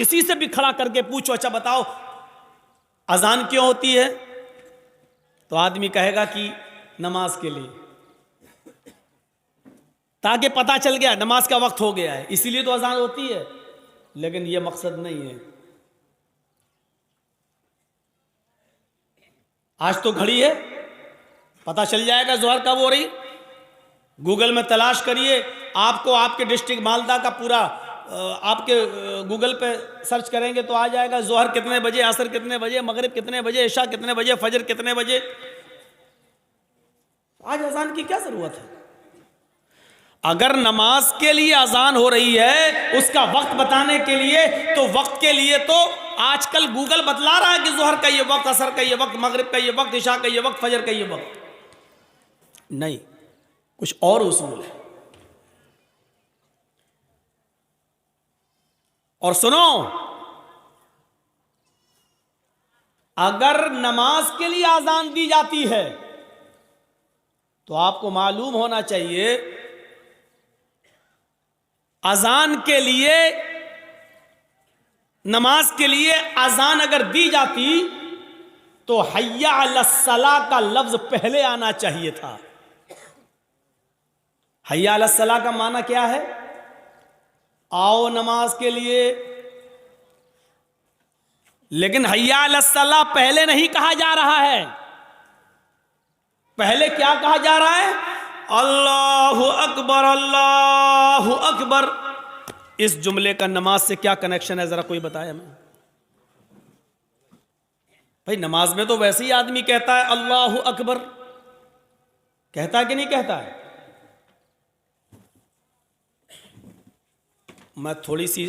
किसी से भी खड़ा करके पूछो, अच्छा बताओ अजान क्यों होती है, तो आदमी कहेगा कि नमाज के लिए, ताकि पता चल गया नमाज का वक्त हो गया है, इसीलिए तो अजान होती है। लेकिन यह मकसद नहीं है। आज तो घड़ी है, पता चल जाएगा जोहर कब हो रही। गूगल में तलाश करिए, आपको आपके डिस्ट्रिक्ट मालदा का पूरा आपके गूगल पे सर्च करेंगे तो आ जाएगा जोहर कितने बजे, असर कितने बजे, मगरिब कितने बजे, इशा कितने बजे, फजर कितने बजे। आज अजान की क्या जरूरत है? अगर नमाज के लिए अजान हो रही है उसका वक्त बताने के लिए, तो वक्त के लिए तो आजकल गूगल बतला रहा है कि जोहर का ये वक्त, असर का ये वक्त, मगरिब का ये वक्त, इशा का ये वक्त, फजर का ये वक्त। नहीं, कुछ और उसूल है। और सुनो, अगर नमाज के लिए अजान दी जाती है तो आपको मालूम होना चाहिए अजान के लिए, नमाज के लिए अजान अगर दी जाती तो हय्या अलस्सला का लफ्ज पहले आना चाहिए था। हय्या अलस्सला का माना क्या है? आओ नमाज के लिए। लेकिन हय्या अलस्सला पहले नहीं कहा जा रहा है। पहले क्या कहा जा रहा है? अल्लाहु अकबर, अल्लाहु अकबर। इस जुमले का नमाज से क्या कनेक्शन है, जरा कोई बताए हमें। भाई नमाज में तो वैसे ही आदमी कहता है अल्लाहु अकबर, कहता है कि नहीं कहता है? मैं थोड़ी सी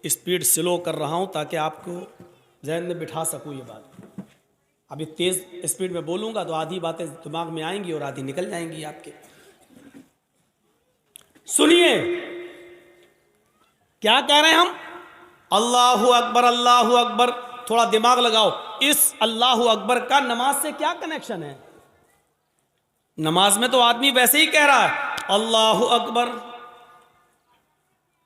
स्पीड स्लो कर रहा हूं ताकि आपको जहन में बिठा सकूं ये बात। अभी तेज स्पीड में बोलूंगा तो आधी बातें दिमाग में आएंगी और आधी निकल जाएंगी आपके। सुनिए क्या कह रहे हैं हम? अल्लाहु अकबर, अल्लाहु अकबर। थोड़ा दिमाग लगाओ, इस अल्लाहु अकबर का नमाज से क्या कनेक्शन है? नमाज में तो आदमी वैसे ही कह रहा है अल्लाहु अकबर,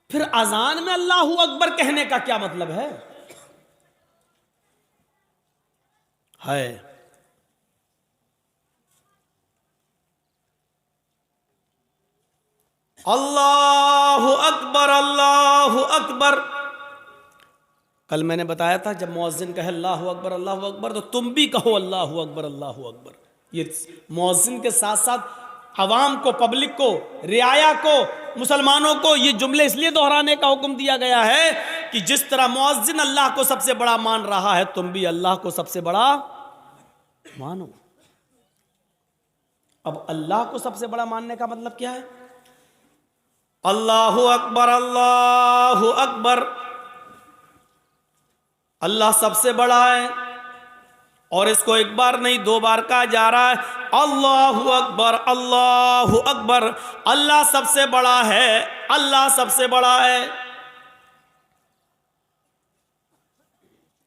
फिर अजान में अल्लाहु अकबर कहने का क्या मतलब है? अल्लाहु अकबर, अल्लाहु अकबर। कल मैंने बताया था जब मुअज्जिन कहे अल्लाहु अकबर, अल्लाहु अकबर, तो तुम भी कहो अल्लाहु अकबर, अल्लाहु अकबर। ये मुअज्जिन के साथ साथ अवाम को, पब्लिक को, रियाया को, मुसलमानों को ये जुमले इसलिए दोहराने का हुक्म दिया गया है कि जिस तरह मुअज्जिन अल्लाह को सबसे बड़ा मान रहा है, तुम भी अल्लाह को सबसे बड़ा मानो। अब अल्लाह को सबसे बड़ा मानने का मतलब क्या है? अल्लाहु अकबर, अल्लाहु अकबर। अल्लाह सबसे बड़ा है और इसको एक बार नहीं दो बार कहा जा रहा है। अल्लाहु अकबर, अल्लाहु अकबर। अल्लाह सबसे बड़ा है, अल्लाह सबसे बड़ा है।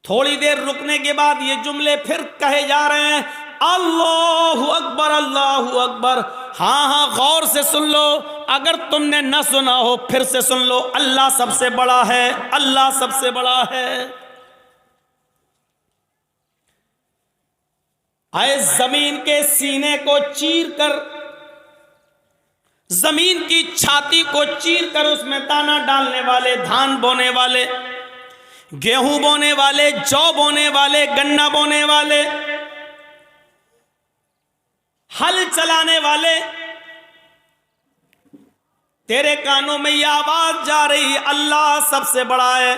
थोड़ी देर रुकने के बाद ये जुमले फिर कहे जा रहे हैं अल्लाहु अकबर, अल्लाहु अकबर। हाँ, गौर से सुन लो, अगर तुमने न सुना हो फिर से सुन लो। अल्लाह सबसे बड़ा है, अल्लाह सबसे बड़ा है। आए जमीन के सीने को चीर कर, जमीन की छाती को चीर कर उसमें दाना डालने वाले, धान बोने वाले, गेहूं बोने वाले, जौ बोने वाले, गन्ना बोने वाले, हल चलाने वाले, तेरे कानों में यह आवाज जा रही अल्लाह सबसे बड़ा है।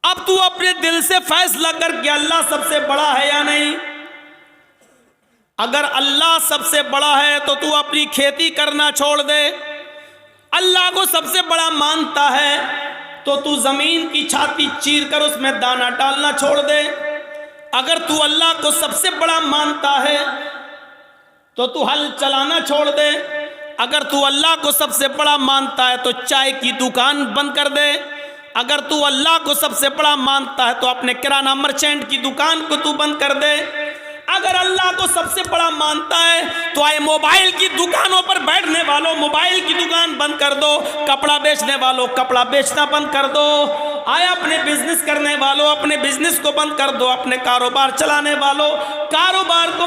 अब तू अपने दिल से फैसला कर कि अल्लाह सबसे बड़ा है या नहीं। अगर अल्लाह सबसे बड़ा है तो तू अपनी खेती करना छोड़ दे। अल्लाह को सबसे बड़ा मानता है तो तू जमीन की छाती चीर कर उसमें दाना डालना छोड़ दे। अगर तू अल्लाह को सबसे बड़ा मानता है तो तू हल चलाना छोड़ दे। अगर तू अल्लाह को सबसे बड़ा मानता है तो चाय की दुकान बंद कर दे। अगर तू अल्लाह को सबसे बड़ा मानता है तो अपने किराना मर्चेंट की दुकान को तू बंद कर दे। अगर अल्लाह को सबसे बड़ा मानता है तो आए मोबाइल की दुकानों पर बैठने वालों मोबाइल की दुकान बंद कर दो, कपड़ा बेचने वालों कपड़ा बेचना बंद कर दो, आए अपने बिजनेस करने वालों अपने बिजनेस को बंद कर दो, अपने कारोबार चलाने वालों कारोबार को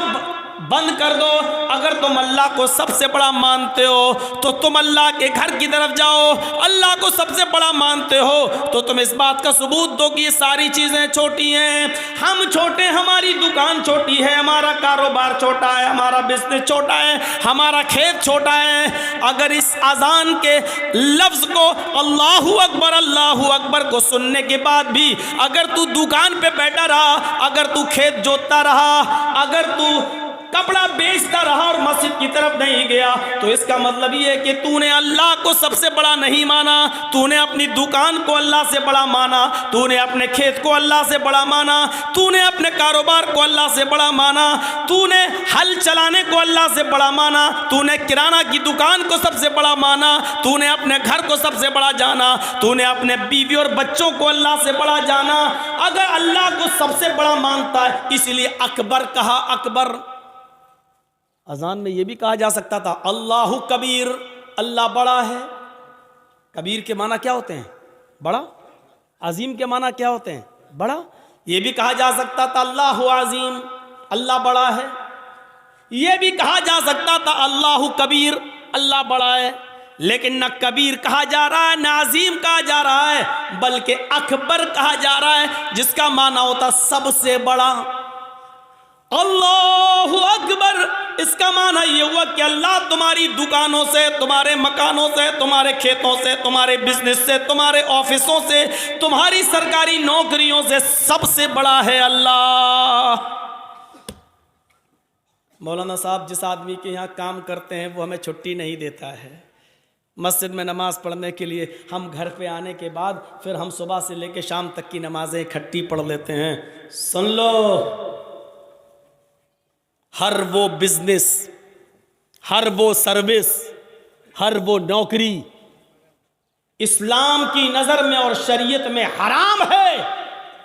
बंद कर दो। अगर तुम अल्लाह को सबसे बड़ा मानते हो तो तुम अल्लाह के घर की तरफ जाओ। अल्लाह को सबसे बड़ा मानते हो तो तुम इस बात का सबूत दो कि ये सारी चीज़ें छोटी हैं, हम छोटे, हमारी दुकान छोटी है, हमारा कारोबार छोटा है, हमारा बिजनेस छोटा है, हमारा खेत छोटा है। अगर इस अजान के लफ्ज़ को अल्लाहु अकबर को सुनने के बाद भी अगर तू दुकान पे बैठा रहा, अगर तू खेत जोतता रहा, अगर तू कपड़ा बेचता रहा और मस्जिद की तरफ नहीं गया, तो इसका मतलब ये है कि तूने अल्लाह को सबसे बड़ा नहीं माना, तूने अपनी दुकान को अल्लाह से बड़ा माना, तूने अपने खेत को अल्लाह से बड़ा माना, तूने अपने कारोबार को अल्लाह से बड़ा माना, तूने हल चलाने को अल्लाह से बड़ा माना, तूने किराना की दुकान को सबसे बड़ा माना, तूने अपने घर को सबसे बड़ा जाना, तूने अपने बीवी और बच्चों को अल्लाह से बड़ा जाना। अगर अल्लाह को सबसे बड़ा मानता है, इसलिए अकबर कहा, अकबर। अजान में यह भी कहा जा सकता था अल्लाहु कबीर, अल्लाह बड़ा है। कबीर के माना क्या होते हैं? बड़ा। अजीम के माना क्या होते हैं? बड़ा। यह भी कहा जा सकता था अल्लाहु अजीम, अल्लाह बड़ा है। यह भी कहा जा सकता था अल्लाहु कबीर, अल्लाह बड़ा है। लेकिन न कबीर कहा जा रहा है, न अजीम कहा जा रहा है, बल्कि अकबर कहा जा रहा है, जिसका माना होता सबसे बड़ा। अल्लाहु अकबर, इसका माना यह हुआ कि अल्लाह तुम्हारी दुकानों से, तुम्हारे मकानों से, तुम्हारे खेतों से, तुम्हारे बिजनेस से, तुम्हारे ऑफिसों से, तुम्हारी सरकारी नौकरियों से सबसे बड़ा है अल्लाह। मौलाना साहब जिस आदमी के यहाँ काम करते हैं वो हमें छुट्टी नहीं देता है मस्जिद में नमाज पढ़ने के लिए। हम घर पे आने के बाद फिर हम सुबह से लेकर शाम तक की नमाजें इकट्ठी पढ़ लेते हैं। सुन लो, हर वो बिजनेस, हर वो सर्विस, हर वो नौकरी इस्लाम की नज़र में और शरीयत में हराम है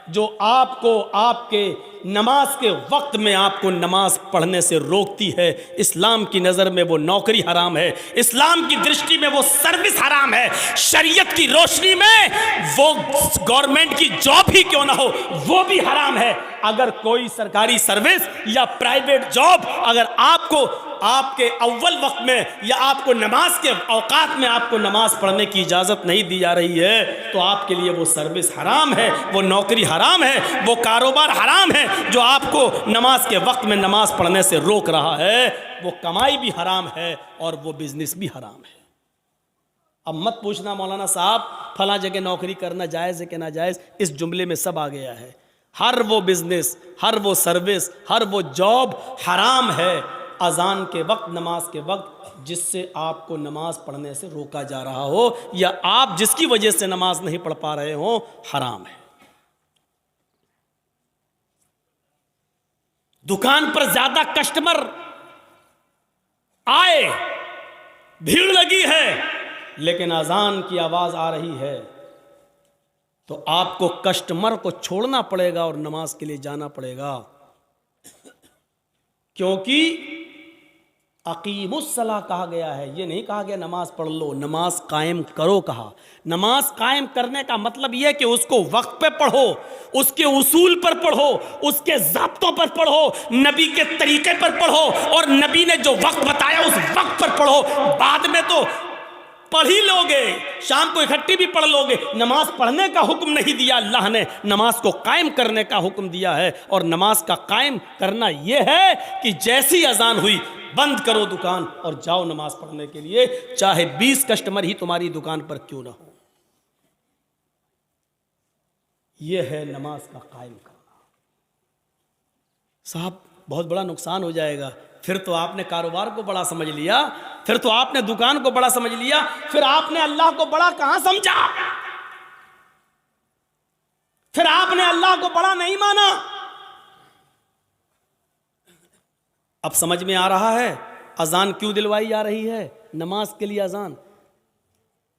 जो आपको आपके नमाज के वक्त में आपको नमाज पढ़ने से रोकती है। इस्लाम की नज़र में वो नौकरी हराम है, इस्लाम की दृष्टि में वो सर्विस हराम है, शरीयत की रोशनी में वो गवर्नमेंट की जॉब ही क्यों ना हो वो भी हराम है। अगर कोई सरकारी सर्विस या प्राइवेट जॉब अगर आपको आपके अव्वल वक्त में या आपको नमाज के औकात में आपको नमाज पढ़ने की इजाज़त नहीं दी जा रही है तो आपके लिए वो सर्विस हराम है, वो नौकरी हराम है, वो कारोबार हराम है जो आपको नमाज के वक्त में नमाज पढ़ने से रोक रहा है। वो कमाई भी हराम है और वो बिजनेस भी हराम है। अब मत पूछना मौलाना साहब फला जगह नौकरी करना जायज़ है कि ना जायज़, इस जुमले में सब आ गया है। हर वो बिजनेस, हर वो सर्विस, हर वो जॉब हराम है अजान के वक्त, नमाज के वक्त, जिससे आपको नमाज पढ़ने से रोका जा रहा हो या आप जिसकी वजह से नमाज नहीं पढ़ पा रहे हो, हराम है। दुकान पर ज्यादा कस्टमर आए, भीड़ लगी है, लेकिन अजान की आवाज आ रही है तो आपको कस्टमर को छोड़ना पड़ेगा और नमाज के लिए जाना पड़ेगा, क्योंकि अकीमुस्सलाह कहा गया है। ये नहीं कहा गया नमाज पढ़ लो, नमाज कायम करो कहा। नमाज कायम करने का मतलब यह कि उसको वक्त पे पढ़ो, उसके उसूल पर पढ़ो, उसके ज़ाब्तों पर पढ़ो, नबी के तरीके पर पढ़ो और नबी ने जो वक्त बताया उस वक्त पर पढ़ो। बाद में तो पढ़ ही लोगे, शाम को इकट्ठी भी पढ़ लोगे। नमाज पढ़ने का हुक्म नहीं दिया अल्लाह ने, नमाज को कायम करने का हुक्म दिया है। और नमाज का कायम करना यह है कि जैसी अजान हुई बंद करो दुकान और जाओ नमाज पढ़ने के लिए, चाहे 20 कस्टमर ही तुम्हारी दुकान पर क्यों ना हो। यह है नमाज का कायम करना। साहब बहुत बड़ा नुकसान हो जाएगा। फिर तो आपने कारोबार को बड़ा समझ लिया, फिर तो आपने दुकान को बड़ा समझ लिया, फिर आपने अल्लाह को बड़ा कहां समझा? फिर आपने अल्लाह को बड़ा नहीं माना। अब समझ में आ रहा है अजान क्यों दिलवाई जा रही है? नमाज के लिए अजान।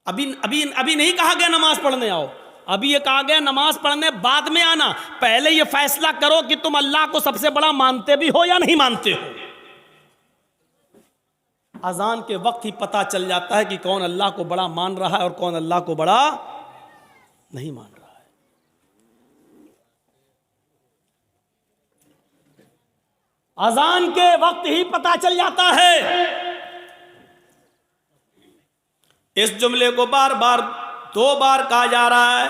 अभी नहीं कहा गया नमाज पढ़ने आओ, अभी ये कहा गया नमाज पढ़ने बाद में आना, पहले ये फैसला करो कि तुम अल्लाह को सबसे बड़ा मानते भी हो या नहीं मानते हो। अजान के वक्त ही पता चल जाता है कि कौन अल्लाह को बड़ा मान रहा है और कौन अल्लाह को बड़ा नहीं मान रहा है। अजान के वक्त ही पता चल जाता है। इस जुमले को बार बार 2 बार कहा जा रहा है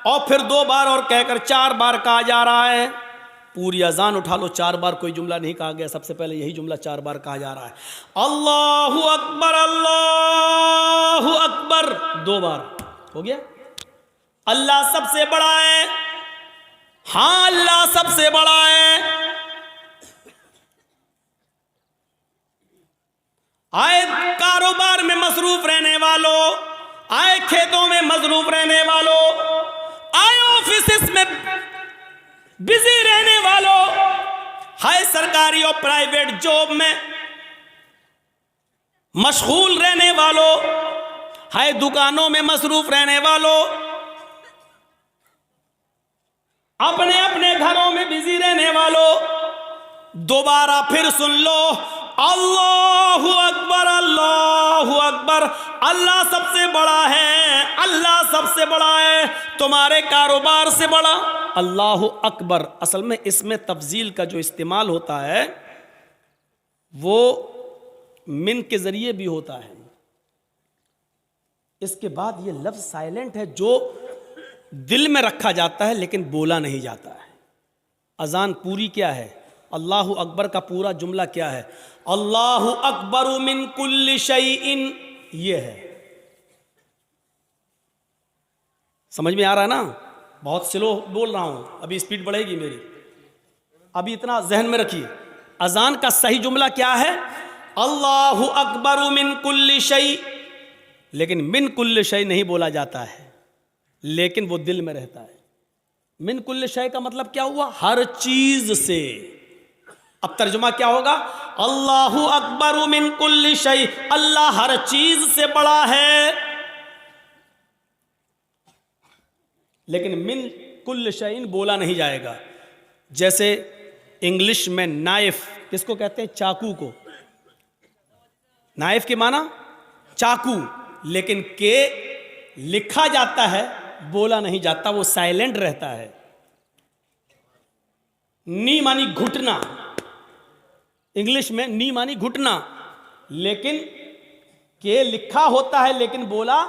और फिर 2 बार और कहकर 4 बार कहा जा रहा है। पूरी अजान उठा लो, 4 बार कोई जुमला नहीं कहा गया, सबसे पहले यही जुमला 4 बार कहा जा रहा है। अल्लाहु अकबर, अल्लाहु अकबर 2 बार हो गया। अल्लाह सबसे बड़ा है, हाँ अल्लाह सबसे बड़ा है। आए कारोबार में मसरूफ रहने वालों, आए खेतों में मसरूफ रहने वालों, आए ऑफिस में बिजी रहने वालों, हाय सरकारी और प्राइवेट जॉब में मशगूल रहने वालों, हाय दुकानों में मसरूफ रहने वालों, अपने अपने घरों में बिजी रहने वालों, दोबारा फिर सुन लो, अल्लाहु अकबर, अल्लाहु अकबर। अल्लाह सबसे बड़ा है, अल्लाह सबसे बड़ा है, तुम्हारे कारोबार से बड़ा। अल्लाहु अकबर असल में इसमें तफजील का जो इस्तेमाल होता है वो मिन के जरिए भी होता है। इसके बाद ये लफ्ज साइलेंट है जो दिल में रखा जाता है लेकिन बोला नहीं जाता है। अजान पूरी क्या है, अल्लाहु अकबर का पूरा जुमला क्या है, अल्लाहु अकबर मिन कुल्ली शैइन, ये है। समझ में आ रहा है ना? बहुत स्लो बोल रहा हूं, अभी स्पीड बढ़ेगी मेरी, अभी इतना जहन में रखिए। अजान का सही जुमला क्या है, अल्लाहु अकबर मिन कुल्ली शै, लेकिन मिन कुल्ली शै नहीं बोला जाता है, लेकिन वो दिल में रहता है। मिन कुल्ली शै का मतलब क्या हुआ, हर चीज से। अब तर्जुमा क्या होगा, अल्लाहु अकबर मिन कुल्ली शै, अल्लाह हर चीज से बड़ा है। लेकिन मिन कुल्ल शैइन बोला नहीं जाएगा। जैसे इंग्लिश में नाइफ किसको कहते हैं, चाकू को। नाइफ के माना चाकू, लेकिन के लिखा जाता है, बोला नहीं जाता, वो साइलेंट रहता है। नी मानी घुटना, इंग्लिश में नी मानी घुटना, लेकिन के लिखा होता है लेकिन बोला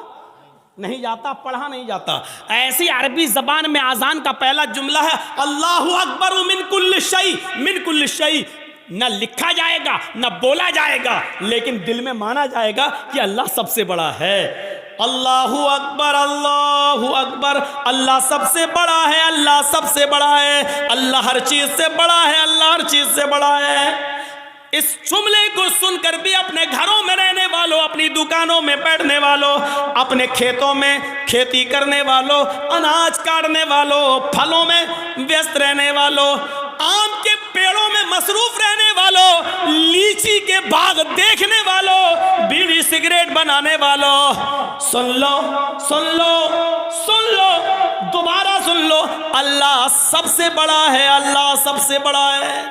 नहीं जाता, पढ़ा नहीं जाता। ऐसी अरबी जबान में आजान का पहला जुमला है अल्लाहु अकबर मिन कुल्ल शै, मिन कुल्ल शै। न लिखा जाएगा न बोला जाएगा, लेकिन दिल में माना जाएगा कि अल्लाह सबसे बड़ा है। अल्लाहु अकबर, अल्लाहु अकबर, अल्लाह सबसे बड़ा है, अल्लाह सबसे बड़ा है, अल्लाह हर चीज से बड़ा है, अल्लाह हर चीज से बड़ा है। इस जुमले को सुनकर भी अपने घरों में रहने वालों, अपनी दुकानों में बैठने वालों, अपने खेतों में खेती करने वालों, अनाज काटने वालों, फलों में व्यस्त रहने वालों, आम के पेड़ों में मसरूफ रहने वालों, लीची के बाग देखने वालों, बीड़ी सिगरेट बनाने वालों, सुन लो सुन लो सुन लो, दोबारा सुन लो, अल्लाह सबसे बड़ा है, अल्लाह सबसे बड़ा है।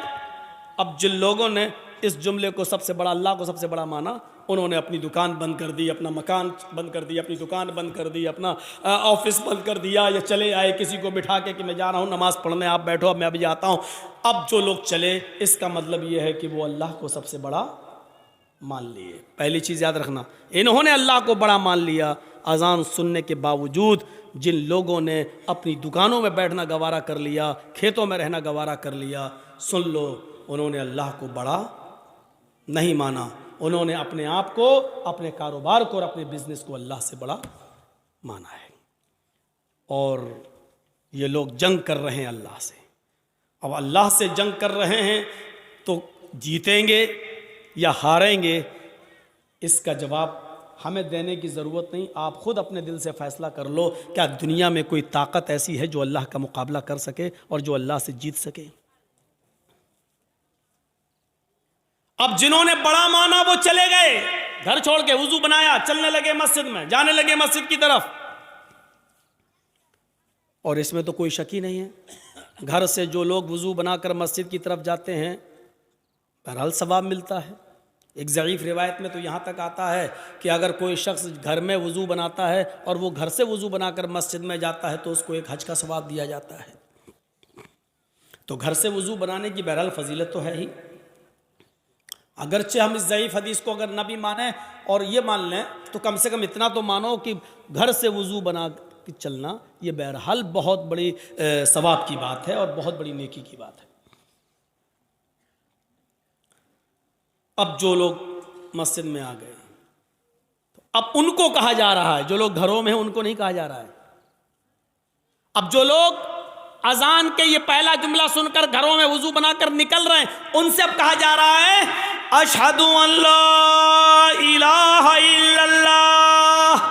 अब जिन लोगों ने इस जुमले को सबसे बड़ा, अल्लाह को सबसे बड़ा माना, उन्होंने अपनी दुकान बंद कर दी, अपना मकान बंद कर दिया, अपनी दुकान बंद कर दी, अपना ऑफिस बंद कर दिया, या चले आए किसी को बिठा के कि मैं जा रहा हूँ नमाज पढ़ने, आप बैठो, अब मैं अभी आता हूँ। अब जो लोग चले, इसका मतलब ये है कि वो अल्लाह को सबसे बड़ा मान लिए। पहली चीज़ याद रखना, इन्होंने अल्लाह को बड़ा मान लिया। अजान सुनने के बावजूद जिन लोगों ने अपनी दुकानों में बैठना गवारा कर लिया, खेतों में रहना गवारा कर लिया, सुन लो, उन्होंने अल्लाह को बड़ा नहीं माना। उन्होंने अपने आप को, अपने कारोबार को और अपने बिजनेस को अल्लाह से बड़ा माना है। और ये लोग जंग कर रहे हैं अल्लाह से। अब अल्लाह से जंग कर रहे हैं तो जीतेंगे या हारेंगे, इसका जवाब हमें देने की ज़रूरत नहीं। आप खुद अपने दिल से फ़ैसला कर लो, क्या दुनिया में कोई ताकत ऐसी है जो अल्लाह का मुकाबला कर सके और जो अल्लाह से जीत सके। अब जिन्होंने बड़ा माना वो चले गए, घर छोड़ के वुजू बनाया, चलने लगे मस्जिद में, जाने लगे मस्जिद की तरफ। और इसमें तो कोई शक ही नहीं है। घर से जो लोग वज़ू बनाकर मस्जिद की तरफ जाते हैं बहरहाल सवाब मिलता है। एक ज़ईफ़ रिवायत में तो यहाँ तक आता है कि अगर कोई शख्स घर में वज़ू बनाता है और वो घर से वज़ू बनाकर मस्जिद में जाता है तो उसको एक हज का सवाब दिया जाता है। तो घर से वज़ू बनाने की बहरहाल फजीलत तो है ही। अगरचे हम इस ज़ईफ़ हदीस को अगर न भी माने और ये मान लें तो कम से कम इतना तो मानो कि घर से वज़ू बना के चलना ये बहरहाल बहुत बड़ी सवाब की बात है और बहुत बड़ी नेकी की बात है। अब जो लोग मस्जिद में आ गए तो अब उनको कहा जा रहा है, जो लोग घरों में हैं उनको नहीं कहा जा रहा है। अब जो लोग अजान के ये पहला जुमला सुनकर घरों में वज़ू बनाकर निकल रहे हैं उनसे अब कहा जा रहा है अशहदु अल्ला इलाहा इल्लल्लाह।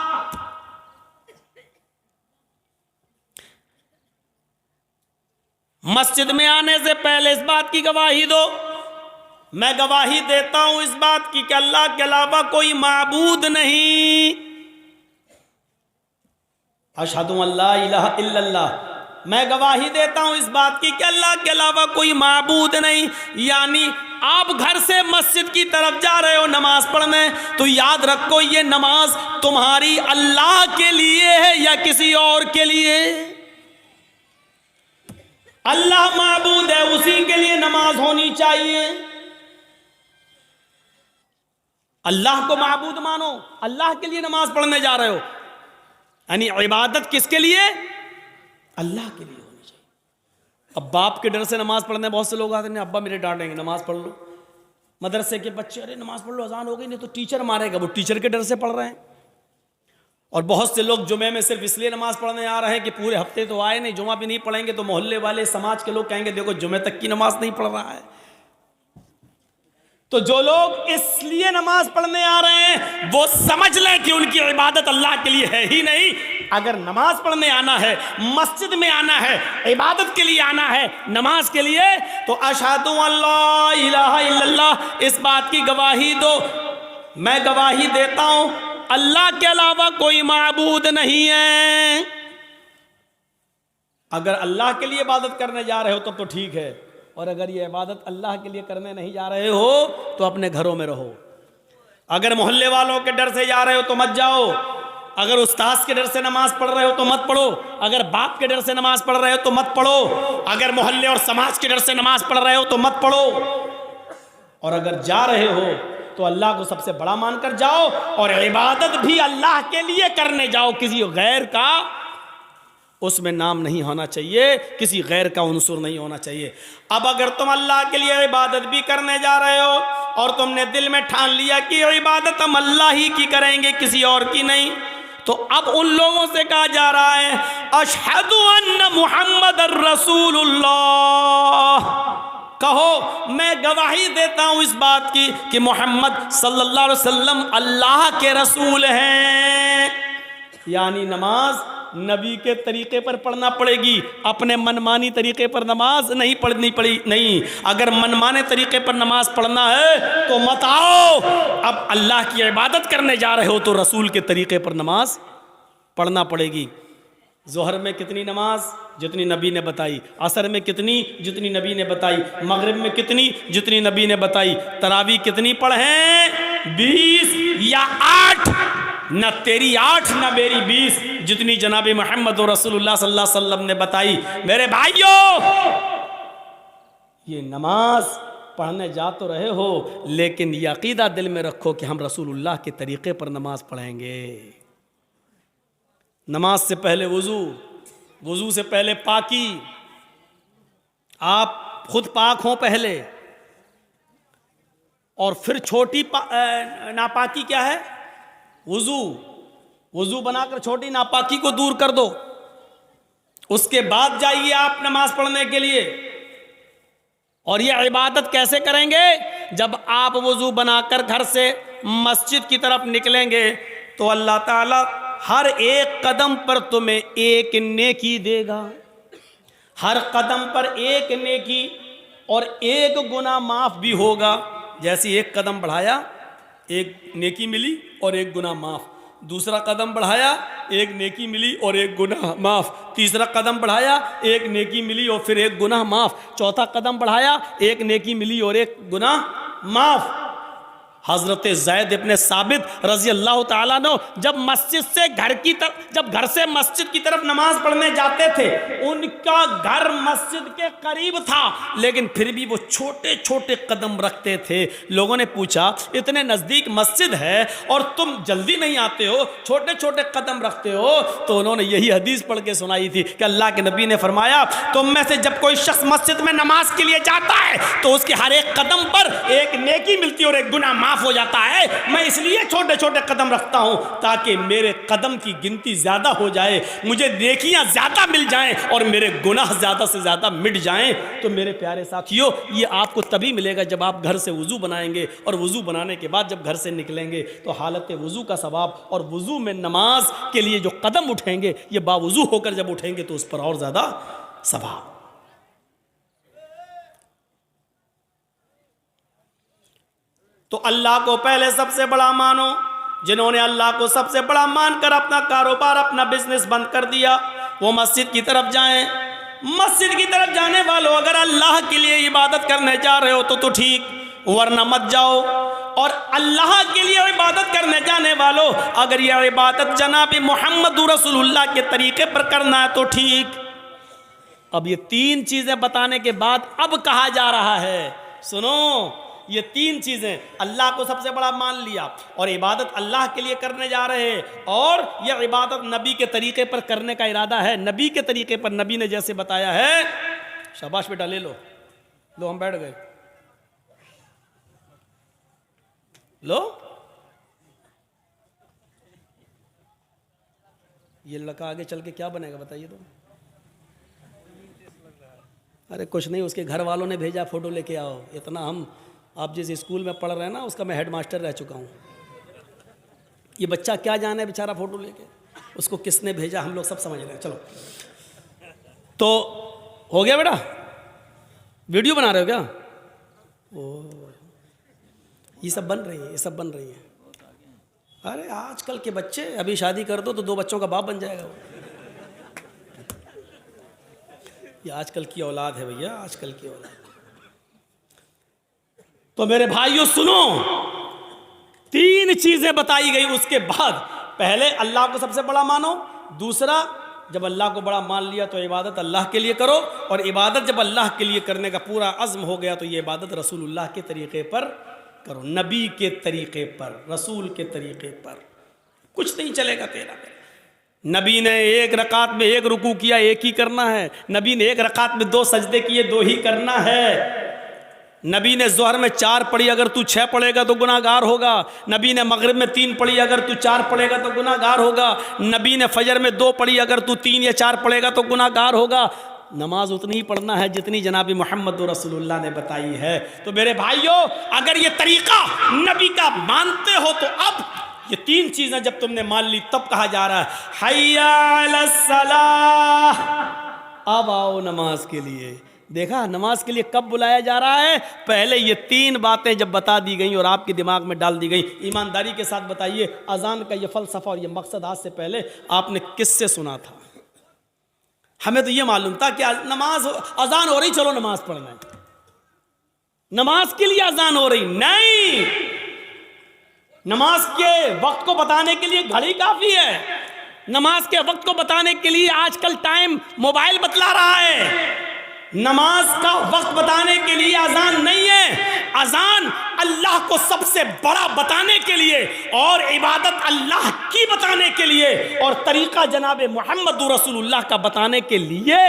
मस्जिद में आने से पहले इस बात की गवाही दो, मैं गवाही देता हूं इस बात की कि अल्लाह के अलावा कोई माबूद नहीं। अशहदु अल्ला इलाहा इल्लल्लाह, मैं गवाही देता हूं इस बात की कि अल्लाह के अलावा कोई माबूद नहीं। यानी आप घर से मस्जिद की तरफ जा रहे हो नमाज पढ़ने तो याद रखो ये नमाज तुम्हारी अल्लाह के लिए है या किसी और के लिए। अल्लाह माबूद है, उसी के लिए नमाज होनी चाहिए। अल्लाह को माबूद मानो, अल्लाह के लिए नमाज पढ़ने जा रहे हो, यानी इबादत किसके लिए? अल्लाह के लिए होनी चाहिए। अब बाप के डर से नमाज पढ़ने बहुत से लोग आते हैं, अब्बा मेरे डांटेंगे नमाज पढ़ लो। मदरसे के बच्चे अरे नमाज पढ़ लो अजान हो गई नहीं तो टीचर मारेगा, वो टीचर के डर से पढ़ रहे हैं। और बहुत से लोग जुमे में सिर्फ इसलिए नमाज पढ़ने आ रहे हैं कि पूरे हफ्ते तो आए नहीं, जुमा भी नहीं पढ़ेंगे तो मोहल्ले वाले समाज के लोग कहेंगे देखो जुमे तक की नमाज नहीं पढ़ रहा है। तो जो लोग इसलिए नमाज पढ़ने आ रहे हैं वो समझ लें कि उनकी इबादत अल्लाह के लिए है ही नहीं। अगर नमाज पढ़ने आना है, मस्जिद में आना है, इबादत के लिए आना है, नमाज के लिए, तो अशहदु अल्ला इलाहा इल्लल्लाह इस बात की गवाही दो, मैं गवाही देता हूं अल्लाह के अलावा कोई माबूद नहीं है। अगर अल्लाह के लिए इबादत करने जा रहे हो तब तो ठीक है, और अगर ये इबादत अल्लाह के लिए करने नहीं जा रहे हो तो अपने घरों में रहो। अगर मोहल्ले वालों के डर से जा रहे हो तो मत जाओ, अगर उस्ताद के डर से नमाज पढ़ रहे हो तो मत पढ़ो, अगर बाप के डर से नमाज पढ़ रहे हो तो मत पढ़ो, अगर मोहल्ले और समाज के डर से नमाज पढ़ रहे हो तो मत पढ़ो। और अगर जा रहे हो तो अल्लाह को सबसे बड़ा मानकर जाओ और इबादत भी अल्लाह के लिए करने जाओ, किसी गैर का उसमें नाम नहीं होना चाहिए, किसी गैर का उनसुर नहीं होना चाहिए। अब अगर तुम अल्लाह के लिए इबादत भी करने जा रहे हो और तुमने दिल में ठान लिया कि इबादत हम अल्लाह ही की करेंगे किसी और की नहीं, तो अब उन लोगों से कहा जा रहा है अशहदु अन्ना मुहम्मदर रसूलुल्लाह, कहो मैं गवाही देता हूं इस बात की कि मोहम्मद सल्लल्लाहु अलैहि वसल्लम अल्लाह के रसूल हैं। यानी नमाज नबी के तरीके पर पढ़ना पड़ेगी, अपने मनमानी तरीके पर नमाज नहीं पढ़नी पड़ी नहीं। अगर मनमाने तरीके पर नमाज पढ़ना है तो मत आओ, अब अल्लाह की इबादत करने जा रहे हो तो रसूल के तरीके पर नमाज पढ़ना पड़ेगी। जोहर में कितनी नमाज? जितनी नबी ने बताई। असर में कितनी? जितनी नबी ने बताई। मगरिब में कितनी? जितनी नबी ने बताई। तरावी कितनी पढ़ें? 20 या 8? न तेरी 8 न मेरी 20, जितनी जनाब मोहम्मद रसूलुल्लाह सल्लल्लाहु अलैहि वसल्लम ने बताई। मेरे भाइयों, ये नमाज पढ़ने जा तो रहे हो लेकिन ये अकीदा दिल में रखो कि हम रसूलुल्लाह के तरीके पर नमाज पढ़ेंगे। नमाज से पहले वज़ू, वज़ू से पहले पाकी, आप खुद पाक हों पहले, और फिर छोटी नापाकी क्या है? वज़ू। वज़ू बनाकर छोटी नापाकी को दूर कर दो, उसके बाद जाइए आप नमाज पढ़ने के लिए। और ये इबादत कैसे करेंगे? जब आप वज़ू बनाकर घर से मस्जिद की तरफ निकलेंगे तो अल्लाह ताला हर एक कदम पर तुम्हें एक नेकी देगा, हर कदम पर एक नेकी और एक गुनाह माफ़ भी होगा। जैसे एक कदम बढ़ाया एक नेकी मिली और एक गुनाह माफ़, दूसरा कदम बढ़ाया, एक नेकी मिली और एक गुनाह माफ। तीसरा कदम बढ़ाया, एक नेकी मिली और फिर एक गुनाह माफ। चौथा कदम बढ़ाया, एक नेकी मिली और एक गुनाह माफ। हजरत ज़ैद इब्ने साबित रजी अल्लाह ताला अन्हु जब मस्जिद से जब घर से मस्जिद की तरफ नमाज पढ़ने जाते थे, उनका घर मस्जिद के करीब था, लेकिन फिर भी वो छोटे छोटे कदम रखते थे। लोगों ने पूछा, इतने नज़दीक मस्जिद है और तुम जल्दी नहीं आते हो, छोटे छोटे कदम रखते हो? तो उन्होंने यही हदीस पढ़ के सुनाई थी कि अल्लाह के नबी ने फरमाया, तुम में से जब कोई शख्स मस्जिद में नमाज के लिए जाता है तो उसके हर एक कदम पर एक नेकी मिलती है और एक गुनाह माफ हो जाता है। मैं इसलिए छोटे छोटे कदम रखता हूं ताकि मेरे कदम की गिनती ज्यादा हो जाए, मुझे नेकियां ज्यादा मिल जाएं और मेरे गुनाह ज्यादा से ज्यादा मिट जाएं। तो मेरे प्यारे साथियों, ये आपको तभी मिलेगा जब आप घर से वुजू बनाएंगे, और वुजू बनाने के बाद जब घर से निकलेंगे तो हालत वुजू का सवाब और वुजू में नमाज के लिए जो कदम उठेंगे, ये बावुजू होकर जब उठेंगे तो उस पर और ज्यादा सवाब। तो अल्लाह को पहले सबसे बड़ा मानो। जिन्होंने अल्लाह को सबसे बड़ा मानकर अपना कारोबार, अपना बिजनेस बंद कर दिया, वो मस्जिद की तरफ जाएं। मस्जिद की तरफ जाने वालों, अगर अल्लाह के लिए इबादत करने जा रहे हो तो ठीक, वरना मत जाओ। और अल्लाह के लिए इबादत करने जाने वालों, अगर यह इबादत जनाब मोहम्मद रसूलुल्लाह के तरीके पर करना है तो ठीक। अब ये तीन चीजें बताने के बाद अब कहा जा रहा है, सुनो, ये तीन चीजें, अल्लाह को सबसे बड़ा मान लिया और इबादत अल्लाह के लिए करने जा रहे हैं, और यह इबादत नबी के तरीके पर करने का इरादा है। नबी के तरीके पर, नबी ने जैसे बताया है। शाबाश बेटा, ले लो हम बैठ गए, लो। ये लड़का आगे चल के क्या बनेगा बताइए तो? अरे कुछ नहीं, उसके घर वालों ने भेजा, फोटो लेके आओ। इतना हम, आप जिस स्कूल में पढ़ रहे हैं ना, उसका मैं हेडमास्टर रह चुका हूँ। ये बच्चा क्या जाने बेचारा फोटो लेके, उसको किसने भेजा हम लोग सब समझ रहे हैं। चलो, तो हो गया बेटा, वीडियो बना रहे हो क्या? ओ, ये सब बन रही है, ये सब बन रही है। अरे आजकल के बच्चे, अभी शादी कर दो तो 2 बच्चों का बाप बन जाएगा वो। ये आजकल की औलाद है भैया, आजकल की औलाद। तो मेरे भाइयों सुनो, 3 चीजें बताई गई। उसके बाद पहले अल्लाह को सबसे बड़ा मानो, दूसरा जब अल्लाह को बड़ा मान लिया तो इबादत अल्लाह के लिए करो, और इबादत जब अल्लाह के लिए करने का पूरा अज़्म हो गया तो ये इबादत रसूलुल्लाह के तरीके पर करो, नबी के तरीके पर, रसूल के तरीके पर। कुछ नहीं चलेगा तेरा। नबी ने 1 रकात में 1 रुकू किया, 1 ही करना है। नबी ने 1 रकात में 2 सजदे किए, 2 ही करना है। नबी ने ज़ोहर में 4 पढ़ी, अगर तू 6 पढ़ेगा तो गुनाहगार होगा। नबी ने मगरिब में 3 पढ़ी, अगर तू 4 पढ़ेगा तो गुनाहगार होगा। नबी ने फजर में 2 पढ़ी, अगर तू 3 या 4 पढ़ेगा तो गुनाहगार होगा। नमाज उतनी ही पढ़ना है जितनी जनाबी मोहम्मद रसूलुल्लाह ने बताई है। तो मेरे भाइयों, अगर ये तरीका नबी का मानते हो तो अब ये 3 चीज़ें जब तुमने मान ली, तब कहा जा रहा है हय्या अलस सलाह, अब आओ नमाज के लिए। देखा, नमाज के लिए कब बुलाया जा रहा है? पहले ये 3 बातें जब बता दी गई और आपके दिमाग में डाल दी गई। ईमानदारी के साथ बताइए, अजान का ये फलसफा और ये मकसद आज से पहले आपने किससे सुना था? हमें तो ये मालूम था कि नमाज, अजान हो रही, चलो नमाज पढ़ना है, नमाज के लिए अजान हो रही। नहीं, नमाज के वक्त को बताने के लिए घड़ी काफी है। नमाज के वक्त को बताने के लिए आजकल टाइम मोबाइल बतला रहा है। नमाज का वक्त बताने के लिए अजान नहीं है, अजान अल्लाह को सबसे बड़ा बताने के लिए और इबादत अल्लाह की बताने के लिए और तरीका जनाब मोहम्मद रसूलुल्लाह का बताने के लिए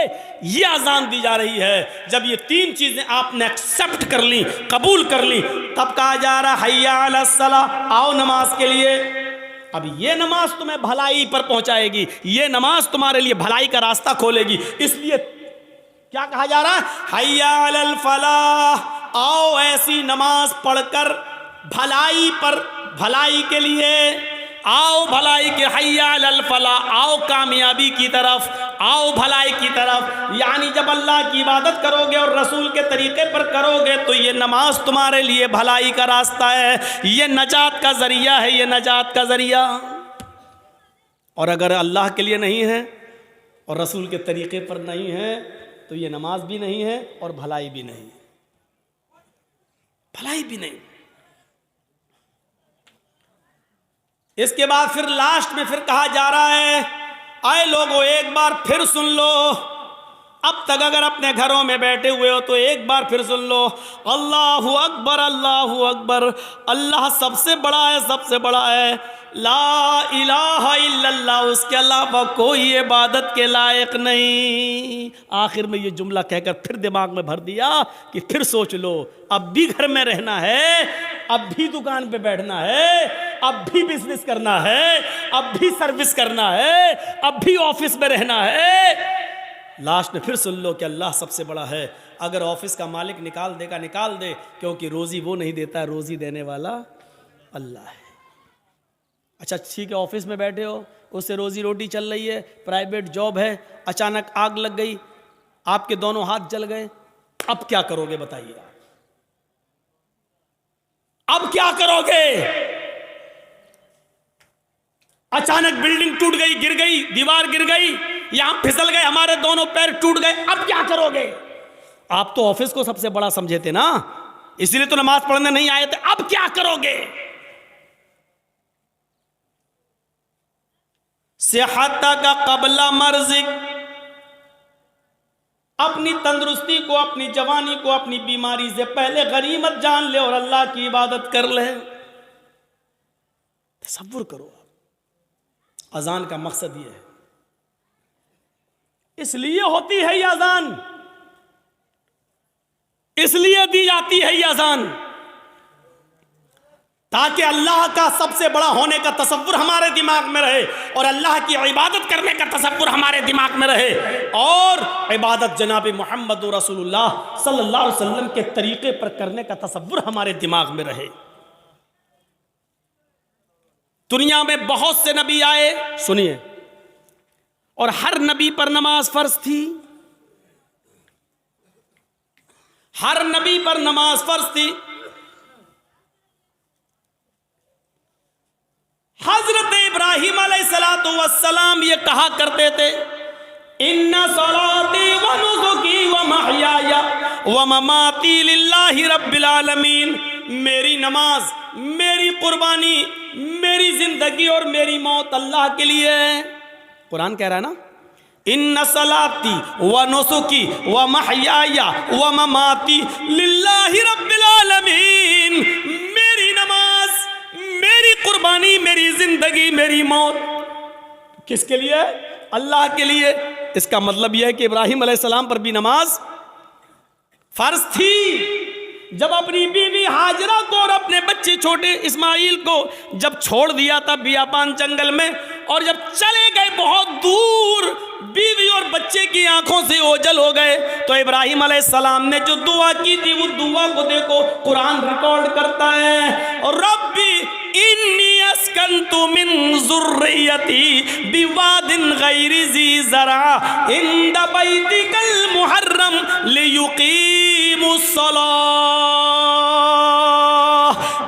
ये अजान दी जा रही है। जब ये 3 चीजें आपने एक्सेप्ट कर ली, कबूल कर ली, तब कहा जा रहा हय्या अलस सलाह, आओ नमाज के लिए। अब ये नमाज तुम्हें भलाई पर पहुंचाएगी, ये नमाज तुम्हारे लिए भलाई का रास्ता खोलेगी। इसलिए क्या कहा जा रहा है? हय्या अलल फलाह, आओ ऐसी नमाज पढ़कर भलाई पर, भलाई के लिए आओ, भलाई के, हय्या अलल फलाह, आओ कामयाबी की तरफ, आओ भलाई की तरफ। यानी जब अल्लाह की इबादत करोगे और रसूल के तरीके पर करोगे तो ये नमाज तुम्हारे लिए भलाई का रास्ता है, ये नजात का जरिया है, ये नजात का जरिया। और अगर अल्लाह के लिए नहीं है और रसूल के तरीक़े पर नहीं है तो ये नमाज भी नहीं है और भलाई भी नहीं, भलाई भी नहीं। इसके बाद फिर लास्ट में फिर कहा जा रहा है, आए लोगों एक बार फिर सुन लो, अब तक अगर अपने घरों में बैठे हुए हो तो एक बार फिर सुन लो, अल्लाहु अकबर, अल्लाहु अकबर, अल्लाह सबसे बड़ा है, सबसे बड़ा है, ला इलाहा इल्लल्लाह, उसके अलावा कोई इबादत के लायक नहीं। आखिर में ये जुमला कहकर फिर दिमाग में भर दिया कि फिर सोच लो, अब भी घर में रहना है, अब भी दुकान पे बैठना है, अब भी बिजनेस करना है, अब भी सर्विस करना है, अब भी ऑफिस में रहना है। लास्ट में फिर सुन लो कि अल्लाह सबसे बड़ा है। अगर ऑफिस का मालिक निकाल देगा निकाल दे, क्योंकि रोजी वो नहीं देता है, रोजी देने वाला अल्लाह है। अच्छा ठीक है, ऑफिस में बैठे हो, उससे रोजी रोटी चल रही है, प्राइवेट जॉब है, अचानक आग लग गई, आपके दोनों हाथ जल गए, अब क्या करोगे बताइए? अब क्या करोगे? अचानक बिल्डिंग टूट गई, गिर गई, दीवार गिर गई, यहां फिसल गए, हमारे दोनों पैर टूट गए, अब क्या करोगे? आप तो ऑफिस को सबसे बड़ा समझे थे ना, इसलिए तो नमाज पढ़ने नहीं आए थे, अब क्या करोगे? सेहत का कबला मर्जिक, अपनी तंदुरुस्ती को, अपनी जवानी को, अपनी बीमारी से पहले गनीमत जान ले और अल्लाह की इबादत कर ले। तसव्वुर करो, अजान का मकसद यह है, इसलिए होती है ये अजान, इसलिए दी जाती है ये अजान, ताकि अल्लाह का सबसे बड़ा होने का तसव्वुर हमारे दिमाग में रहे और अल्लाह की इबादत करने का तसव्वुर हमारे दिमाग में रहे और इबादत जनाब मोहम्मद रसूलुल्लाह सल्लल्लाहु अलैहि वसल्लम के तरीके पर करने का तसव्वुर हमारे दिमाग में रहे। दुनिया में बहुत से नबी आए, सुनिए, और हर नबी पर नमाज फर्ज थी, हर नबी पर नमाज फर्ज थी। हजरत इब्राहिम अलैहिस्सलातु वस्सलाम ये कहा करते थे, इन्ना सलाती व नुसुकी व महयाया व ममाती लिल्लाहि रब्बिल आलमीन, मेरी नमाज, मेरी कुर्बानी, मेरी जिंदगी और मेरी मौत अल्लाह के लिए है। कुरान कह रहा है ना, इन्ना सलाती व नुसुकी व महयाया व ममाती लिल्लाहि रब्बिल आलमीन, मेरी नमाज, मेरी कुर्बानी, मेरी जिंदगी, मेरी मौत किसके लिए? अल्लाह के लिए। इसका मतलब यह है कि इब्राहिम अलैहिस्सलाम पर भी नमाज फर्ज थी। जब अपनी बीवी हाजरा को और अपने बच्चे छोटे इस्माइल को जब छोड़ दिया था बियाबान जंगल में, और जब चले गए बहुत दूर, बीवी और बच्चे की आंखों से ओझल हो गए, तो इब्राहिम अलैहिस्सलाम ने जो दुआ की थी वो दुआ को देखो कुरान रिकॉर्ड करता है, और रब्बी इन्नी अस्कंतु मिन ज़ुर्रियती बिवादिन गैरि ज़ी ज़रा इंद बैतिकल मुहर्रम लियुकीमुस सलाह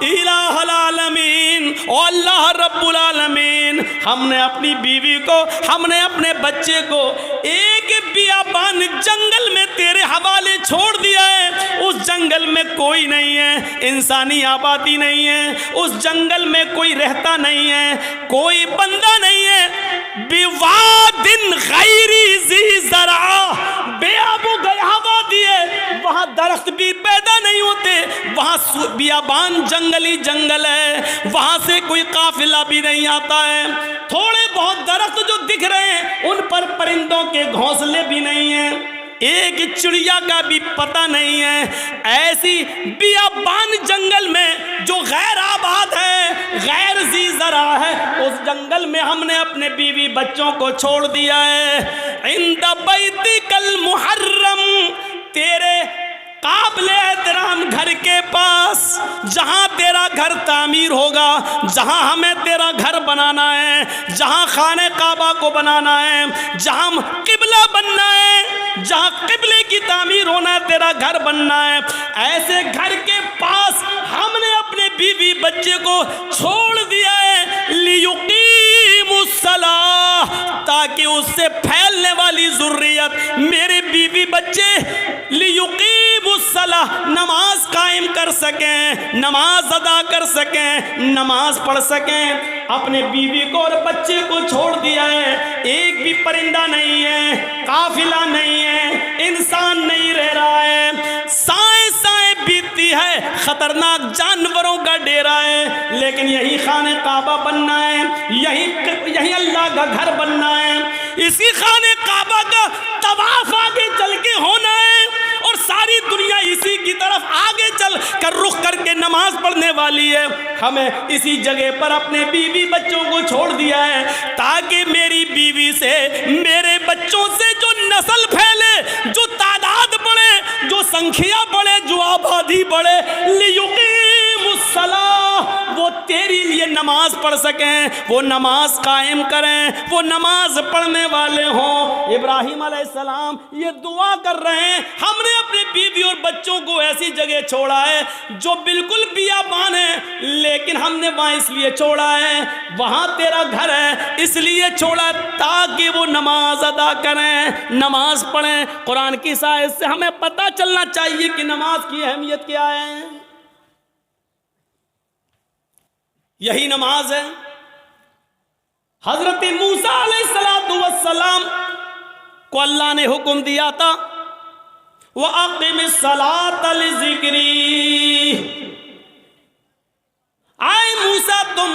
इलाहल आलमीन। ओ अल्लाह रब्बुल आलमीन, हमने अपनी बीवी को, हमने अपने बच्चे को एक बियाबान जंगल में तेरे हवाले छोड़ दिया है। उस जंगल में कोई नहीं है, इंसानी आबादी नहीं है, उस जंगल में कोई रहता नहीं है, कोई बंदा नहीं है। बिवादिन गैरि ज़ी ज़रा, बेआबो गहवा दिए, वहाँ दरख्त भी पैदा नहीं होते, वहाँ बियाबान जंगली जंगल है, वहाँ से कोई काफिला भी नहीं आता है। थोड़े बहुत दरख्त जो दिख रहे हैं उन पर परिंदों के घोंसले भी नहीं हैं, एक चिड़िया का भी पता नहीं है। ऐसी बियाबान जंगल में जो गैर आबाद है, गैर ज़ी ज़रा है, उस जंगल में हमने अपने बीवी बच्चों को छोड़ दिया है। इंद बैतिकल मुहर्रम, तेरे काबिल एहतराम घर के पास, जहाँ तेरा घर तामीर होगा, जहाँ हमें तेरा घर बनाना है, जहाँ खाने काबा को बनाना है, जहाँ किबला बनना है, जहाँ किबले की तामीर होना है, तेरा घर बनना है, ऐसे घर के पास हमने अपने बीवी बच्चे को छोड़ दिया है। लियुकीमुस सलाह, ताकि उससे फैलने वाली जुर्रियत, मेरे बीवी बच्चे लियुकीमुस्सलाह, नमाज कायम कर सकें, नमाज अदा कर सकें, नमाज पढ़ सकें। अपने बीवी को और बच्चे को छोड़ दिया है, एक भी परिंदा नहीं है, काफिला नहीं है, इंसान नहीं रह रहा है, साए साए बीतती है, खतरनाक जानवरों का डेरा है, लेकिन यही खाने काबा बनना है, यही अल्लाह का घर बनना है। इसी खाने काबा का तवाफ आगे चल के होना है और सारी दुनिया इसी की तरफ आगे चल कर रुख करके नमाज पढ़ने वाली है। हमें इसी जगह पर अपने बीवी बच्चों को छोड़ दिया है ताकि मेरी बीवी से, मेरे बच्चों से जो नस्ल फैले, जो तादाद बढ़े, जो संख्या बढ़े, जो आबादी बढ़े, लियुकीमुस्सलाह, वो तेरी लिए नमाज पढ़ सकें, वो नमाज कायम करें, वो नमाज पढ़ने वाले हों। इब्राहिम अलैहिस्सलाम ये दुआ कर रहे हैं, हमने अपने बीवी और बच्चों को ऐसी जगह छोड़ा है जो बिल्कुल बियाबान है, लेकिन हमने वहां इसलिए छोड़ा है, वहां तेरा घर है इसलिए छोड़ा ताकि वो नमाज अदा करें, नमाज पढ़ें। कुरान की आयत से हमें पता चलना चाहिए कि नमाज की अहमियत क्या है। यही नमाज है। हजरत मूसा अलैहिस्सलाम को अल्लाह ने हुक्म दिया था, व अक़िमिस्सलात लिज़िक्री, आए मूसा तुम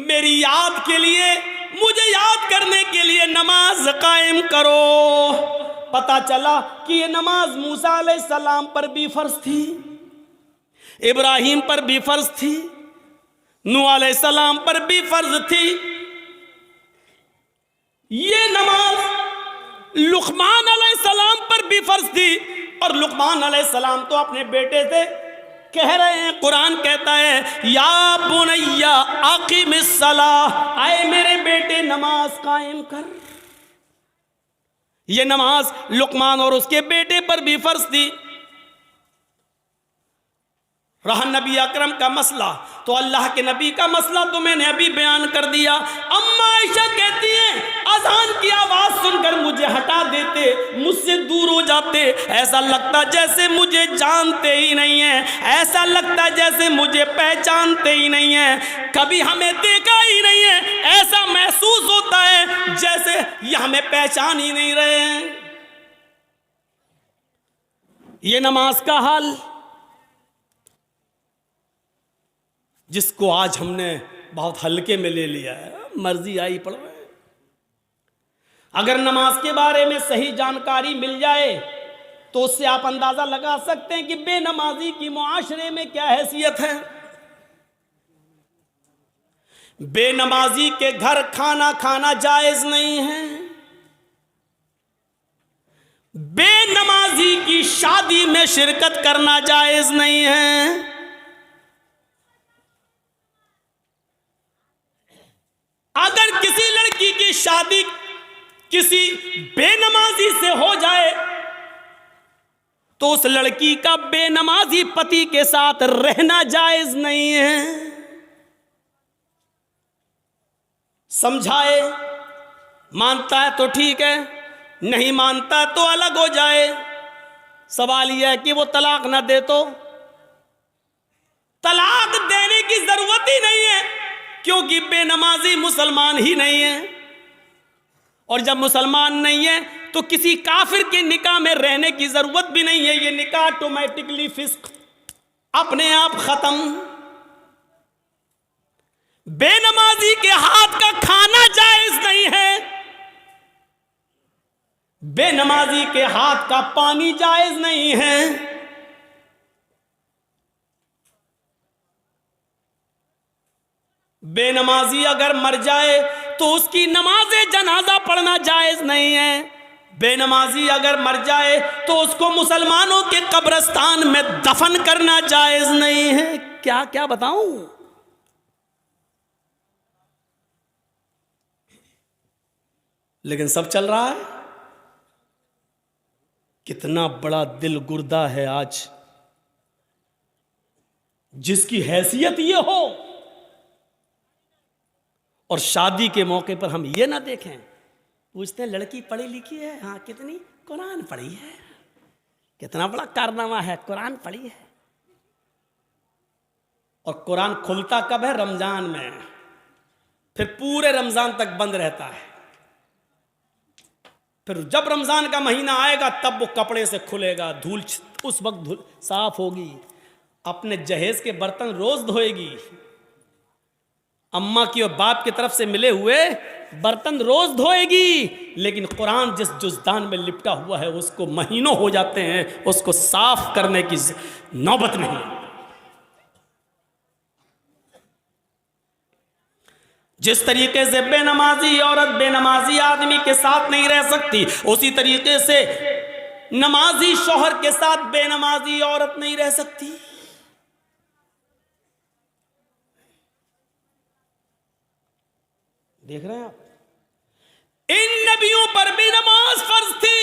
मेरी याद के लिए, मुझे याद करने के लिए नमाज कायम करो। पता चला कि ये नमाज मूसा अलैहिस्सलाम पर भी फर्ज थी, इब्राहिम पर भी फर्ज थी, नूह अलैहिस्सलाम पर भी फर्ज थी। ये नमाज लुकमान अलैहिस्सलाम पर भी फर्ज थी और लुकमान अलैहिस्सलाम तो अपने बेटे से कह रहे हैं, कुरान कहता है या बुनैया अक़िमिस्सलाह, आए मेरे बेटे नमाज कायम कर। ये नमाज लुकमान और उसके बेटे पर भी फर्ज थी। रहा नबी अकरम का मसला, तो अल्लाह के नबी का मसला तो मैंने अभी बयान कर दिया। अम्मा आयशा कहती हैं अजान की आवाज़ सुनकर मुझे हटा देते, मुझसे दूर हो जाते, ऐसा लगता जैसे मुझे जानते ही नहीं हैं, ऐसा लगता जैसे मुझे पहचानते ही नहीं हैं, कभी हमें देखा ही नहीं है, ऐसा महसूस होता है जैसे ये हमें पहचान ही नहीं रहे हैं। ये नमाज का हाल जिसको आज हमने बहुत हल्के में ले लिया है, मर्जी आई पढ़ रहे हैं। अगर नमाज के बारे में सही जानकारी मिल जाए तो उससे आप अंदाजा लगा सकते हैं कि बेनमाजी की मुआशरे में क्या हैसियत है। बेनमाजी के घर खाना खाना जायज नहीं है, बेनमाजी की शादी में शिरकत करना जायज नहीं है। अगर किसी लड़की की शादी किसी बेनमाजी से हो जाए तो उस लड़की का बेनमाजी पति के साथ रहना जायज नहीं है। समझाए, मानता है तो ठीक है, नहीं मानता तो अलग हो जाए। सवाल यह है कि वो तलाक ना दे तो तलाक देने की जरूरत ही नहीं है, क्योंकि बेनमाजी मुसलमान ही नहीं है, और जब मुसलमान नहीं है तो किसी काफिर के निकाह में रहने की जरूरत भी नहीं है। ये निकाह ऑटोमेटिकली फिस्क, अपने आप खत्म। बेनमाजी के हाथ का खाना जायज नहीं है, बेनमाजी के हाथ का पानी जायज नहीं है। बेनमाजी अगर मर जाए तो उसकी नमाज़े जनाजा पढ़ना जायज नहीं है। बेनमाजी अगर मर जाए तो उसको मुसलमानों के कब्रिस्तान में दफन करना जायज नहीं है। क्या क्या बताऊं। लेकिन सब चल रहा है। कितना बड़ा दिल गुर्दा है आज जिसकी हैसियत ये हो और शादी के मौके पर हम ये ना देखें पूछते हैं लड़की पढ़ी लिखी है? हाँ। कितनी? कुरान पढ़ी है। कितना बड़ा कारनामा है, कुरान पढ़ी है। और कुरान खुलता कब है? रमजान में। फिर पूरे रमजान तक बंद रहता है। फिर जब रमजान का महीना आएगा तब वो कपड़े से खुलेगा, धूल उस वक्त धूल साफ होगी। अपने जहेज के बर्तन रोज धोएगी। अम्मा की और बाप की तरफ से मिले हुए बर्तन रोज धोएगी। लेकिन कुरान जिस जुज़दान में लिपटा हुआ है उसको महीनों हो जाते हैं, उसको साफ करने की नौबत नहीं। जिस तरीके से बेनमाजी औरत बेनमाजी आदमी के साथ नहीं रह सकती, उसी तरीके से नमाजी शौहर के साथ बेनमाजी औरत नहीं रह सकती। देख रहे हैं आप? इन नबियों पर भी नमाज फर्ज थी।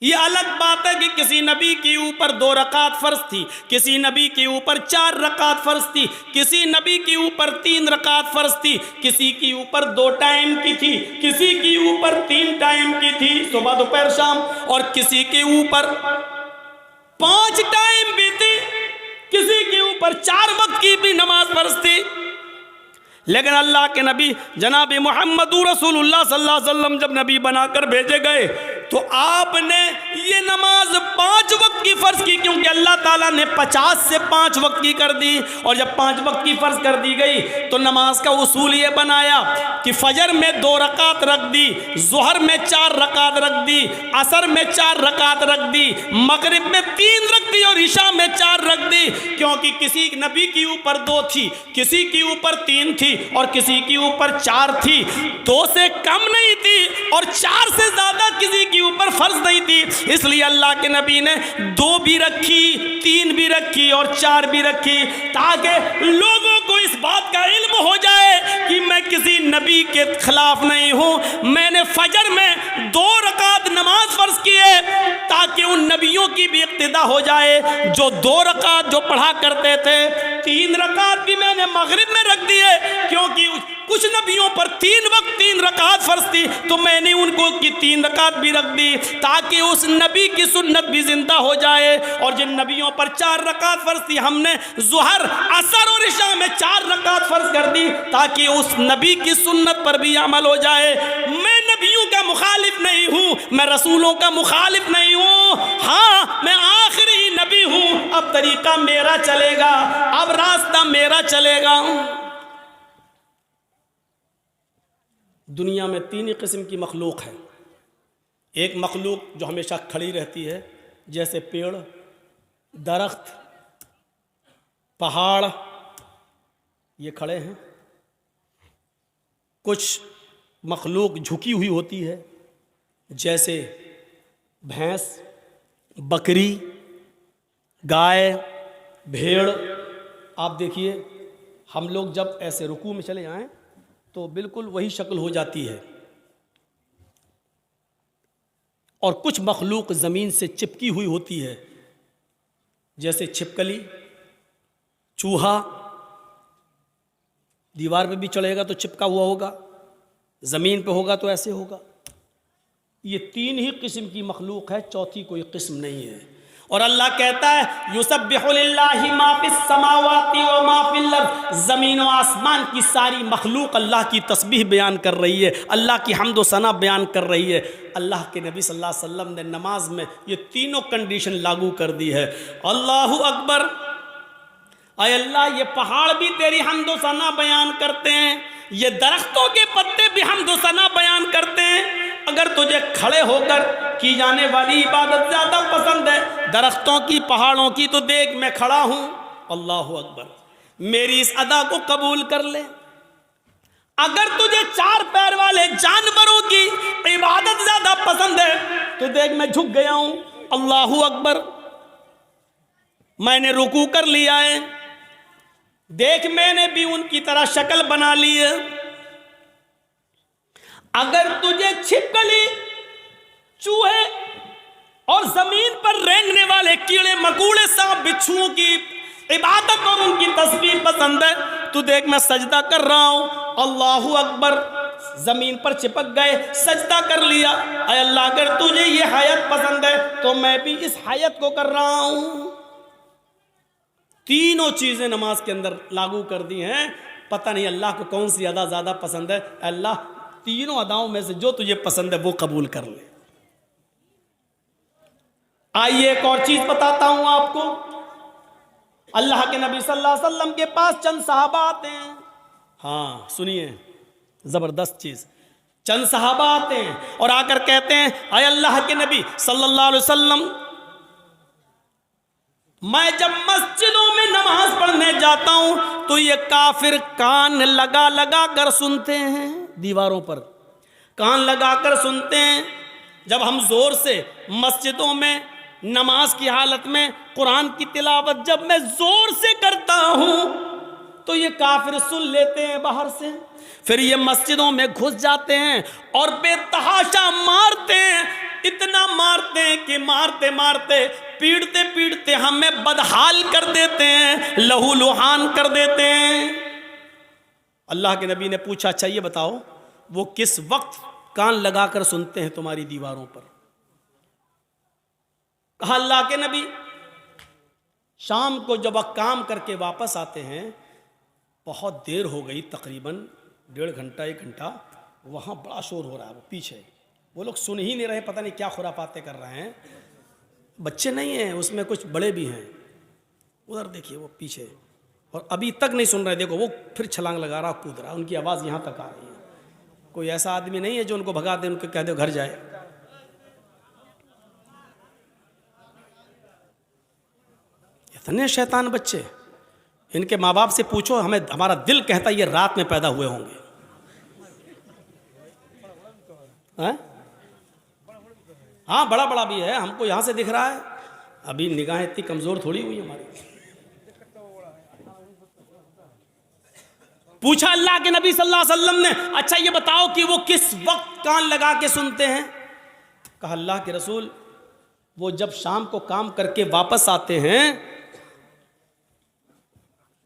ये अलग बात है कि किसी नबी के ऊपर 2 रकात फर्ज थी, किसी नबी के ऊपर 4 रकात फर्ज थी, किसी नबी के ऊपर 3 रकात फर्ज थी, किसी के ऊपर 2 टाइम की थी, किसी के ऊपर 3 टाइम की थी, सुबह दोपहर शाम, और किसी के ऊपर 5 टाइम भी थी, किसी के ऊपर 4 वक्त की भी नमाज फर्ज थी। लेकिन अल्लाह के नबी जनाब मोहम्मद रसूलुल्लाह सल्लल्लाहु अलैहि वसल्लम जब नबी बनाकर भेजे गए तो आपने ये नमाज 5 वक्त की फ़र्ज की, क्योंकि अल्लाह ताला ने 50 से 5 वक्त की कर दी। और जब 5 वक्त की फ़र्ज कर दी गई तो नमाज का उसूल ये बनाया कि फजर में 2 रकात रख दी, ज़ुहर में 4 रकात रख दी, असर में 4 रकात रख दी, मगरिब में 3 रख दी और इशा में 4 रख दी। क्योंकि किसी नबी के ऊपर 2 थी, किसी के ऊपर 3 थी और किसी के ऊपर 4 थी। 2 से कम नहीं थी और 4 से ज़्यादा किसी के ऊपर फर्ज नहीं थी। इसलिए अल्लाह के नबी ने 2 भी रखी, 3 भी रखी और 4 भी रखी, ताकि लोगों को इस बात का इल्म हो जाए कि मैं किसी नबी के खिलाफ नहीं हूँ। मैंने फजर में 2 रकात नमाज फर्ज की है ताकि उन नबियों की भी इक्तिदा हो जाए जो 2 रकात जो पढ़ा करते थे। 3 रकात भी मैंने मगरिब में रख दी है, क्योंकि कुछ नबियों पर 3 वक्त 3 रकात फर्ज थी, तो मैंने उनको की 3 रकात भी रख दी ताकि उस नबी की सुन्नत भी जिंदा हो जाए। और जिन नबियों पर 4 रकात फर्ज थी हमने ज़ुहर, असर और इशा में 4 रकात फर्ज कर दी ताकि उस नबी की सुन्नत पर भी अमल हो जाए। मैं नबियों का मुखालिफ नहीं हूँ, मैं रसूलों का मुखालिफ नहीं हूँ। हाँ, मैं आखिरी नबी हूँ। अब तरीका मेरा चलेगा, अब रास्ता मेरा चलेगा। दुनिया में 3 ही किस्म की मखलूक है। एक मखलूक जो हमेशा खड़ी रहती है, जैसे पेड़, दरख्त, पहाड़, ये खड़े हैं। कुछ मखलूक झुकी हुई होती है, जैसे भैंस, बकरी, गाय, भेड़। आप देखिए, हम लोग जब ऐसे रुकू में चले जाएं तो बिल्कुल वही शक्ल हो जाती है। और कुछ मखलूक ज़मीन से चिपकी हुई होती है, जैसे छिपकली, चूहा। दीवार पे भी चढ़ेगा तो चिपका हुआ होगा, ज़मीन पे होगा तो ऐसे होगा। ये 3 ही किस्म की मखलूक है, चौथी कोई किस्म नहीं है। और अल्लाह कहता है युसब्बिहु लिल्लाहि मा फिस समावाति व मा फिल अर्द, ज़मीन व आसमान की सारी मखलूक अल्लाह की तस्बीह बयान कर रही है, अल्लाह की हम्द व सना बयान कर रही है। अल्लाह के नबी सल्लल्लाहु अलैहि वसल्लम ने नमाज में ये तीनों कंडीशन लागू कर दी है। अल्लाहु अकबर, अय अल्लाह, ये पहाड़ भी तेरी हम्द व सना बयान करते हैं, ये दरख्तों के पत्ते भी हम्द व सना बयान करते हैं। अगर तुझे खड़े होकर की जाने वाली इबादत ज़्यादा पसंद है दरख्तों की, पहाड़ों की, तो देख मैं खड़ा हूँ। अल्लाहु अकबर, मेरी इस अदा को कबूल कर ले। अगर तुझे 4 पैर वाले जानवरों की इबादत ज़्यादा पसंद है तो देख मैं झुक गया हूँ। अल्लाहु अकबर, मैंने रुकू कर लिया है, देख मैंने भी उनकी तरह शक्ल बना ली है। अगर तुझे छिपकली, चूहे और जमीन पर रेंगने वाले कीड़े मकोड़े, सांप, बिच्छुओं की इबादत और उनकी तस्वीर पसंद है तो देख मैं सजदा कर रहा हूं। अल्लाहु अकबर, जमीन पर चिपक गए, सजदा कर लिया। अय अल्लाह, अगर तुझे ये हयात पसंद है तो मैं भी इस हयात को कर रहा हूं। तीनों चीजें नमाज के अंदर लागू कर दी हैं। पता नहीं अल्लाह को कौन सी अदा ज्यादा पसंद है। अल्लाह, तीनों अदाओं में से जो तुझे पसंद है वो कबूल कर ले। आइए एक और चीज बताता हूं आपको। अल्लाह के नबी सल्लल्लाहु अलैहि वसल्लम के पास चंद सहाबा आते हैं। हाँ सुनिए, जबरदस्त चीज। चंद सहाबा आते हैं और आकर कहते हैं, अय अल्लाह के नबी सल्लल्लाहु अलैहि वसल्लम, मैं जब मस्जिदों में नमाज पढ़ने जाता हूं तो ये काफिर कान लगा लगा कर सुनते हैं, दीवारों पर कान लगा कर सुनते हैं। जब हम जोर से मस्जिदों में नमाज की हालत में कुरान की तिलावत जब मैं जोर से करता हूं तो ये काफिर सुन लेते हैं बाहर से, फिर ये मस्जिदों में घुस जाते हैं और बेतहाशा मारते हैं। इतना मारते हैं कि मारते मारते पीटते पीटते हमें बदहाल कर देते हैं, लहू लुहान कर देते हैं। अल्लाह के नबी ने पूछा, अच्छा ये बताओ वो किस वक्त कान लगाकर सुनते हैं तुम्हारी दीवारों पर? कहा अल्लाह के नबी, शाम को जब वह काम करके वापस आते हैं, बहुत देर हो गई, तकरीबन 1.5 घंटा 1 घंटा, वहाँ बड़ा शोर हो रहा है, वो पीछे वो लोग सुन ही नहीं रहे, पता नहीं क्या खुरापाते कर रहे हैं। बच्चे नहीं हैं उसमें, कुछ बड़े भी हैं। उधर देखिए वो पीछे, और अभी तक नहीं सुन रहे। देखो वो फिर छलांग लगा रहा, कूद रहा, उनकी आवाज़ यहाँ तक आ रही है। कोई ऐसा आदमी नहीं है जो उनको भगा दे, उनको कह दे घर जाए। इतने शैतान बच्चे, इनके माँ बाप से पूछो, हमें हमारा दिल कहता है ये रात में पैदा हुए होंगे। हाँ बड़ा बड़ा भी है, हमको यहाँ से दिख रहा है, अभी निगाहें इतनी कमजोर थोड़ी हुई हमारी। पूछा अल्लाह के नबी सल्लल्लाहु अलैहि वसल्लम ने, अच्छा ये बताओ कि वो किस वक्त कान लगा के सुनते हैं? कहा अल्लाह के रसूल, वो जब शाम को काम करके वापस आते हैं,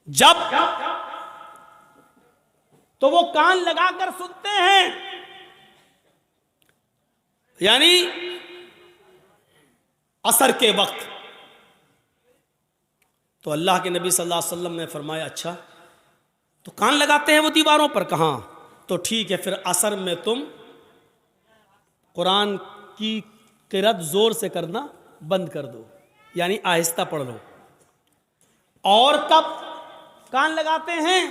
जब तो वो कान लगाकर सुनते हैं। यानी असर के वक्त। तो अल्लाह के नबी सल्लल्लाहु अलैहि वसल्लम ने फरमाया, अच्छा तो कान लगाते हैं वो दीवारों पर? कहाँ? तो ठीक है, फिर असर में तुम कुरान की किरात जोर से करना बंद कर दो, यानी आहिस्ता पढ़ लो। और कब कान लगाते हैं?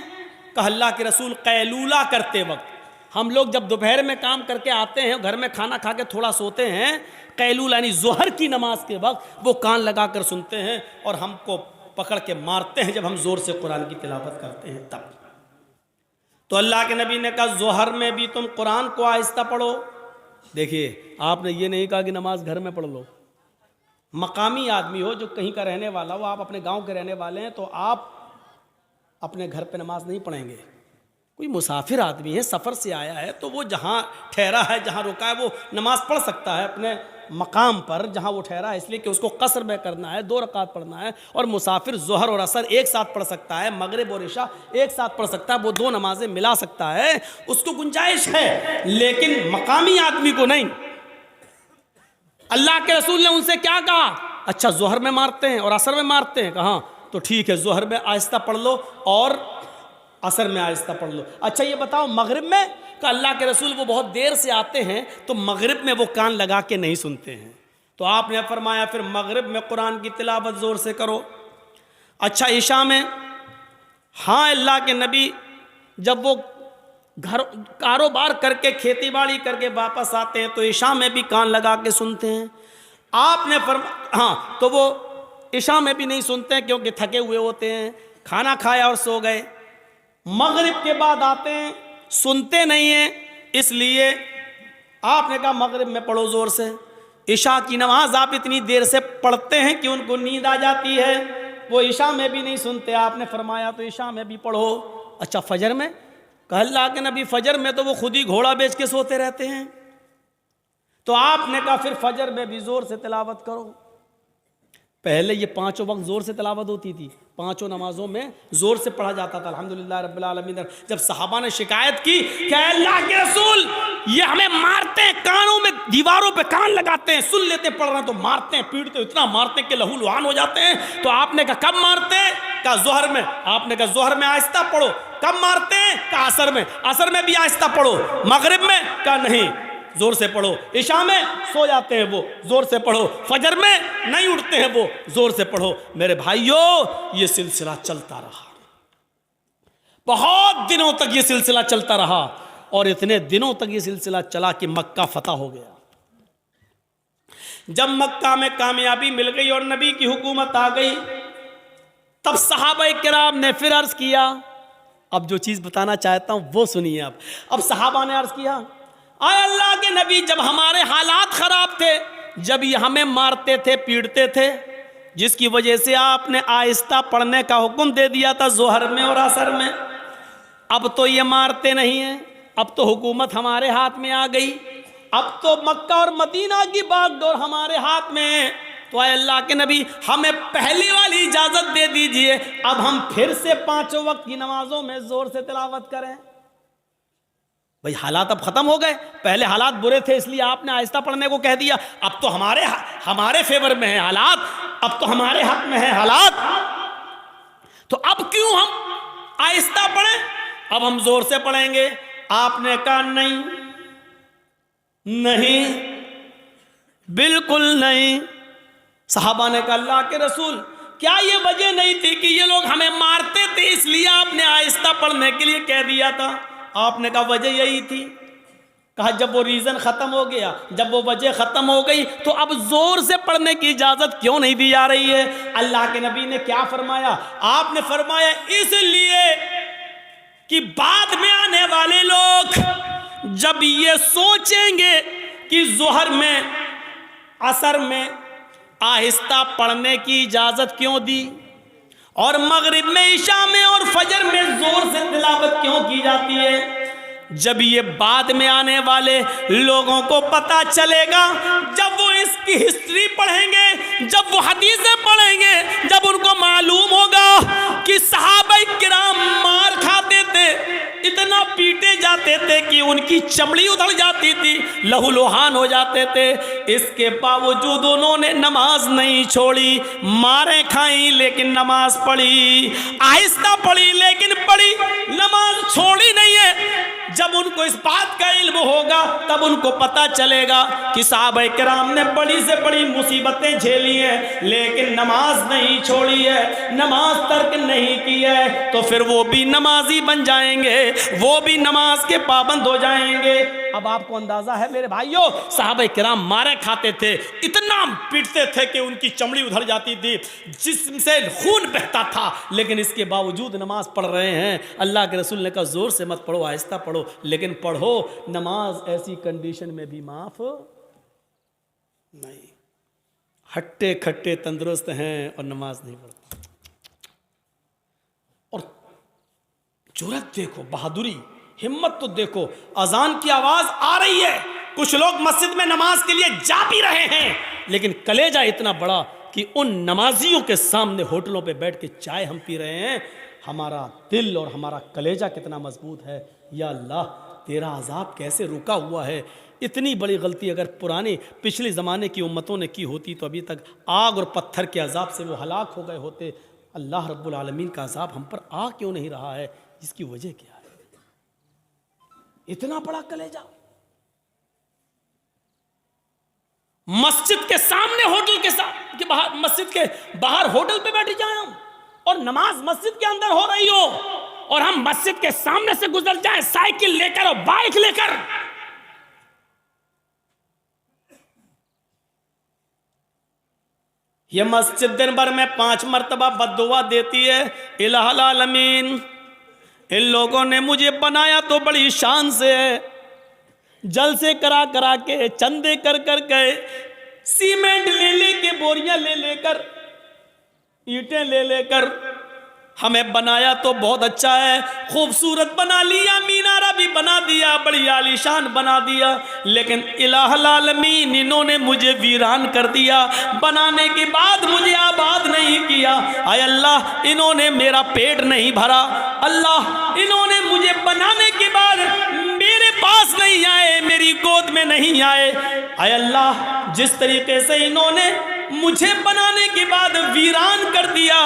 कहा अल्लाह के रसूल, कैलूला करते वक्त। हम लोग जब दोपहर में काम करके आते हैं, घर में खाना खा के थोड़ा सोते हैं, कैलूला यानी जोहर की नमाज के वक्त वो कान लगा कर सुनते हैं और हमको पकड़ के मारते हैं जब हम जोर से कुरान की तिलावत करते हैं तब। तो अल्लाह के नबी ने कहा जोहर में भी तुम कुरान को आहिस्ता पढ़ो। देखिए, आपने ये नहीं कहा कि नमाज घर में पढ़ लो। मकामी आदमी हो, जो कहीं का रहने वाला हो, आप अपने गांव के रहने वाले हैं, तो आप अपने घर पे नमाज नहीं पढ़ेंगे। कोई मुसाफिर आदमी है, सफ़र से आया है, तो वो जहाँ ठहरा है, जहाँ रुका है, वो नमाज पढ़ सकता है अपने मकाम पर जहाँ वो ठहरा है, इसलिए कि उसको कसर में करना है, 2 रकात पढ़ना है। और मुसाफिर जोहर और असर एक साथ पढ़ सकता है, मगरिब और इशा एक साथ पढ़ सकता है, वो 2 नमाजें मिला सकता है, उसको गुंजाइश है। लेकिन मकामी आदमी को नहीं। अल्लाह के रसूल ने उनसे क्या कहा? अच्छा जोहर में मारते हैं और असर में मारते हैं? कहा तो ठीक है, जोहर में आहिस्ता पढ़ लो और असर में आहिस्ता पढ़ लो। अच्छा ये बताओ मगरिब में? का अल्लाह के रसूल वो बहुत देर से आते हैं, तो मगरिब में वो कान लगा के नहीं सुनते हैं। तो आपने फरमाया फिर मगरिब में कुरान की तिलावत ज़ोर से करो। अच्छा इशा में? हाँ अल्लाह के नबी जब वो घर कारोबार करके खेती बाड़ी करके वापस आते हैं तो इशा में भी कान लगा के सुनते हैं। आपने हाँ, तो वो इशा में भी नहीं सुनते हैं क्योंकि थके हुए होते हैं, खाना खाया और सो गए। मगरिब के बाद आते हैं, सुनते नहीं हैं, इसलिए आपने कहा मगरिब में पढ़ो ज़ोर से। इशा की नमाज आप इतनी देर से पढ़ते हैं कि उनको नींद आ जाती है, वो इशा में भी नहीं सुनते। आपने फरमाया तो इशा में भी पढ़ो। अच्छा फजर में? कहा अल्लाह के नबी फजर में तो वो खुद ही घोड़ा बेच के सोते रहते हैं। तो आपने कहा फिर फजर में भी ज़ोर से तिलावत करो। पहले ये पांचों वक्त जोर से तिलावत होती थी, पांचों नमाजों में जोर से पढ़ा जाता था अल्हम्दुलिल्लाह रब्बिल आलमीन। जब सहाबा ने शिकायत की कि अल्लाह के रसूल ये हमें मारते हैं, कानों में दीवारों पे कान लगाते हैं, सुन लेते पढ़ रहे हैं तो मारते हैं, पीटते इतना मारते हैं कि लहू लुहान हो जाते हैं। तो आपने कहा कब मारते हैं? कहा जोहर में। आपने कहा जोहर में आहिस्ता पढ़ो। कब मारते हैं? कहा असर में। असर में भी आहिस्ता पढ़ो। मगरिब में? कहा नहीं, जोर से पढ़ो। इशा में सो जाते हैं वो, जोर से पढ़ो। फजर में नहीं उठते हैं वो, जोर से पढ़ो। मेरे भाइयों, ये सिलसिला चलता रहा, बहुत दिनों तक ये सिलसिला चलता रहा, और इतने दिनों तक ये सिलसिला चला कि मक्का फतह हो गया। जब मक्का में कामयाबी मिल गई और नबी की हुकूमत आ गई, तब सहाबा किराम ने फिर अर्ज किया। अब जो चीज बताना चाहता हूं वो सुनिए। अब सहाबा ने अर्ज किया, आए अल्लाह के नबी, जब हमारे हालात खराब थे, जब ये हमें मारते थे, पीटते थे, जिसकी वजह से आपने आहिस्ता पढ़ने का हुक्म दे दिया था जोहर में और असर में, अब तो ये मारते नहीं हैं, अब तो हुकूमत हमारे हाथ में आ गई, अब तो मक्का और मदीना की बागडोर हमारे हाथ में है, तो आए अल्लाह के नबी, हमें पहली वाली इजाजत दे दीजिए, अब हम फिर से पांचों वक्त की नमाजों में जोर से तिलावत करें। भाई हालात अब खत्म हो गए, पहले हालात बुरे थे इसलिए आपने आहिस्ता पढ़ने को कह दिया, अब तो हमारे फेवर में है हालात, अब तो हमारे हक में है हालात, तो अब क्यों हम आहिस्ता पढ़ें, अब हम जोर से पढ़ेंगे। आपने कहा नहीं, नहीं, बिल्कुल नहीं। सहाबा ने कहा अल्लाह के रसूल, क्या ये वजह नहीं थी कि ये लोग हमें मारते थे इसलिए आपने आहिस्ता पढ़ने के लिए कह दिया था? आपने कहा वजह यही थी। कहा जब वो रीज़न ख़त्म हो गया, जब वो वजह ख़त्म हो गई, तो अब ज़ोर से पढ़ने की इजाज़त क्यों नहीं दी जा रही है? अल्लाह के नबी ने क्या फरमाया? आपने फरमाया इसलिए कि बाद में आने वाले लोग जब ये सोचेंगे कि ज़ोहर में, असर में आहिस्ता पढ़ने की इजाज़त क्यों दी, और मगरिब में, इशा में और फजर में जोर से तिलावत क्यों की जाती है, जब ये बाद में आने वाले लोगों को पता चलेगा, जब वो इसकी हिस्ट्री पढ़ेंगे, जब वो हदीसें पढ़ेंगे, जब उनको मालूम होगा कि सहाबा किराम मार खाते थे, इतना पीटे जाते थे कि उनकी चमड़ी उधड़ जाती थी, लहूलुहान हो जाते थे, इसके बावजूद उन्होंने नमाज नहीं छोड़ी, मारें खाई लेकिन नमाज पढ़ी, आहिस्ता पढ़ी लेकिन पढ़ी, नमाज छोड़ी नहीं है। जब उनको इस बात का इल्म होगा तब उनको पता चलेगा कि साहबा किराम ने बड़ी से बड़ी मुसीबतें झेली हैं लेकिन नमाज नहीं छोड़ी है, नमाज तर्क नहीं की है, तो फिर वो भी नमाजी बन जाएंगे, वो भी नमाज के पाबंद हो जाएंगे। अब आपको अंदाजा है मेरे भाइयों, साहबा किराम मारे खाते थे, इतना पीटते थे कि उनकी चमड़ी उधड़ जाती थी, जिससे खून बहता था, लेकिन इसके बावजूद नमाज पढ़ रहे हैं। अल्लाह के रसूल ने कहा जोर से मत पढ़ो, आहिस्ता पढ़ो, लेकिन पढ़ो। नमाज ऐसी कंडीशन में भी माफ नहीं। हट्टे खट्टे तंदुरुस्त हैं और नमाज नहीं पढ़ते। और जुर्रत देखो, बहादुरी, हिम्मत तो देखो। अजान की आवाज आ रही है, कुछ लोग मस्जिद में नमाज के लिए जा भी रहे हैं, लेकिन कलेजा इतना बड़ा कि उन नमाजियों के सामने होटलों पे बैठ के चाय हम पी रहे हैं। हमारा दिल और हमारा कलेजा कितना मजबूत है। या अल्लाह, तेरा अजाब कैसे रुका हुआ है। इतनी बड़ी गलती अगर पुराने पिछले ज़माने की उम्मतों ने की होती तो अभी तक आग और पत्थर के अजाब से वो हलाक हो गए होते। अल्लाह रब्बुल आलमीन का अजाब हम पर आ क्यों नहीं रहा है? इसकी वजह क्या है? इतना बड़ा कलेजा। मस्जिद के सामने होटल के बाहर, मस्जिद के बाहर होटल पे बैठ जाए हम, और नमाज मस्जिद के अंदर हो रही हो, और हम मस्जिद के सामने से गुजर जाए साइकिल लेकर और बाइक लेकर। ये मस्जिद दिन भर में 5 मरतबा बद्दुआ देती है, इलाहुल आलमीन इन लोगों ने मुझे बनाया तो बड़ी शान से है, जलसे करा करा के, चंदे कर कर गए, सीमेंट ले लेके, बोरियां ले लेकर, ईंटें ले लेकर हमें बनाया तो बहुत अच्छा है, खूबसूरत बना लिया, मीनारा भी बना दिया, बड़ी आलीशान बना दिया, लेकिन इलाहुल आलमीन इन्होंने मुझे वीरान कर दिया। बनाने के बाद मुझे आबाद नहीं किया। आय अल्लाह, इन्होंने मेरा पेट नहीं भरा। अल्लाह, इन्होंने मुझे बनाने के बाद मेरे पास नहीं आए, मेरी गोद में नहीं आए। आय अल्लाह, जिस तरीके से इन्होंने मुझे बनाने के बाद वीरान कर दिया,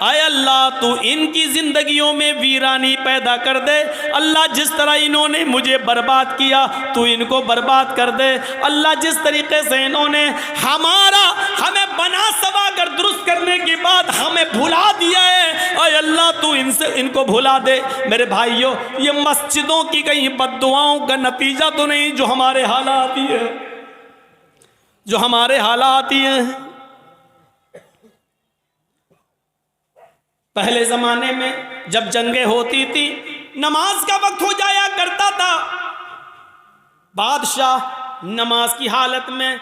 आय अल्लाह तू इनकी जिंदगियों में वीरानी पैदा कर दे। अल्लाह, जिस तरह इन्होंने मुझे बर्बाद किया तू इनको बर्बाद कर दे। अल्लाह, जिस तरीके से इन्होंने हमें बना सवा कर दुरुस्त करने के बाद हमें भुला दिया है, आय अल्लाह तू इनको भुला दे। मेरे भाइयों, ये मस्जिदों की कहीं बद्दुआओं का नतीजा तो नहीं जो हमारे हालात ही है, जो हमारे हालात ही हैं। पहले ज़माने में जब जंगें होती थी, नमाज का वक्त हो जाया करता था, बादशाह नमाज की हालत में,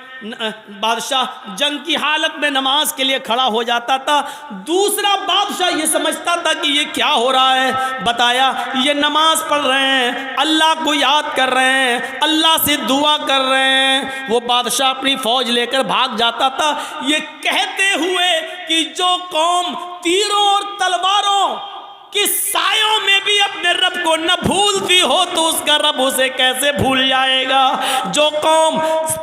बादशाह जंग की हालत में नमाज के लिए खड़ा हो जाता था। दूसरा बादशाह ये समझता था कि ये क्या हो रहा है, बताया ये नमाज पढ़ रहे हैं, अल्लाह को याद कर रहे हैं, अल्लाह से दुआ कर रहे हैं। वो बादशाह अपनी फौज लेकर भाग जाता था, ये कहते हुए कि जो कौम तीरों और तलवारों कि सायों में भी अपने रब को न भूलती हो तो उसका रब उसे कैसे भूल जाएगा। जो कौम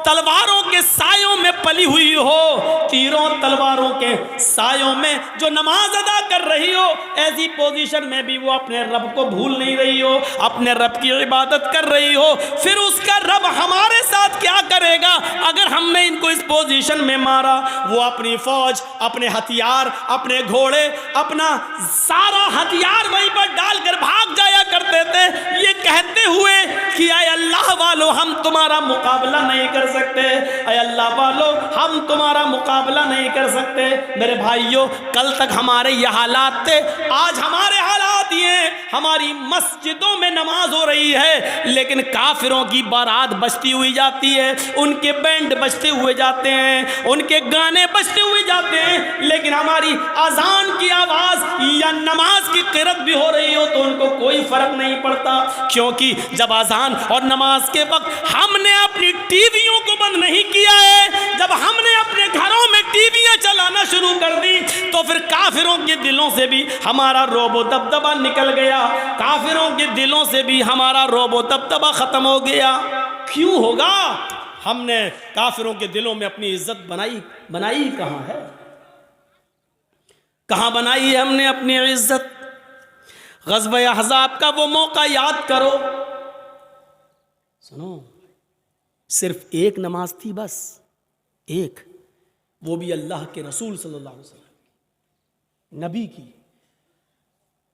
तलवारों के सायों में पली हुई हो, तीरों तलवारों के सायों में जो नमाज अदा कर रही हो, ऐसी पोजीशन में भी वो अपने रब को भूल नहीं रही हो, अपने रब की इबादत कर रही हो, फिर उसका रब हमारे साथ क्या करेगा अगर हमने इनको इस पोजीशन में मारा। वो अपनी फौज, अपने हथियार, अपने घोड़े, अपना सारा हथियार वहीं पर डालकर भाग जाया करते थे, ये कहते हुए कि आय अल्लाह वालों, हम तुम्हारा मुकाबला नहीं कर सकते, आय अल्लाह वालों, हम तुम्हारा मुकाबला नहीं कर सकते। मेरे भाइयों, कल तक हमारे ये हालात थे, आज हमारे हालात ये, हमारी मस्जिदों में नमाज हो रही है लेकिन काफिरों की बारात बजती हुई जाती है, उनके बैंड बजते हुए जाते हैं, उनके गाने बजते हुए जाते हैं, लेकिन हमारी अजान की आवाज़ या नमाज की क़िरात भी हो रही हो तो उनको कोई फर्क नहीं पड़ता। क्योंकि जब अजान और नमाज के वक्त हमने अपनी टीवियों को बंद नहीं किया है, जब हमने अपने घरों में टीवियां चलाना शुरू कर दी, तो फिर काफिरों के दिलों से भी हमारा रोबो दबदबा निकल गया, काफिरों के दिलों से भी हमारा रोबो दबदबा खत्म हो गया। क्यों होगा? हमने काफिरों के दिलों में अपनी इज्जत बनाई कहां है? कहां बनाई है हमने अपनी इज्जत? ग़ज़वा अहज़ाब का वो मौका याद करो। सुनो, सिर्फ एक नमाज थी, बस एक, वो भी अल्लाह के रसूल सल्लल्लाहु अलैहि वसल्लम नबी की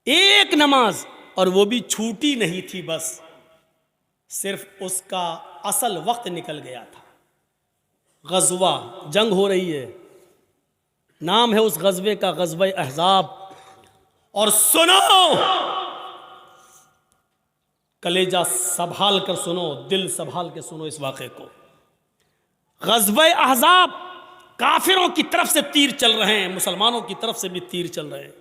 एक नमाज, और वो भी छूटी नहीं थी, बस सिर्फ उसका असल वक्त निकल गया था। ग़ज़वा, जंग हो रही है, नाम है उस ग़ज़वे का ग़ज़वा अहज़ाब। और सुनो, कलेजा संभाल कर सुनो, दिल संभाल के सुनो इस वाक़े को। ग़ज़वा अहज़ाब, काफिरों की तरफ से तीर चल रहे हैं, मुसलमानों की तरफ से भी तीर चल रहे हैं।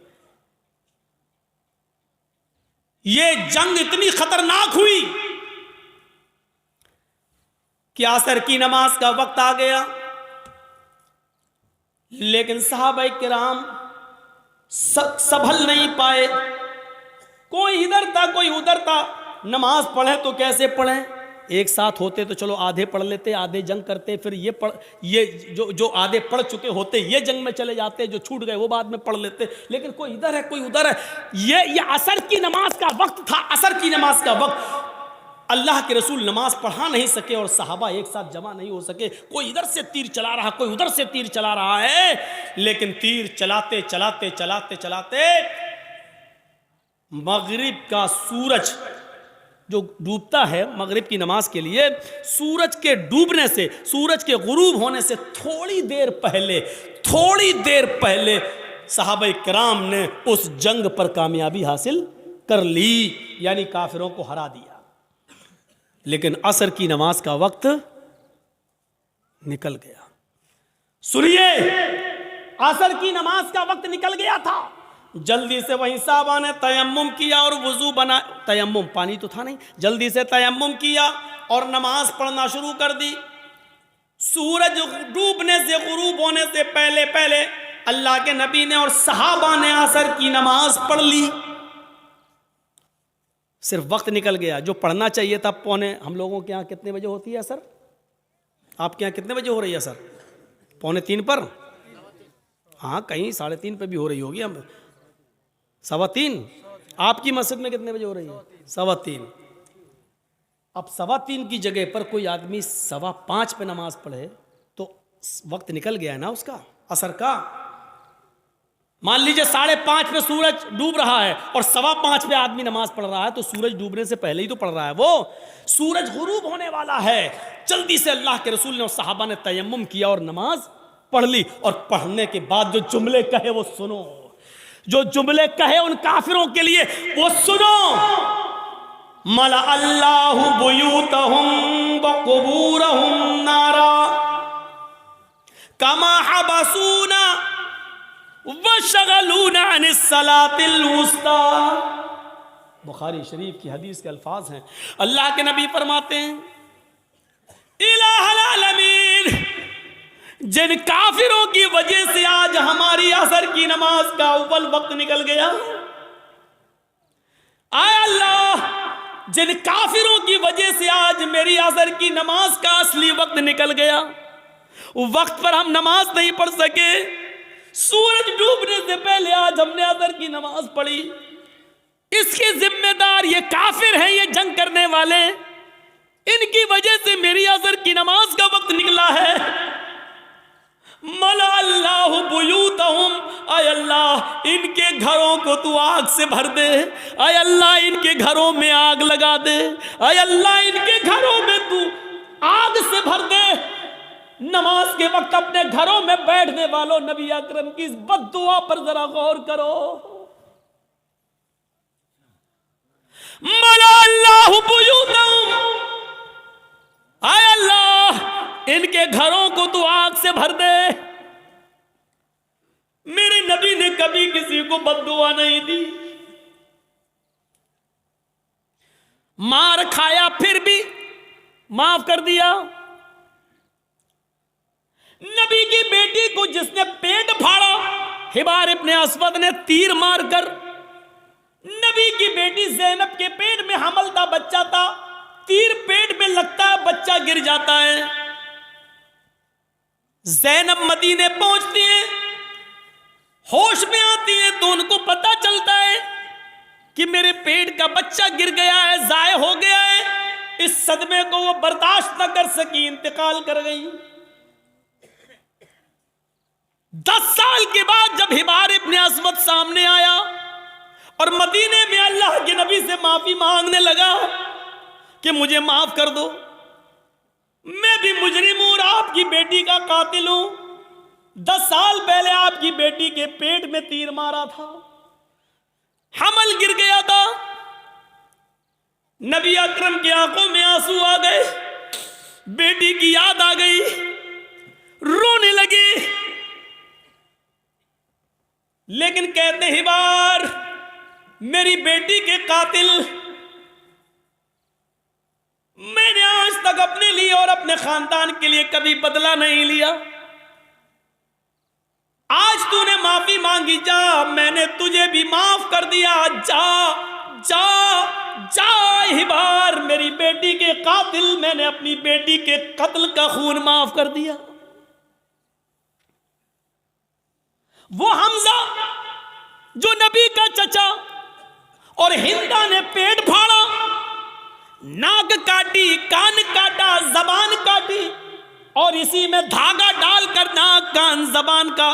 ये जंग इतनी खतरनाक हुई कि असर की नमाज का वक्त आ गया, लेकिन सहाबाए किराम संभल नहीं पाए। कोई इधर था, कोई उधर था। नमाज पढ़े तो कैसे पढ़ें? एक साथ होते तो चलो आधे पढ़ लेते, आधे जंग करते, फिर ये जो आधे पढ़ चुके होते ये जंग में चले जाते, जो छूट गए वो बाद में पढ़ लेते। लेकिन कोई इधर है, कोई उधर है। ये असर की नमाज का वक्त था, असर की नमाज का वक्त। अल्लाह के रसूल नमाज पढ़ा नहीं सके और सहाबा एक साथ जमा नहीं हो सके। कोई इधर से तीर चला रहा, कोई उधर से तीर चला रहा है, लेकिन तीर चलाते चलाते चलाते चलाते मगरिब का सूरज जो डूबता है, मगरिब की नमाज के लिए सूरज के डूबने से, सूरज के गुरूब होने से थोड़ी देर पहले सहाबा किराम ने उस जंग पर कामयाबी हासिल कर ली, यानी काफिरों को हरा दिया। लेकिन असर की नमाज का वक्त निकल गया। सुनिए, असर की नमाज का वक्त निकल गया था। जल्दी से वहीं साहबा ने तयम्मुम किया और वुजू बना, तयम्मुम पानी तो था नहीं, जल्दी से तयम्मुम किया और नमाज पढ़ना शुरू कर दी। सूरज डूबने से, गुरूब होने से पहले पहले अल्लाह के नबी ने और सहाबा ने असर की नमाज पढ़ ली। सिर्फ वक्त निकल गया, जो पढ़ना चाहिए था पौने, हम लोगों के यहाँ कितने बजे होती है असर? आपके यहाँ कितने बजे हो रही है असर? 2:45 पर? हाँ, कहीं 3:30 पे भी हो रही होगी, हम 3:15। आपकी मस्जिद में कितने बजे हो रही है? 3:15। अब 3:15 की जगह पर कोई आदमी 5:15 पे नमाज पढ़े तो वक्त निकल गया है ना उसका, असर का। मान लीजिए 5:30 पे सूरज डूब रहा है और 5:15 पे आदमी नमाज पढ़ रहा है, तो सूरज डूबने से पहले ही तो पढ़ रहा है वो। सूरज गुरूब होने वाला है, जल्दी से अल्लाह के रसूल ने और सहाबा ने तयम्मुम किया और नमाज पढ़ ली। और पढ़ने के बाद जो जुमले कहे वो सुनो, जो जुमले कहे उन काफिरों के लिए वो सुनो। मला अल्लाहु बुयूतहुम व कुबूरहुम नारा कमा हबसूना वशगलूना अनिस सलातिल वुस्ता। बुखारी शरीफ की हदीस के अल्फाज हैं। अल्लाह के नबी फरमाते हैं, इलाहुल आलमीन, जिन काफिरों की वजह से आज हमारी असर की नमाज का अव्वल वक्त निकल गया, आय अल्लाह, जिन काफिरों की वजह से आज मेरी असर की नमाज का असली वक्त निकल गया, वक्त पर हम नमाज नहीं पढ़ सके, सूरज डूबने से पहले आज हमने असर की नमाज पढ़ी, इसके जिम्मेदार ये काफिर हैं, ये जंग करने वाले, इनकी वजह से मेरी असर की नमाज का वक्त निकला है। मला अल्लाहु बुयूतहुम, आय अल्लाह इनके घरों को तू आग से भर दे, आय अल्लाह इनके घरों में आग लगा दे, आय अल्लाह इनके घरों में तू आग से भर दे। नमाज के वक्त अपने घरों में बैठने वालों, नबी अकरम की इस बद्दुआ पर जरा गौर करो। मला अल्लाहु बुयूतहुम, आय अल्लाह इनके घरों को तू आग से भर दे। मेरे नबी ने कभी किसी को बद्दुआ नहीं दी, मार खाया फिर भी माफ कर दिया। नबी की बेटी को जिसने पेट फाड़ा, हिबार इब्ने अस्वद ने तीर मारकर, नबी की बेटी ज़ैनब के पेट में हमल था, बच्चा था, तीर पेट में लगता है, बच्चा गिर जाता है। ज़ैनब मदीने पहुंचती हैं, होश में आती हैं तो उनको पता चलता है कि मेरे पेट का बच्चा गिर गया है, जाय हो गया है। इस सदमे को वो बर्दाश्त न कर सकी, इंतकाल कर गई। 10 साल के बाद जब हिबार इब्ने अस्वद सामने आया और मदीने में अल्लाह के नबी से माफी मांगने लगा कि मुझे माफ कर दो, मैं भी मुजरिम हूं और आपकी बेटी का कातिल हूं। 10 साल पहले आपकी बेटी के पेट में तीर मारा था, हमल गिर गया था। नबी अकरम की आंखों में आंसू आ गए, बेटी की याद आ गई, रोने लगे। लेकिन कहते हिबार, मेरी बेटी के कातिल, मैंने आज तक अपने लिए और अपने खानदान के लिए कभी बदला नहीं लिया। आज तूने माफी मांगी, जा, मैंने तुझे भी माफ कर दिया, जा जा जा हिबार, मेरी बेटी के कातिल, मैंने अपनी बेटी के कत्ल का खून माफ कर दिया। वो हमजा जो नबी का चचा और हिंदा ने पेट फाड़ा, नाक काटी, कान काटा, जबान काटी और इसी में धागा डालकर नाक, कान, जबान का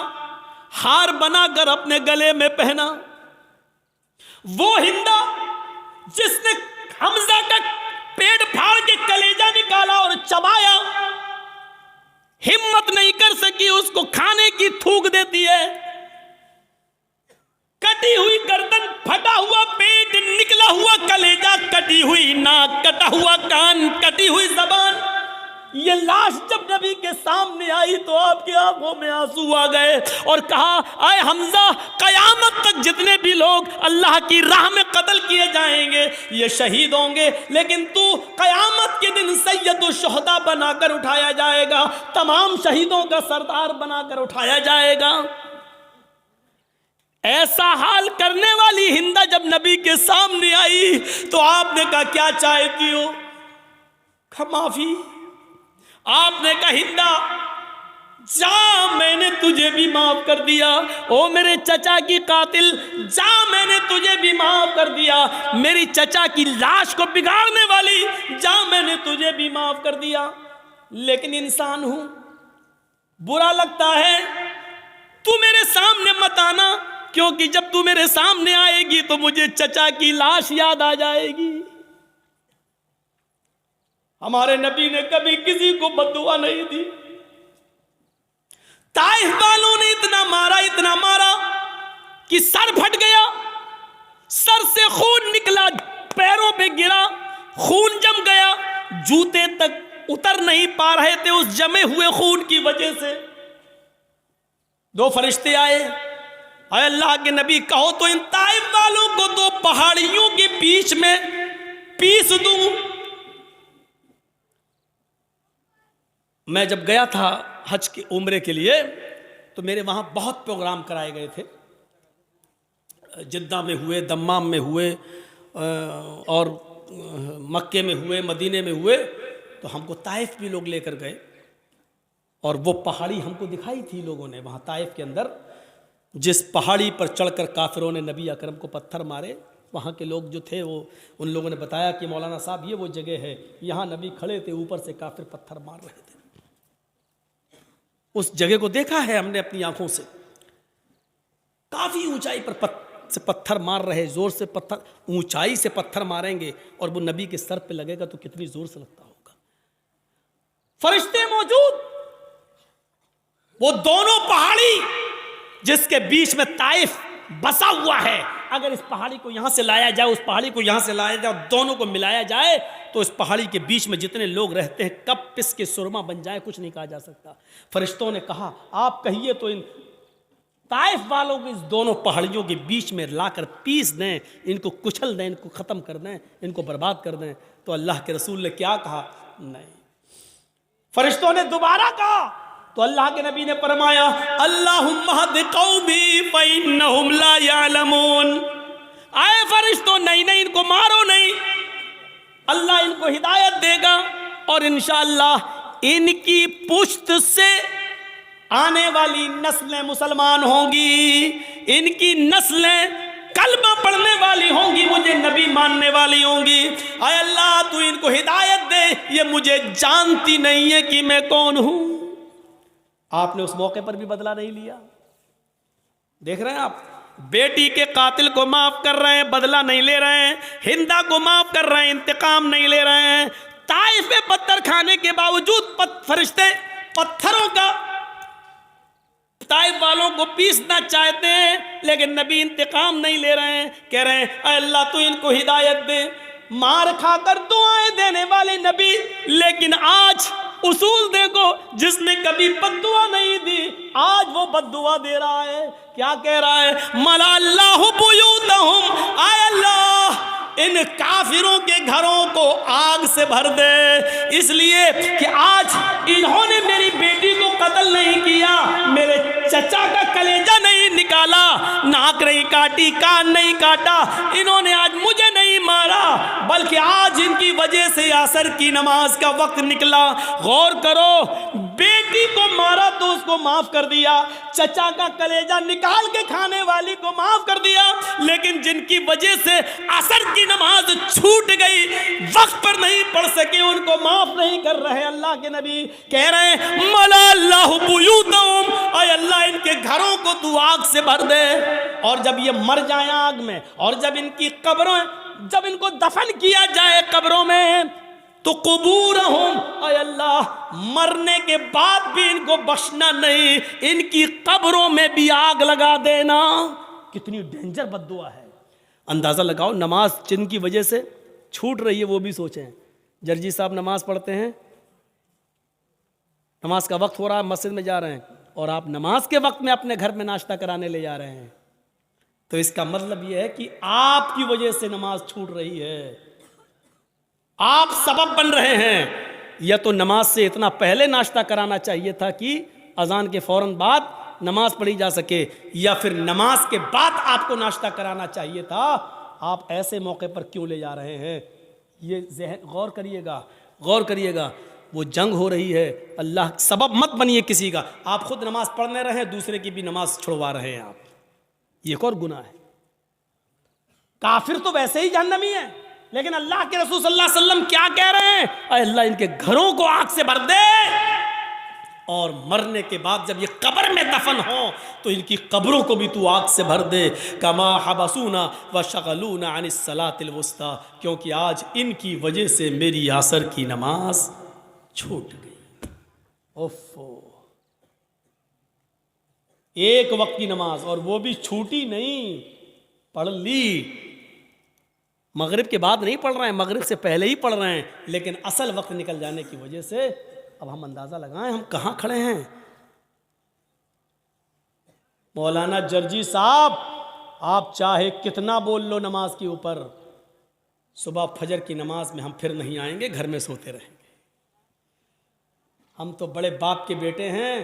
हार बनाकर अपने गले में पहना। वो हिंदा जिसने हमजा का पेट फाड़ के कलेजा निकाला और चबाया, हिम्मत नहीं कर सकी उसको खाने की, थूक देती है। कटी हुई गर्दन, फटा हुआ पेट, निकला हुआ कलेजा, कटी हुई नाक, कटा हुआ कान, कटी हुई जबान। ये लाश जब नबी के सामने आई तो आपके आंखों में आंसू आ गए और कहा, आए हमजा, कयामत तक जितने भी लोग अल्लाह की राह में कत्ल किए जाएंगे ये शहीद होंगे, लेकिन तू कयामत के दिन सैयदुल शुहदा बनाकर उठाया जाएगा, तमाम शहीदों का सरदार बनाकर उठाया जाएगा। ऐसा हाल करने वाली हिंदा जब नबी के सामने आई तो आपने कहा, क्या चाहती हो? माफी। आपने कहा, हिंदा जा, मैंने तुझे भी माफ कर दिया। ओ मेरे चचा की कातिल, जा, मैंने तुझे भी माफ कर दिया। मेरी चचा की लाश को बिगाड़ने वाली, जा, मैंने तुझे भी माफ कर दिया। लेकिन इंसान हूं, बुरा लगता है, तू मेरे सामने मत आना, क्योंकि जब तू मेरे सामने आएगी तो मुझे चचा की लाश याद आ जाएगी। हमारे नबी ने कभी किसी को बद्दुआ नहीं दी। ताइफ वालों ने इतना मारा कि सर फट गया, सर से खून निकला, पैरों पे गिरा, खून जम गया, जूते तक उतर नहीं पा रहे थे उस जमे हुए खून की वजह से। दो फरिश्ते आए, अरे अल्लाह के नबी, कहो तो इन ताइफ वालों को दो पहाड़ियों के बीच में पीस दूं। मैं जब गया था हज के उम्रे के लिए तो मेरे वहाँ बहुत प्रोग्राम कराए गए थे, जिद्दा में हुए, दम्माम में हुए और मक्के में हुए, मदीने में हुए। तो हमको ताइफ भी लोग लेकर गए और वो पहाड़ी हमको दिखाई थी लोगों ने वहाँ ताइफ के अंदर, जिस पहाड़ी पर चढ़कर काफिरों ने नबी अकरम को पत्थर मारे। वहाँ के लोग जो थे वो, उन लोगों ने बताया कि मौलाना साहब ये वो जगह है, यहाँ नबी खड़े थे, ऊपर से काफिर पत्थर मार रहे थे। उस जगह को देखा है हमने अपनी आंखों से, काफी ऊंचाई पर से पत्थर मार रहे, जोर से पत्थर, ऊंचाई से पत्थर मारेंगे और वो नबी के सर पे लगेगा तो कितनी जोर से लगता होगा। फरिश्ते मौजूद, वो दोनों पहाड़ी जिसके बीच में ताइफ बसा हुआ है, अगर इस पहाड़ी को यहां से लाया जाए, उस पहाड़ी को यहां से लाया जाए, दोनों को मिलाया जाए तो इस पहाड़ी के बीच में जितने लोग रहते हैं कब पिस के सुरमा बन जाए, कुछ नहीं कहा जा सकता। फरिश्तों ने कहा, आप कहिए तो इन ताइफ वालों को इस दोनों पहाड़ियों के बीच में लाकर पीस दें, इनको कुचल दें, इनको ख़त्म कर दें, इनको बर्बाद कर दें। तो अल्लाह के रसूल ने क्या कहा? नहीं। फरिश्तों ने दोबारा कहा तो अल्लाह के नबी ने फरमाया, अल्लाहुम्मा हद कौमी फइन्नहुम ला यअलमून। आए फरिश्तों, नहीं नहीं, इनको मारो नहीं, अल्लाह इनको हिदायत देगा और इंशाअल्लाह इनकी पुश्त से आने वाली नस्लें मुसलमान होंगी, इनकी नस्लें कलमा पढ़ने वाली होंगी, मुझे नबी मानने वाली होंगी। आए अल्लाह तू इनको हिदायत दे, ये मुझे जानती नहीं है कि मैं कौन हूं। आपने उस मौके पर भी बदला नहीं लिया। देख रहे हैं आप, बेटी के कातिल को माफ कर रहे हैं, बदला नहीं ले रहे हैं, हिंदा को माफ कर रहे हैं, इंतकाम नहीं ले रहे हैं। ताइफ में पत्थर खाने के बावजूद फरिश्ते पत्थरों का ताइफ वालों को पीसना चाहते हैं, लेकिन नबी इंतकाम नहीं ले रहे हैं। कह रहे हैं, अल्लाह तू इनको हिदायत दे। मार खाकर दुआएं देने वाले नबी, लेकिन आज उसूल देखो, जिसने कभी बद्दुआ नहीं दी आज वो बद्दुआ दे रहा है। क्या कह रहा है? मला अल्लाहु बुयूतहुम, आय अल्लाह इन काफिरों के घरों को आग से भर दे, इसलिए कि आज इन्होंने मेरी बेटी को कत्ल नहीं किया, मेरे चचा का कलेजा नहीं निकाला, नाक नहीं काटी, कान नहीं काटा, इन्होंने आज मुझे नहीं मारा, बल्कि आज इनकी वजह से असर की नमाज का वक्त निकला। गौर करो, बेटी को मारा तो उसको माफ कर दिया, चचा का कलेजा निकाल के खाने वाली को माफ कर दिया, लेकिन जिनकी वजह से असर की नमाज छूट गई, वक्त पर नहीं पढ़ सके, उनको माफ नहीं कर रहे। अल्लाह के नबी कह रहे हैं, मला अल्लाहु बुयूतहुम, ऐ अल्लाह इनके घरों को तू आग से भर दे, और जब ये मर जाए आग में, और जब इनकी कब्रों, जब इनको दफन किया जाए कब्रों में, तो कुबूरहुम, ऐ अल्लाह मरने के बाद भी इनको बख्शना नहीं, इनकी कब्रों में भी आग लगा देना। कितनी डेंजर बद्दुआ है। अंदाज़ा लगाओ, नमाज जिनकी वजह से छूट रही है वो भी सोचें। जर्जी साहब नमाज पढ़ते हैं, नमाज का वक्त हो रहा है, मस्जिद में जा रहे हैं, और आप नमाज के वक्त में अपने घर में नाश्ता कराने ले जा रहे हैं, तो इसका मतलब यह है कि आपकी वजह से नमाज छूट रही है, आप सबब बन रहे हैं। या तो नमाज से इतना पहले नाश्ता कराना चाहिए था कि अजान के फौरन बाद नमाज पढ़ी जा सके, या फिर नमाज के बाद आपको नाश्ता कराना चाहिए था। आप ऐसे मौके पर क्यों ले जा रहे हैं? ये गौर करिएगा, गौर करिएगा। वो जंग हो रही है, अल्लाह सबब मत बनिए किसी का। आप खुद नमाज पढ़ने रहे, दूसरे की भी नमाज छुड़वा रहे हैं आप, ये एक और गुनाह है। काफिर तो वैसे ही जहन्नमी है, लेकिन अल्लाह के रसूल सल्लल्लाहु अलैहि वसल्लम क्या कह रहे हैं? अल्लाह इनके घरों को आग से भर दे, और मरने के बाद जब ये कब्र में दफन हो तो इनकी कब्रों को भी तू आग से भर दे। कमा हबसूना व शगलूना अनिस सलातिल वुस्ता, क्योंकि आज इनकी वजह से मेरी असर की नमाज छूट गई। ओफो, एक वक्त की नमाज, और वो भी छूटी नहीं, पढ़ ली। मगरिब के बाद नहीं पढ़ रहे हैं, मगरिब से पहले ही पढ़ रहे हैं, लेकिन असल वक्त निकल जाने की वजह से अब हम अंदाज़ा लगाएं हम कहाँ खड़े हैं। मौलाना जर्जी साहब, आप चाहे कितना बोल लो नमाज के ऊपर, सुबह फजर की नमाज में हम फिर नहीं आएंगे, घर में सोते रहेंगे। हम तो बड़े बाप के बेटे हैं,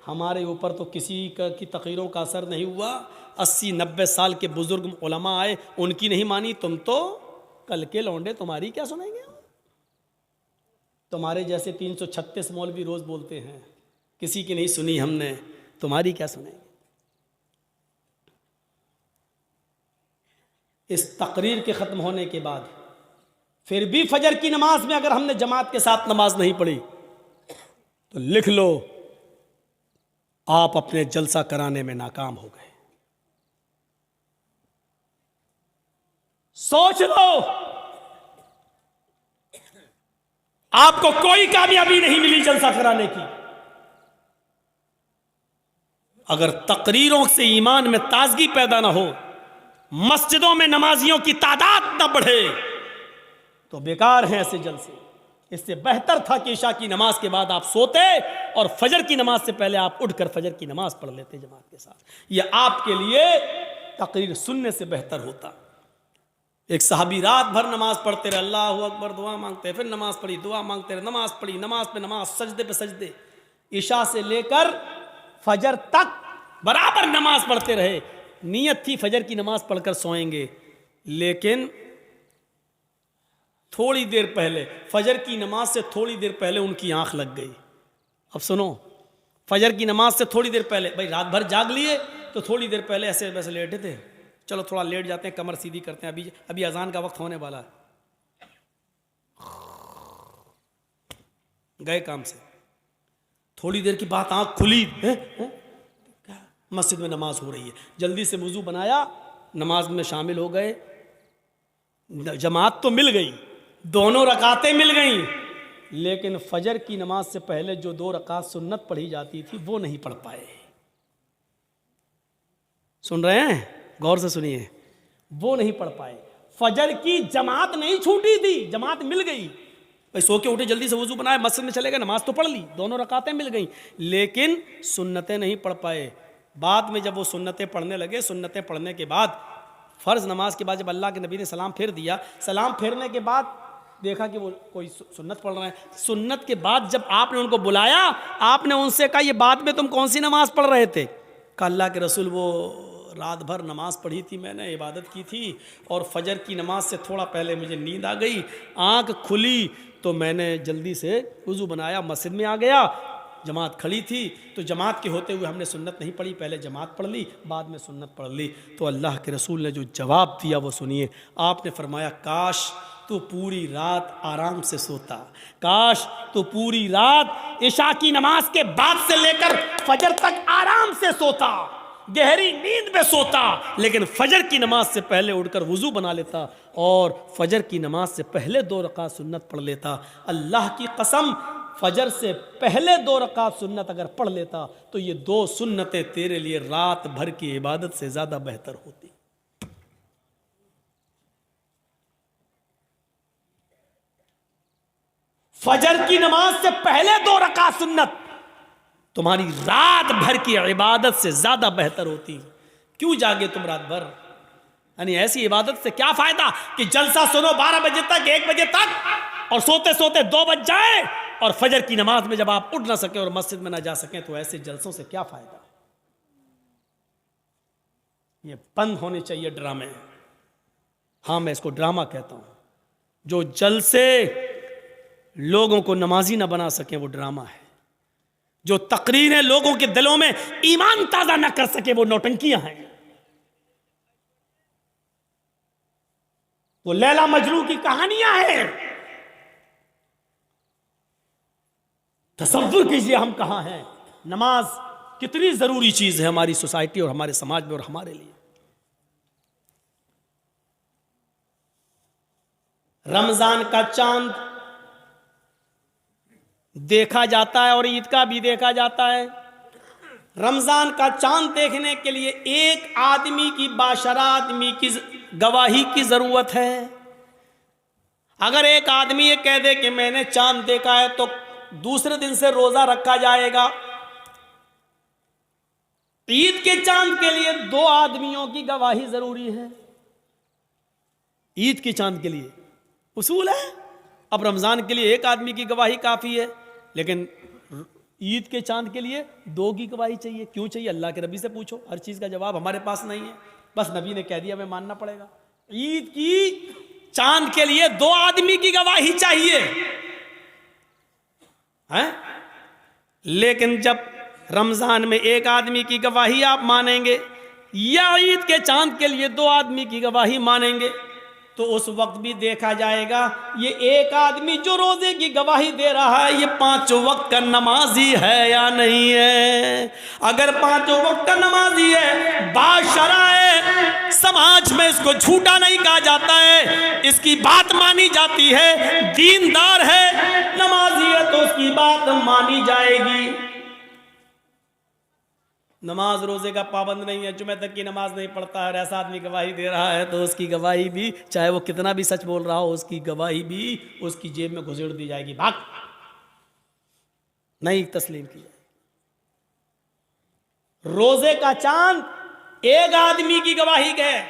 हमारे ऊपर तो किसी की तक़रीरों का असर नहीं हुआ। 80-90 साल के बुजुर्ग उलमा आए, उनकी नहीं मानी, तुम तो कल के लौंडे, तुम्हारी क्या सुनेंगे? तुम्हारे जैसे 336 मौलवी रोज़ बोलते हैं, किसी की नहीं सुनी हमने, तुम्हारी क्या सुनेंगे? इस तकरीर के ख़त्म होने के बाद फिर भी फजर की नमाज में अगर हमने जमात के साथ नमाज नहीं पढ़ी तो लिख लो, आप अपने जलसा कराने में नाकाम हो गए। सोच लो, आपको कोई कामयाबी नहीं मिली जलसा कराने की। अगर तकरीरों से ईमान में ताजगी पैदा ना हो, मस्जिदों में नमाजियों की तादाद ना बढ़े, तो बेकार हैं ऐसे जलसे। इससे बेहतर था कि इशा की नमाज के बाद आप सोते और फजर की नमाज से पहले आप उठकर फजर की नमाज पढ़ लेते जमात के साथ। यह आपके लिए तकरीर सुनने से बेहतर होता। एक सहाबी रात भर नमाज पढ़ते रहे, अल्लाह अकबर, दुआ मांगते, फिर नमाज पढ़ी, दुआ मांगते रहे, नमाज पढ़ी, नमाज पे नमाज, सजदे पे सजदे, इशा से लेकर फजर तक बराबर नमाज पढ़ते रहे। नीयत थी फजर की नमाज पढ़कर सोएंगे, लेकिन थोड़ी देर पहले, फजर की नमाज से थोड़ी देर पहले उनकी आंख लग गई। अब सुनो, फजर की नमाज से थोड़ी देर पहले, भाई रात भर जाग लिए तो थोड़ी देर पहले ऐसे वैसे लेटे थे, चलो थोड़ा लेट जाते हैं, कमर सीधी करते हैं, अभी अजान का वक्त होने वाला है, गए काम से। थोड़ी देर की बात आंख खुली है? मस्जिद में नमाज हो रही है, जल्दी से वुजू बनाया, नमाज में शामिल हो गए। जमात तो मिल गई, दोनों रकातें मिल गईं, लेकिन फजर की नमाज से पहले जो 2 रकात सुन्नत पढ़ी जाती थी वो नहीं पढ़ पाए। सुन रहे हैं? गौर से सुनिए, वो नहीं पढ़ पाए। फजर की जमात नहीं छूटी थी, जमात मिल गई। भाई सो के उठे, जल्दी से वुजू बनाए, मस्जिद में चले गए, नमाज तो पढ़ ली, दोनों रकातें मिल गई, लेकिन सुन्नतें नहीं पढ़ पाए। बाद में जब वो सुन्नतें पढ़ने लगे, सुन्नतें पढ़ने के बाद, फ़र्ज़ नमाज के बाद जब अल्लाह के नबी ने सलाम फेर दिया, सलाम फेरने के बाद देखा कि वो कोई सुन्नत पढ़ रहे हैं। सुन्नत के बाद जब आपने उनको बुलाया, आपने उनसे कहा ये बाद में तुम कौन सी नमाज पढ़ रहे थे? कहा अल्लाह के रसूल, वो रात भर नमाज पढ़ी थी मैंने, इबादत की थी, और फजर की नमाज से थोड़ा पहले मुझे नींद आ गई, आँख खुली तो मैंने जल्दी से वुज़ू बनाया, मस्जिद में आ गया, जमात खड़ी थी, तो जमात के होते हुए हमने सुन्नत नहीं पढ़ी, पहले जमात पढ़ ली, बाद में सुन्नत पढ़ ली। तो अल्लाह के रसूल ने जो जवाब दिया वो सुनिए। आपने फरमाया, काश तो पूरी रात आराम से सोता, काश तो पूरी रात इशा की नमाज के बाद से लेकर फजर तक आराम से सोता, गहरी नींद में सोता, लेकिन फजर की नमाज से पहले उठकर वुज़ू बना लेता और फजर की नमाज से पहले 2 रकात सुन्नत पढ़ लेता। अल्लाह की कसम, फजर से पहले 2 रकात सुन्नत अगर पढ़ लेता तो ये 2 सुन्नतें तेरे लिए रात भर की इबादत से ज़्यादा बेहतर होती। फजर की नमाज से पहले 2 रकात सुन्नत, तुम्हारी रात भर की इबादत से ज्यादा बेहतर होती है। क्यों जागे तुम रात भर? यानी ऐसी इबादत से क्या फायदा कि जलसा सुनो 12 बजे तक, 1 बजे तक, और सोते सोते 2 बज जाए, और फजर की नमाज में जब आप उठ ना सके और मस्जिद में ना जा सकें, तो ऐसे जलसों से क्या फायदा? ये बंद होने चाहिए ड्रामे। हाँ, मैं इसको ड्रामा कहता हूं। जो जलसे लोगों को नमाजी ना बना सके वो ड्रामा है। जो तकरीरें लोगों के दिलों में ईमान ताजा ना कर सके वो नौटंकियां हैं। वो लैला मजनू की कहानियां हैं। तसव्वुर कीजिए हम कहां हैं। नमाज कितनी जरूरी चीज है हमारी सोसाइटी और हमारे समाज में और हमारे लिए। रमजान का चांद देखा जाता है और ईद का भी देखा जाता है। रमजान का चांद देखने के लिए एक आदमी की, बाशरा आदमी की गवाही की जरूरत है। अगर एक आदमी ये कह दे कि मैंने चांद देखा है, तो दूसरे दिन से रोजा रखा जाएगा। ईद के चांद के लिए 2 आदमियों की गवाही जरूरी है। ईद के चांद के लिए उसूल है। अब रमजान के लिए एक आदमी की गवाही काफी है, लेकिन ईद के चांद के लिए 2 की गवाही चाहिए। क्यों चाहिए? अल्लाह के नबी से पूछो। हर चीज का जवाब हमारे पास नहीं है, बस नबी ने कह दिया, हमें मानना पड़ेगा। ईद की चांद के लिए 2 आदमी की गवाही चाहिए है? लेकिन जब रमजान में एक आदमी की गवाही आप मानेंगे या ईद के चांद के लिए 2 आदमी की गवाही मानेंगे, तो उस वक्त भी देखा जाएगा ये एक आदमी जो रोजे की गवाही दे रहा है, ये 5 वक्त का नमाजी है या नहीं है। अगर 5 वक्त का नमाजी है, बाशरा है, समाज में इसको झूठा नहीं कहा जाता है, इसकी बात मानी जाती है, दीनदार है, नमाजी है, तो उसकी बात मानी जाएगी। नमाज रोजे का पाबंद नहीं है, जुमे तक की नमाज नहीं पढ़ता है, और ऐसा आदमी गवाही दे रहा है, तो उसकी गवाही भी, चाहे वो कितना भी सच बोल रहा हो, उसकी गवाही भी उसकी जेब में घुसेड़ दी जाएगी। भाग, नहीं तस्लीम की जाएगी। रोजे का चांद एक आदमी की गवाही है,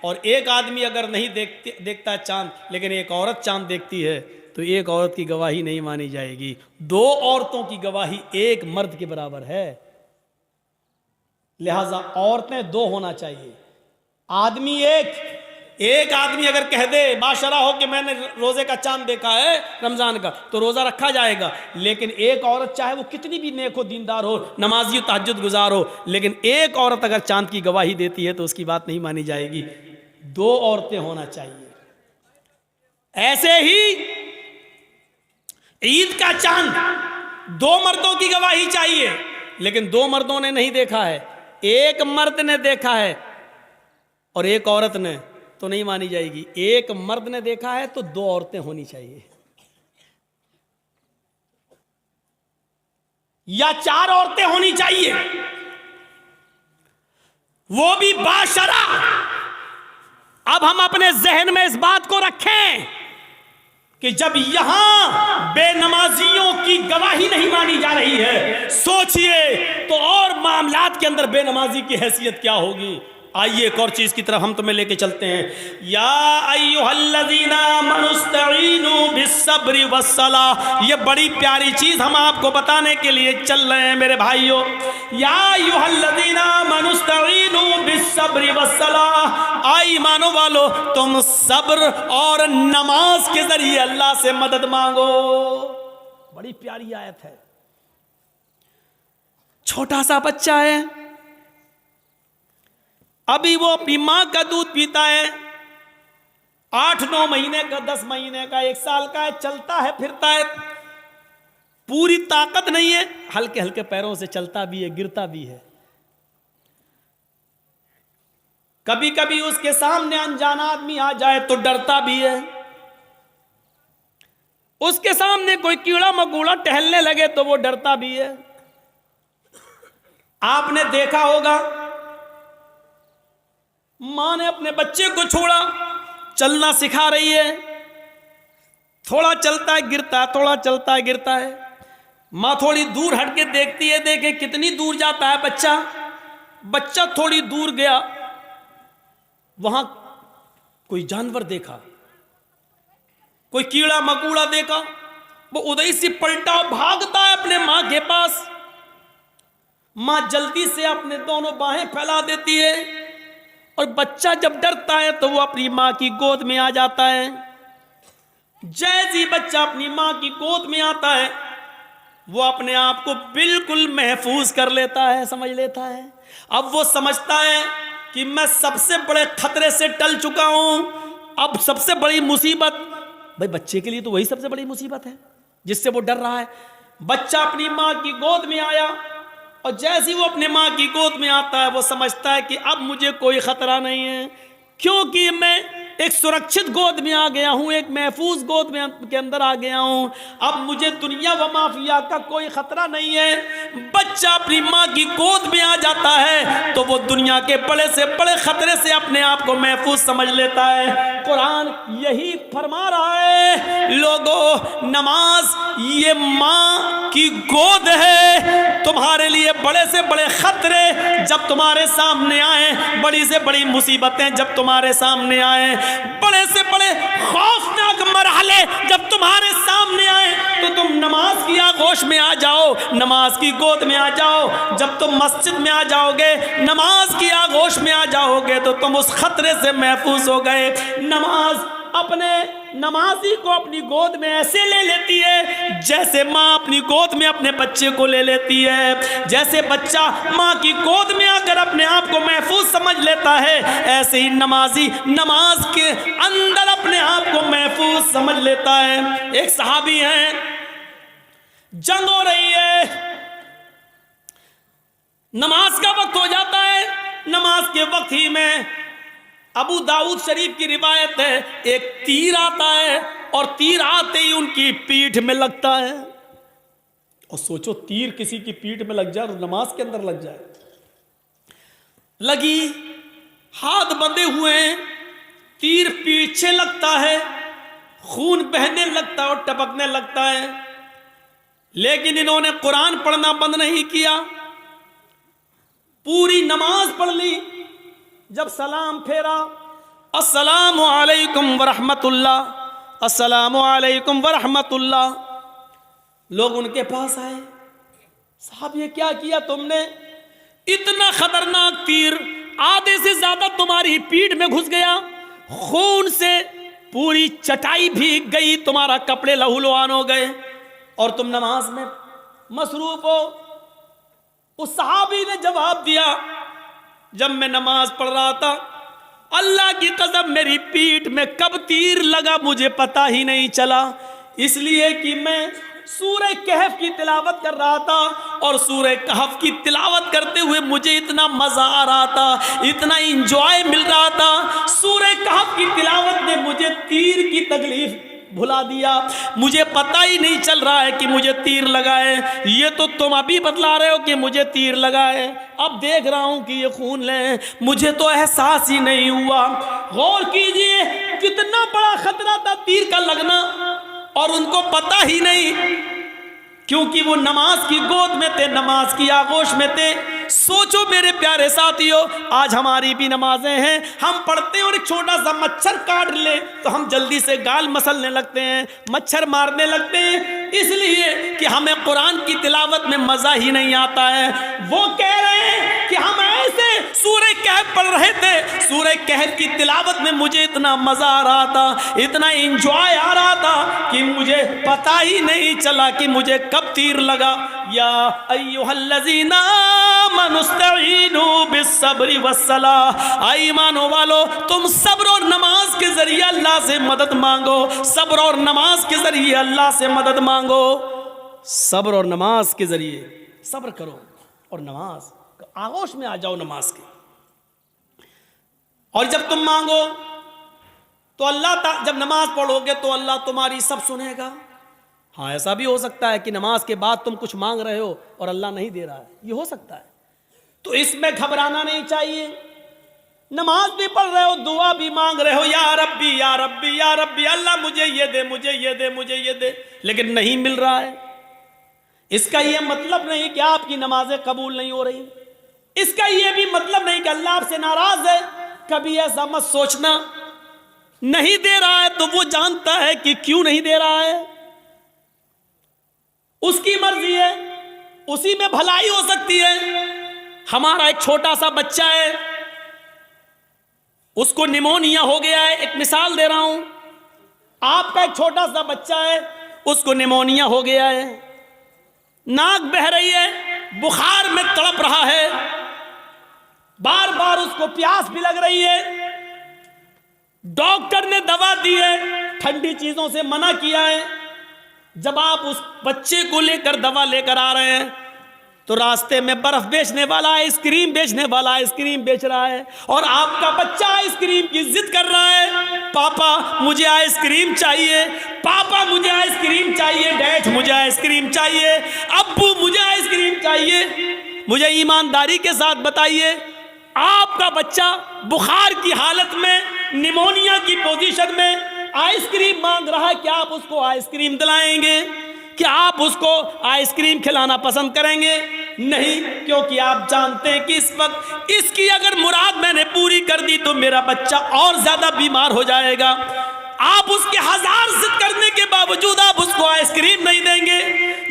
और एक आदमी अगर नहीं देखता चांद, लेकिन एक औरत चांद देखती है, तो एक औरत की गवाही नहीं मानी जाएगी। 2 औरतों की गवाही एक मर्द के बराबर है। लिहाजा औरतें 2 होना चाहिए। आदमी एक आदमी अगर कह दे बाशरा हो कि मैंने रोजे का चांद देखा है रमजान का, तो रोजा रखा जाएगा। लेकिन एक औरत, चाहे वो कितनी भी नेक हो, दीनदार हो, नमाजी, तहज्जुद गुजार हो, लेकिन एक औरत अगर चांद की गवाही देती है तो उसकी बात नहीं मानी जाएगी। 2 औरतें होना चाहिए। ऐसे ही ईद का चांद 2 मर्दों की गवाही चाहिए, लेकिन 2 मर्दों ने नहीं देखा है, एक मर्द ने देखा है और एक औरत ने, तो नहीं मानी जाएगी। एक मर्द ने देखा है तो 2 औरतें होनी चाहिए, या 4 औरतें होनी चाहिए, वो भी बाशरा। अब हम अपने जहन में इस बात को रखें कि जब यहां बेनमाजियों की गवाही नहीं मानी जा रही है, सोचिए तो और मामलात के अंदर बेनमाजी की हैसियत क्या होगी। आइए एक और चीज की तरफ हम तुम्हें लेके चलते हैं। या अय्युहल्लज़ीना आमनुस्तईनु बिस्सब्रि वस्सलाह, ये बड़ी प्यारी चीज हम आपको बताने के लिए चल रहे हैं मेरे भाइयों। या अय्युहल्लज़ीना आमनुस्तईनु बिस्सब्रि वस्सलाह, आई ईमानो वालो, तुम सब्र और नमाज के जरिए अल्लाह से मदद मांगो। बड़ी प्यारी आयत है। छोटा सा बच्चा है, अभी वो अपनी मां का दूध पीता है, 8-9 महीने का, 10 महीने का, 1 साल का है, चलता है, फिरता है, पूरी ताकत नहीं है, हल्के हल्के पैरों से चलता भी है, गिरता भी है। कभी कभी उसके सामने अनजान आदमी आ जाए तो डरता भी है। उसके सामने कोई कीड़ा मकोड़ा टहलने लगे तो वो डरता भी है। आपने देखा होगा, मां ने अपने बच्चे को छोड़ा, चलना सिखा रही है, थोड़ा चलता है गिरता है, थोड़ा चलता है गिरता है। माँ थोड़ी दूर हट के देखती है, देखे कितनी दूर जाता है बच्चा। बच्चा थोड़ी दूर गया, वहां कोई जानवर देखा, कोई कीड़ा मकोड़ा देखा, वो उधर से पलटा भागता है अपने मां के पास। मां जल्दी से अपने दोनों बाहें फैला देती है, और बच्चा जब डरता है तो वो अपनी मां की गोद में आ जाता है। जैसे ही बच्चा अपनी मां की गोद में आता है, वो अपने आप को बिल्कुल महफूज कर लेता है, समझ लेता है। अब वो समझता है कि मैं सबसे बड़े खतरे से टल चुका हूं। अब सबसे बड़ी मुसीबत, भाई बच्चे के लिए तो वही सबसे बड़ी मुसीबत है जिससे वो डर रहा है। बच्चा अपनी मां की गोद में आया, और जैसे ही वो अपने मां की गोद में आता है, वो समझता है कि अब मुझे कोई खतरा नहीं है, क्योंकि मैं एक सुरक्षित गोद में आ गया हूं, एक महफूज गोद में के अंदर आ गया हूं। अब मुझे दुनिया व माफिया का कोई खतरा नहीं है। बच्चा अपनी मां की गोद में आ जाता है तो वो दुनिया के बड़े से बड़े खतरे से अपने आप को महफूज समझ लेता है। कुरान यही फरमा रहा है, लोगों नमाज ये मां की गोद है। तुम्हारे लिए बड़े से बड़े खतरे जब तुम्हारे सामने आए, बड़ी से बड़ी मुसीबतें जब तुम्हारे सामने आए, बड़े से बड़े खौफनाक मरहले जब तुम्हारे सामने आए, तो तुम नमाज की आगोश में आ जाओ, नमाज की गोद में आ जाओ। जब तुम मस्जिद में आ जाओगे, नमाज की आगोश में आ जाओगे, तो तुम उस खतरे से महफूज हो गए। नमाज अपने नमाजी को अपनी गोद में ऐसे ले लेती है जैसे माँ अपनी गोद में अपने बच्चे को ले लेती है। जैसे बच्चा माँ की गोद में आकर अपने आप को महफूज समझ लेता है, ऐसे ही नमाजी नमाज के अंदर अपने आप को महफूज समझ लेता है। एक सहाबी हैं, जंग हो रही है, नमाज का वक्त हो जाता है। नमाज के वक्त ही में अबू दाऊद शरीफ की रिवायत है, एक तीर आता है और तीर आते ही उनकी पीठ में लगता है। और सोचो, तीर किसी की पीठ में लग जाए और नमाज के अंदर लग जाए। लगी, हाथ बंधे हुए हैं, तीर पीछे लगता है, खून बहने लगता है और टपकने लगता है। लेकिन इन्होंने कुरान पढ़ना बंद नहीं किया, पूरी नमाज पढ़ ली। जब सलाम फेरा, अस्सलामु अलैकुम वरहमतुल्लाह, अस्सलामु अलैकुम वरहमतुल्लाह, लोग उनके पास आए, साहब ये क्या किया तुमने? इतना खतरनाक तीर आधे से ज्यादा तुम्हारी पीठ में घुस गया, खून से पूरी चटाई भीग गई, तुम्हारा कपड़े लहूलुहान हो गए और तुम नमाज में मसरूफ हो। उस सहाबी ने जवाब दिया, जब मैं नमाज पढ़ रहा था, अल्लाह की कसम मेरी पीठ में कब तीर लगा मुझे पता ही नहीं चला, इसलिए कि मैं सूरह कहफ की तिलावत कर रहा था और सूरह कहफ की तिलावत करते हुए मुझे इतना मजा आ रहा था, इतना इंजॉय मिल रहा था। सूरह कहफ की तिलावत ने मुझे तीर की तकलीफ भुला दिया, मुझे पता ही नहीं चल रहा है कि मुझे तीर लगा है। ये तो तुम अभी बतला रहे हो कि मुझे तीर लगा है, अब देख रहा हूं कि ये खून है, मुझे तो एहसास ही नहीं हुआ। गौर कीजिए, कितना बड़ा खतरा था तीर का लगना, और उनको पता ही नहीं, क्योंकि वो नमाज की गोद में थे, नमाज की आगोश में थे। सोचो मेरे प्यारे साथियों, आज हमारी भी नमाजें हैं, हम पढ़ते हैं और एक छोटा सा मच्छर काट ले तो हम जल्दी से गाल मसलने लगते हैं, मच्छर मारने लगते हैं, इसलिए कि हमें कुरान की तिलावत में मजा ही नहीं आता है। वो कह रहे हैं कि हम ऐसे सूरह कहफ पढ़ रहे थे, सूरह कहफ की तिलावत में मुझे इतना मजा आ रहा था, इतना एंजॉय आ रहा था कि मुझे पता ही नहीं चला कि मुझे कब तीर लगा। या अय्युहल्लज़ीना आमनुस्तईनु बिस्सब्रि वस्सलाह, ईमानो वालो तुम सब्र और नमाज के जरिए अल्लाह से मदद मांगो, सब्र और नमाज के जरिए अल्लाह से मदद मांगो। सब्र और नमाज के जरिए सब्र करो और नमाज आगोश में आ जाओ नमाज के। और जब तुम मांगो तो अल्लाह, जब नमाज पढ़ोगे तो अल्लाह तुम्हारी सब सुनेगा। हाँ, ऐसा भी हो सकता है कि नमाज के बाद तुम कुछ मांग रहे हो और अल्लाह नहीं दे रहा है, ये हो सकता है, तो इसमें घबराना नहीं चाहिए। नमाज भी पढ़ रहे हो, दुआ भी मांग रहे हो, या रब्बी या रब्बी या रब्बी, अल्लाह मुझे ये दे, मुझे ये दे, मुझे ये दे, लेकिन नहीं मिल रहा है, इसका यह मतलब नहीं कि आपकी नमाजें कबूल नहीं हो रही, इसका यह भी मतलब नहीं कि अल्लाह आपसे नाराज है। कभी ऐसा मत सोचना। नहीं दे रहा है तो वो जानता है कि क्यों नहीं दे रहा है, उसकी मर्जी है, उसी में भलाई हो सकती है। हमारा एक छोटा सा बच्चा है, उसको निमोनिया हो गया है, एक मिसाल दे रहा हूं। आपका एक छोटा सा बच्चा है, उसको निमोनिया हो गया है, नाक बह रही है, बुखार में तड़प रहा है, बार बार उसको प्यास भी लग रही है, डॉक्टर ने दवा दी है, ठंडी चीजों से मना किया है। जब आप उस बच्चे को लेकर दवा लेकर आ रहे हैं तो रास्ते में बर्फ बेचने वाला आइसक्रीम बेचने वाला आइसक्रीम बेच रहा है, और आपका बच्चा आइसक्रीम की जिद कर रहा है, पापा मुझे आइसक्रीम चाहिए, पापा मुझे आइसक्रीम चाहिए, डैड मुझे आइसक्रीम चाहिए, अब्बू मुझे आइसक्रीम चाहिए। मुझे ईमानदारी के साथ बताइए, आपका बच्चा बुखार की हालत में, निमोनिया की पोजीशन में आइसक्रीम मांग रहा है, क्या आप उसको आइसक्रीम दिलाएंगे? क्या आप उसको आइसक्रीम खिलाना पसंद करेंगे? नहीं, क्योंकि आप जानते हैं कि इस वक्त इसकी अगर मुराद मैंने पूरी कर दी तो मेरा बच्चा और ज्यादा बीमार हो जाएगा। आप उसके हजार जिद करने के बावजूद आप उसको आइसक्रीम नहीं देंगे,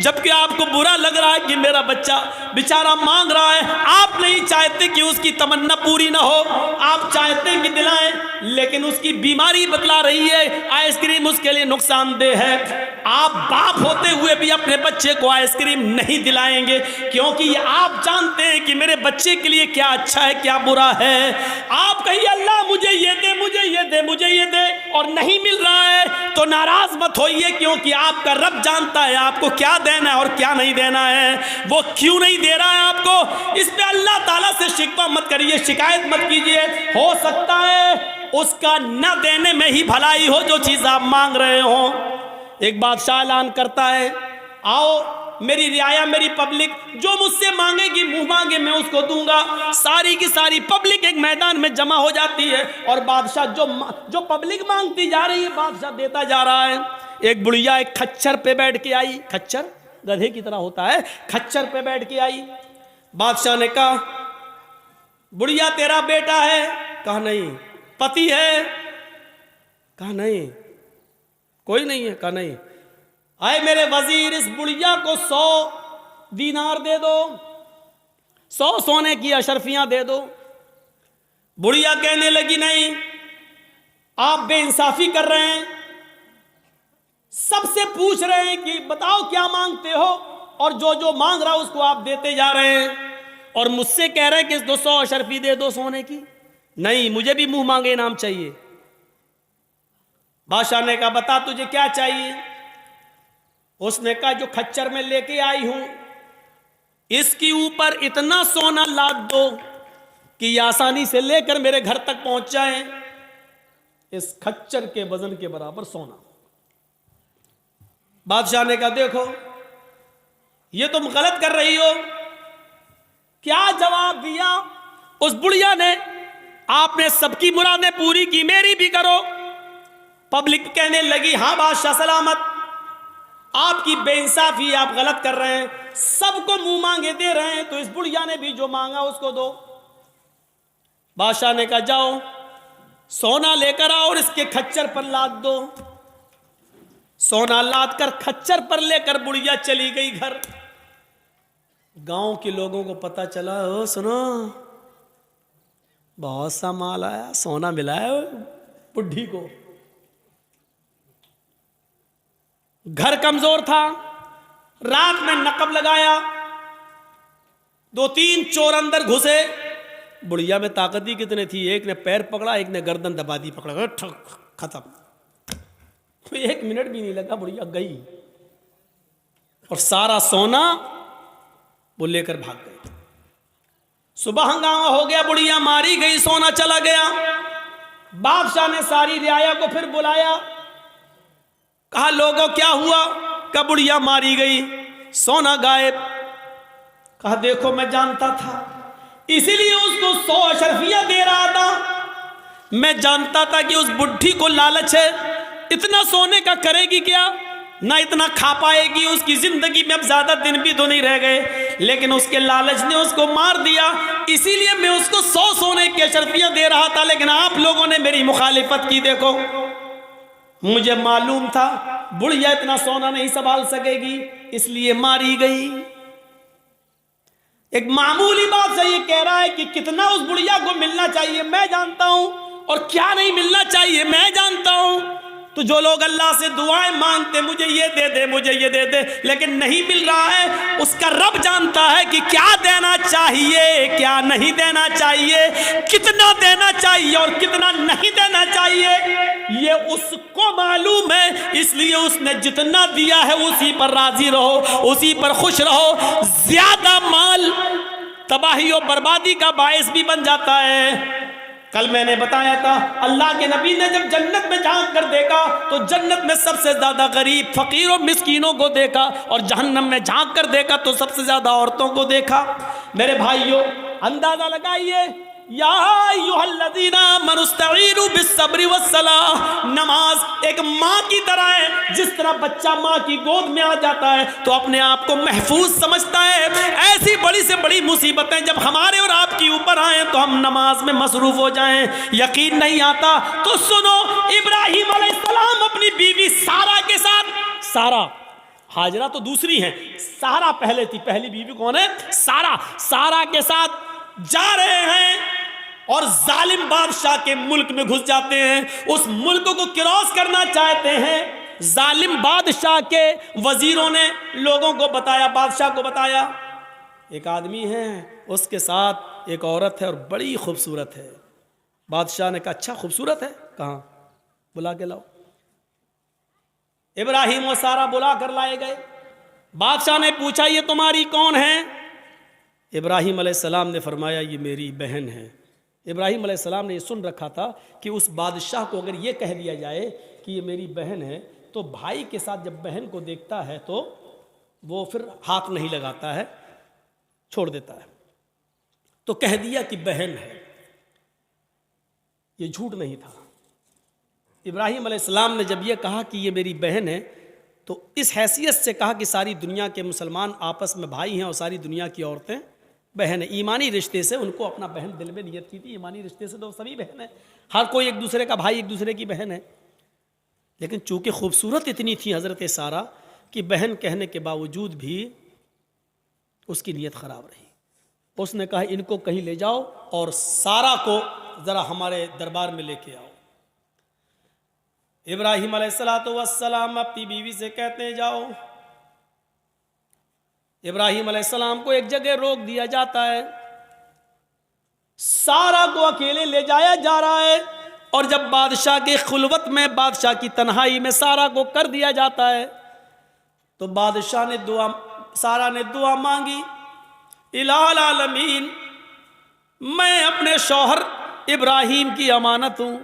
जबकि आपको बुरा लग रहा है कि मेरा बच्चा बेचारा मांग रहा है। आप नहीं चाहते कि उसकी तमन्ना पूरी ना हो, आप चाहते हैं कि दिलाएं, लेकिन उसकी बीमारी बतला रही है आइसक्रीम उसके लिए नुकसानदेह है। आप बाप होते हुए भी अपने बच्चे को आइसक्रीम नहीं दिलाएंगे, क्योंकि ये आप जानते हैं कि मेरे बच्चे के लिए क्या अच्छा है क्या बुरा है। आप कहिए अल्लाह मुझे ये दे, मुझे ये दे, मुझे ये दे, और नहीं मिल रहा है तो नाराज मत होइए, क्योंकि आपका रब जानता है आपको क्या देना है और क्या नहीं देना है। वो क्यों नहीं दे रहा है आपको, इस पे अल्लाह ताला से शिकवा मत करिए, शिकायत मत कीजिए। हो सकता है उसका न देने में ही भलाई हो जो चीज आप मांग रहे हो। एक बादशाह ऐलान करता है, आओ मेरी रियाया, मेरी पब्लिक, जो मुझसे मांगेगी मुंह मांगे मैं उसको दूंगा। सारी की सारी पब्लिक एक मैदान में जमा हो जाती है, और बादशाह जो पब्लिक मांगती जा रही है बादशाह देता जा रहा है। एक बुढ़िया एक खच्चर पे बैठ के आई, खच्चर गधे की तरह होता है, खच्चर पे बैठ के आई। बादशाह ने कहा, बुढ़िया तेरा बेटा है? कहा नहीं। पति है? कहा नहीं। कोई नहीं है? कहा नहीं। आए मेरे वजीर, इस बुढ़िया को 100 दीनार दे दो, 100 सोने की अशरफियां दे दो। बुढ़िया कहने लगी, नहीं, आप बेइंसाफी कर रहे हैं, सबसे पूछ रहे हैं कि बताओ क्या मांगते हो, और जो जो मांग रहा उसको आप देते जा रहे हैं, और मुझसे कह रहे हैं कि 200 अशरफी दे दो सोने की। नहीं, मुझे भी मुंह मांगे इनाम चाहिए। बादशाह ने कहा, बता तुझे क्या चाहिए? उसने कहा, जो खच्चर में लेके आई हूं इसके ऊपर इतना सोना लाद दो कि ये आसानी से लेकर मेरे घर तक पहुंच जाए। इस खच्चर के वजन के बराबर सोना। बादशाह ने कहा, देखो ये तुम गलत कर रही हो। क्या जवाब दिया उस बुढ़िया ने? आपने सबकी मुरादें पूरी की, मेरी भी करो। पब्लिक कहने लगी, हां बादशाह सलामत, आपकी बेइंसाफी, आप गलत कर रहे हैं, सबको मुंह मांगे दे रहे हैं, तो इस बुढ़िया ने भी जो मांगा उसको दो। बादशाह ने कहा, जाओ सोना लेकर आओ और इसके खच्चर पर लाद दो। सोना लाद कर खच्चर पर लेकर बुढ़िया चली गई घर। गांव के लोगों को पता चला, ओ सुनो बहुत सा माल आया, सोना मिला है बुढ़ी को। घर कमजोर था, रात में नकब लगाया, 2-3 चोर अंदर घुसे। बुढ़िया में ताकत ही कितने थी, एक ने पैर पकड़ा, एक ने गर्दन दबा दी, पकड़ा ठक, खत्म। 1 मिनट भी नहीं लगा, बुढ़िया गई और सारा सोना वो लेकर भाग गई। सुबह हंगामा हो गया, बुढ़िया मारी गई, सोना चला गया। बादशाह ने सारी रियाया को फिर बुलाया, कहा लोगों क्या हुआ? कहा बुढ़िया मारी गई, सोना गायब। कहा देखो मैं जानता था, इसीलिए उसको 100 अशरफियां दे रहा था। मैं जानता था कि उस बुढ़ी को लालच है, इतना सोने का करेगी क्या? ना इतना खा पाएगी, उसकी जिंदगी में अब ज्यादा दिन भी तो नहीं रह गए, लेकिन उसके लालच ने उसको मार दिया। इसीलिए मैं उसको 100 सोने की अशरफियां दे रहा था, लेकिन आप लोगों ने मेरी मुखालिफत की। देखो, मुझे मालूम था बुढ़िया इतना सोना नहीं संभाल सकेगी, इसलिए मारी गई। एक मामूली बात से ये कह रहा है कि कितना उस बुढ़िया को मिलना चाहिए मैं जानता हूं, और क्या नहीं मिलना चाहिए मैं जानता हूं। तो जो लोग अल्लाह से दुआएं मांगते, मुझे ये दे दे, मुझे ये दे दे, लेकिन नहीं मिल रहा है, उसका रब जानता है कि क्या देना चाहिए, क्या नहीं देना चाहिए, कितना देना चाहिए और कितना नहीं देना चाहिए, ये उसको मालूम है। इसलिए उसने जितना दिया है उसी पर राजी रहो, उसी पर खुश रहो। ज्यादा माल तबाही और बर्बादी का बायस भी बन जाता है। कल मैंने बताया था, अल्लाह के नबी ने जब जन्नत में झांक कर देखा तो जन्नत में सबसे ज्यादा गरीब, फकीर और मिस्कीनों को देखा, और जहन्नम में झांक कर देखा तो सबसे ज्यादा औरतों को देखा। मेरे भाइयों, अंदाजा लगाइए, या अय्युहल्लज़ीना आमनू इस्तईनु बिस्सब्रि वस्सलाह। नमाज एक माँ की तरह है। जिस तरह बच्चा माँ की गोद में आ जाता है तो अपने आप को महफूज समझता है, ऐसी बड़ी से बड़ी मुसीबतें जब हमारे और आपके ऊपर आए तो हम नमाज में मसरूफ हो जाएं। यकीन नहीं आता तो सुनो, इब्राहिम अलैहिस्सलाम अपनी बीवी सारा के साथ, सारा, हाजरा तो दूसरी है, सारा पहले थी, पहली बीवी कौन है? सारा। सारा के साथ जा रहे हैं और जालिम बादशाह के मुल्क में घुस जाते हैं। उस मुल्क को क्रॉस करना चाहते हैं। जालिम बादशाह के वजीरों ने लोगों को बताया, बादशाह को बताया, एक आदमी है, उसके साथ एक औरत है और बड़ी खूबसूरत है। बादशाह ने कहा, अच्छा खूबसूरत है, कहाँ? बुला के लाओ। इब्राहिम और सारा बुला कर लाए गए। बादशाह ने पूछा, ये तुम्हारी कौन है? इब्राहिम अलैहिस्सलाम ने फरमाया, ये मेरी बहन है। इब्राहिम अलैहिस्सलाम ने ये सुन रखा था कि उस बादशाह को अगर ये कह दिया जाए कि ये मेरी बहन है, तो भाई के साथ जब बहन को देखता है तो वो फिर हाथ नहीं लगाता है, छोड़ देता है। तो कह दिया कि बहन है। ये झूठ नहीं था। इब्राहिम अलैहिस्सलाम ने जब ये कहा कि ये मेरी बहन है, तो इस हैसियत से कहा कि सारी दुनिया के मुसलमान आपस में भाई हैं और सारी दुनिया की औरतें बहन है। ईमानी रिश्ते से उनको अपना बहन दिल में नियत की थी। ईमानी रिश्ते से तो सभी बहन है, हर कोई एक दूसरे का भाई, एक दूसरे की बहन है। लेकिन चूंकि खूबसूरत इतनी थी हजरत सारा कि बहन कहने के बावजूद भी उसकी नीयत खराब रही। उसने कहा, इनको कहीं ले जाओ और सारा को जरा हमारे दरबार में लेके आओ। इब्राहिम अलैहिस्सलातु वस्सलाम अपनी बीवी से कहते हैं, जाओ। इब्राहिम अलैहिस्सलाम को एक जगह रोक दिया जाता है। सारा को अकेले ले जाया जा रहा है, और जब बादशाह के खुलवत में, बादशाह की तन्हाई में सारा को कर दिया जाता है, तो बादशाह ने सारा ने दुआ मांगी, इलाहुल आलमीन, मैं अपने शौहर इब्राहिम की अमानत हूँ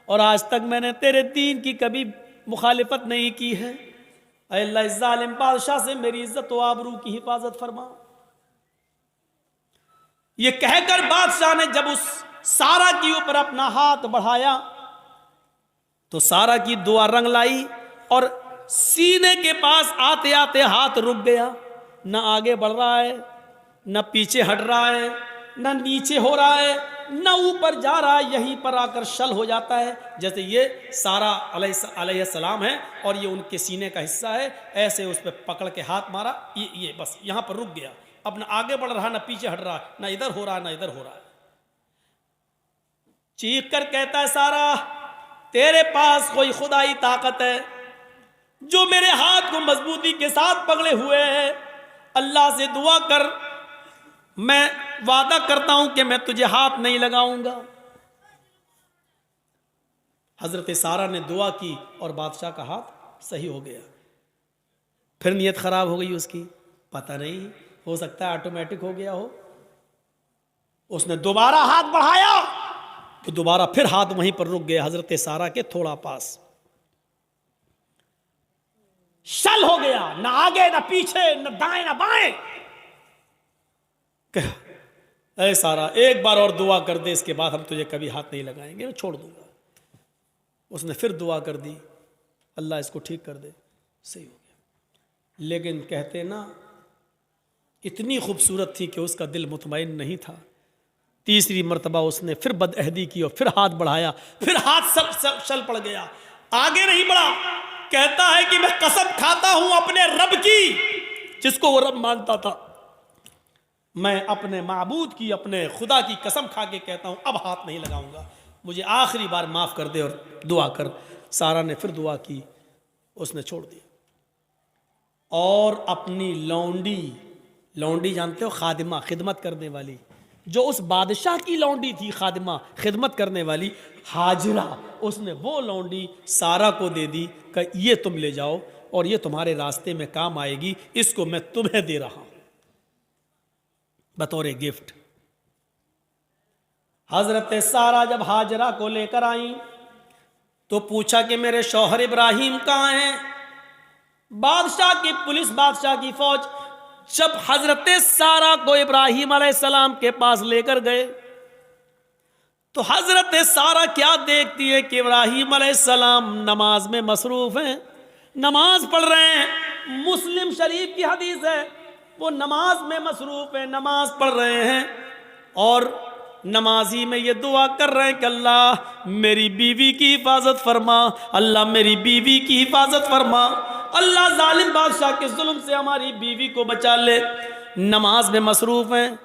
और आज तक मैंने तेरे दीन की कभी मुखालिफत नहीं की है। अल्लाह, इस जालिम बादशाह से मेरी इज्जत व आबरू की हिफाजत फरमा। ये कहकर बादशाह ने जब उस सारा के ऊपर अपना हाथ बढ़ाया तो सारा की दुआ रंग लाई, और सीने के पास आते आते हाथ रुक गया। न आगे बढ़ रहा है, न पीछे हट रहा है, न नीचे हो रहा है, न ऊपर जा रहा है। यहीं पर आकर शल हो जाता है। जैसे ये सारा अलैहिस्सलाम है और ये उनके सीने का हिस्सा है, ऐसे उस पर पकड़ के हाथ मारा, ये बस यहाँ पर रुक गया। अब न आगे बढ़ रहा, न पीछे हट रहा, न इधर हो रहा, न इधर हो रहा। चीख कर कहता है, सारा, तेरे पास कोई खुदाई ताकत है जो मेरे हाथ को मजबूती के साथ पकड़े हुए है? अल्लाह से दुआ कर, मैं वादा करता हूं कि मैं तुझे हाथ नहीं लगाऊंगा। हजरत सारा ने दुआ की और बादशाह का हाथ सही हो गया। फिर नीयत खराब हो गई उसकी, पता नहीं, हो सकता है ऑटोमेटिक हो गया हो। उसने दोबारा हाथ बढ़ाया तो दोबारा फिर हाथ वहीं पर रुक गया, हजरत सारा के थोड़ा पास। शल हो गया, ना आगे ना पीछे, न दाएं ना बाएं। अरे सारा, एक बार और दुआ कर दे, इसके बाद हम तुझे कभी हाथ नहीं लगाएंगे, मैं छोड़ दूंगा। उसने फिर दुआ कर दी, अल्लाह इसको ठीक कर दे, सही हो गया। लेकिन कहते ना इतनी खूबसूरत थी कि उसका दिल मुतमईन नहीं था। तीसरी मर्तबा उसने फिर बदअहदी की और फिर हाथ बढ़ाया, फिर हाथ सब चल पड़ गया, आगे नहीं बढ़ा। कहता है कि मैं कसम खाता हूं अपने रब की, जिसको वो रब मानता था, मैं अपने माबूद की, अपने खुदा की कसम खा के कहता हूं अब हाथ नहीं लगाऊंगा, मुझे आखिरी बार माफ कर दे और दुआ कर। सारा ने फिर दुआ की, उसने छोड़ दिया। और अपनी लौंडी, लौंडी जानते हो खादिमा, खिदमत करने वाली, जो उस बादशाह की लौंडी थी, खादिमा खिदमत करने वाली हाजिरा, उसने वो लौंडी सारा को दे दी कि ये तुम ले जाओ और ये तुम्हारे रास्ते में काम आएगी, इसको मैं तुम्हें दे रहा हूं बतौर गिफ्ट। हजरत सारा जब हाजरा को लेकर आई तो पूछा कि मेरे शौहर इब्राहिम कहाँ हैं? बादशाह की पुलिस, बादशाह की फौज जब हजरत सारा को इब्राहिम अलैहिस्सलाम के पास लेकर गए तो हजरत सारा क्या देखती है कि इब्राहिम अलैहिस्सलाम नमाज में मसरूफ हैं, नमाज पढ़ रहे हैं। मुस्लिम शरीफ की हदीस है, वो नमाज में मसरूफ है, नमाज पढ़ रहे हैं और नमाजी में ये दुआ कर रहे हैं कि अल्लाह मेरी बीवी की हिफाजत फरमा, अल्लाह मेरी बीवी की हिफाजत फरमा, अल्लाह जालिम बादशाह के जुल्म से हमारी बीवी को बचा ले। नमाज में मसरूफ हैं।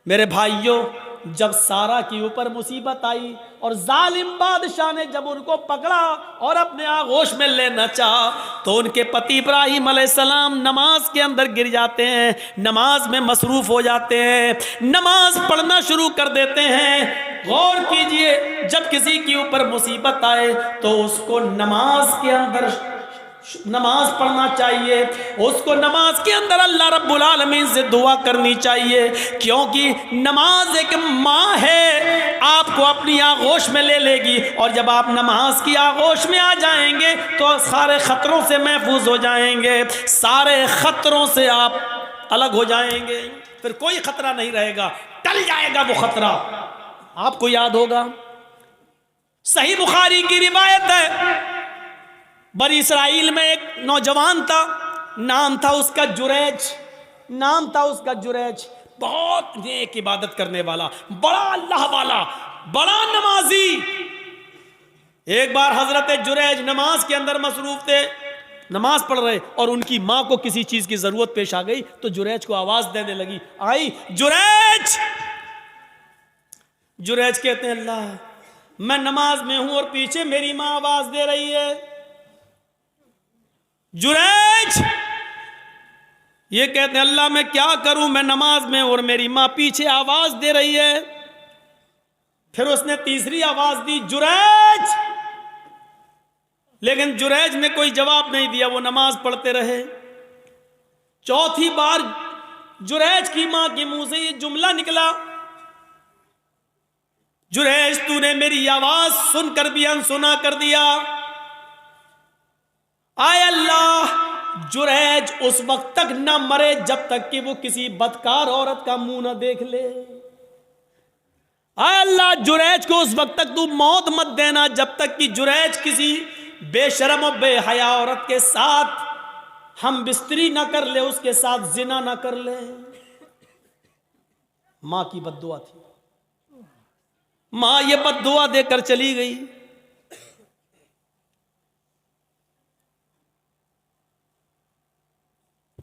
मेरे भाइयों, जब सारा के ऊपर मुसीबत आई और जालिम बादशाह ने जब उनको पकड़ा और अपने आगोश में लेना चाहा तो उनके पति इब्राहिम अलैहिस्सलाम नमाज के अंदर गिर जाते हैं, नमाज में मसरूफ हो जाते हैं, नमाज पढ़ना शुरू कर देते हैं। गौर कीजिए, जब किसी के ऊपर मुसीबत आए तो उसको नमाज के अंदर नमाज पढ़ना चाहिए, उसको नमाज के अंदर अल्लाह रब्बुल आलमीन से दुआ करनी चाहिए, क्योंकि नमाज एक माँ है, आपको अपनी आगोश में ले लेगी और जब आप नमाज की आगोश में आ जाएंगे तो सारे खतरों से महफूज हो जाएंगे, सारे खतरों से आप अलग हो जाएंगे, फिर कोई खतरा नहीं रहेगा, टल जाएगा वो खतरा। आपको याद होगा, सही बुखारी की रिवायत है, बनी इसराइल में एक नौजवान था, नाम था उसका जुरैज, नाम था उसका जुरैज, बहुत नेक इबादत करने वाला, बड़ा अल्लाह वाला, बड़ा नमाजी। एक बार हजरत जुरैज नमाज के अंदर मसरूफ थे, नमाज पढ़ रहे और उनकी मां को किसी चीज की जरूरत पेश आ गई तो जुरैज को आवाज देने लगी, आई जुरैज। जुरैज कहते हैं अल्लाह मैं नमाज में हूं और पीछे मेरी मां आवाज दे रही है। जुरैज ये कहते हैं अल्लाह मैं क्या करूं, मैं नमाज में और मेरी मां पीछे आवाज दे रही है। फिर उसने तीसरी आवाज दी, जुरैज, लेकिन जुरैज ने कोई जवाब नहीं दिया, वो नमाज पढ़ते रहे। चौथी बार जुरैज की मां के मुंह से ये जुमला निकला, जुरैज तूने मेरी आवाज सुनकर भी अनसुना कर दिया। आय अल्लाह, जुरैज उस वक्त तक न मरे जब तक कि वो किसी बदकार औरत का मुंह न देख ले। आय अल्लाह, जुरैज को उस वक्त तक तू मौत मत देना जब तक कि जुरैज किसी बेशरम और बेहया औरत के साथ हम बिस्तरी ना कर ले, उसके साथ जिना ना कर ले। मां की बद्दुआ थी, मां ये बद्दुआ देकर चली गई।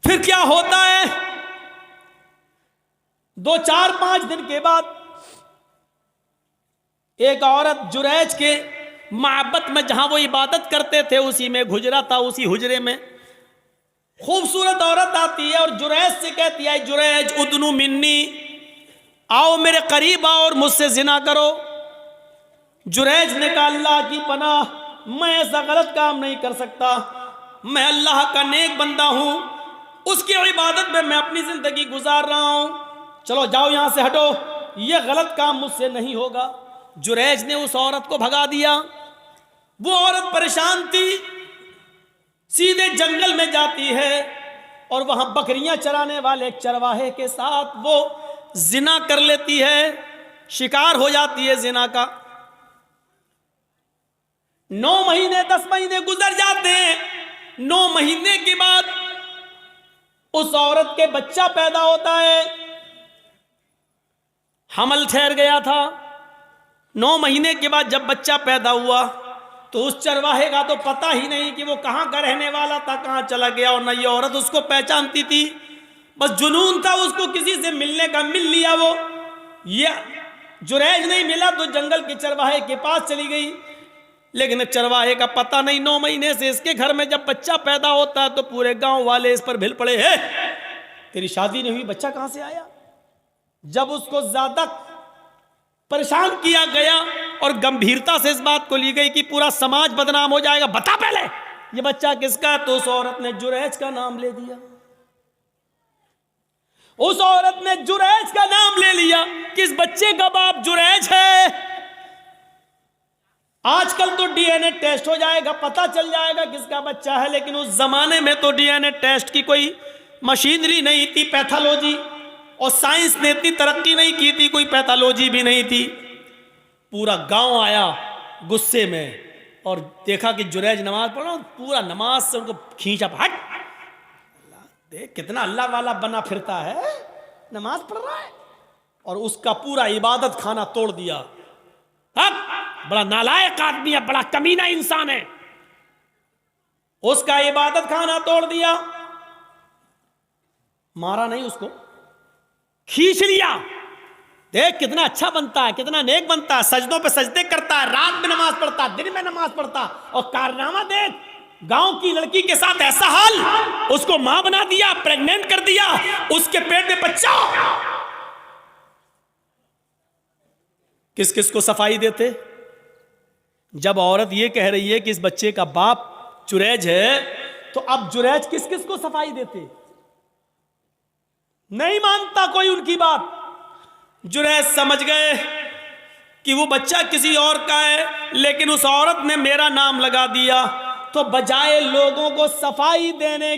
फिर क्या होता है, 2-4-5 दिन के बाद एक औरत जुरैज के माबत में जहां वो इबादत करते थे उसी में गुजरा था, उसी हुजरे में खूबसूरत औरत आती है और जुरैज से कहती है, जुरैज उदनु मिन्नी, आओ मेरे करीब आओ और मुझसे जिना करो। जुरैज ने कहा अल्लाह की पनाह, मैं ऐसा गलत काम नहीं कर सकता, मैं अल्लाह का नेक बंदा हूं, उसकी इबादत में मैं अपनी जिंदगी गुजार रहा हूं, चलो जाओ यहां से हटो, यह गलत काम मुझसे नहीं होगा। जुरैज ने उस औरत को भगा दिया। वो औरत परेशान थी, सीधे जंगल में जाती है और वहां बकरियां चराने वाले एक चरवाहे के साथ वो जिना कर लेती है, शिकार हो जाती है जिना का। 9 महीने 10 महीने गुजर जाते हैं। 9 महीने के बाद उस औरत के बच्चा पैदा होता है, हमल ठहर गया था, 9 महीने के बाद जब बच्चा पैदा हुआ तो उस चरवाहे का तो पता ही नहीं कि वो कहाँ का रहने वाला था, कहाँ चला गया, और न ये औरत उसको पहचानती थी। बस जुनून था उसको किसी से मिलने का, मिल लिया वो। ये जुरैज नहीं मिला तो जंगल के चरवाहे के पास चली गई, लेकिन चरवाहे का पता नहीं। 9 महीने से इसके घर में जब बच्चा पैदा होता है तो पूरे गांव वाले इस पर भिल पड़े, है तेरी शादी नहीं हुई, बच्चा कहां से आया। जब उसको ज्यादा परेशान किया गया और गंभीरता से इस बात को ली गई कि पूरा समाज बदनाम हो जाएगा, बता पहले ये बच्चा किसका है, तो उस औरत ने जुरैज का नाम ले दिया। उस औरत ने जुरैज का नाम ले लिया कि इस बच्चे का बाप जुरैज है। आजकल तो डीएनए टेस्ट हो जाएगा, पता चल जाएगा किसका बच्चा है, लेकिन उस जमाने में तो डीएनए टेस्ट की कोई मशीनरी नहीं थी, पैथोलॉजी, और साइंस ने इतनी तरक्की नहीं की थी, कोई पैथोलॉजी भी नहीं थी। पूरा गांव आया गुस्से में और देखा कि जुरैज नमाज पढ़ रहा, पूरा नमाज से उनको खींचा, हट देख कितना अल्लाह वाला बना फिरता है, नमाज पढ़ रहा है, और उसका पूरा इबादत खाना तोड़ दिया। अब बड़ा नालायक आदमी है, बड़ा कमीना इंसान है, उसका इबादत खाना तोड़ दिया। मारा नहीं, उसको खींच लिया। देख कितना अच्छा बनता है, कितना नेक बनता है, सजदों पे सजदे करता है, रात में नमाज पढ़ता है, दिन में नमाज पढ़ता, और कारनामा देख, गांव की लड़की के साथ ऐसा हाल, उसको मां बना दिया, प्रेग्नेंट कर दिया, उसके पेट में बच्चा। किस किस को सफाई देते। जब औरत ये कह रही है कि इस बच्चे का बाप जुरैज है, तो अब जुरैज किस किस को सफाई देते। नहीं मानता कोई उनकी बात। जुरैज समझ गए कि वो बच्चा किसी और का है, लेकिन उस औरत ने मेरा नाम लगा दिया, तो बजाय लोगों को सफाई देने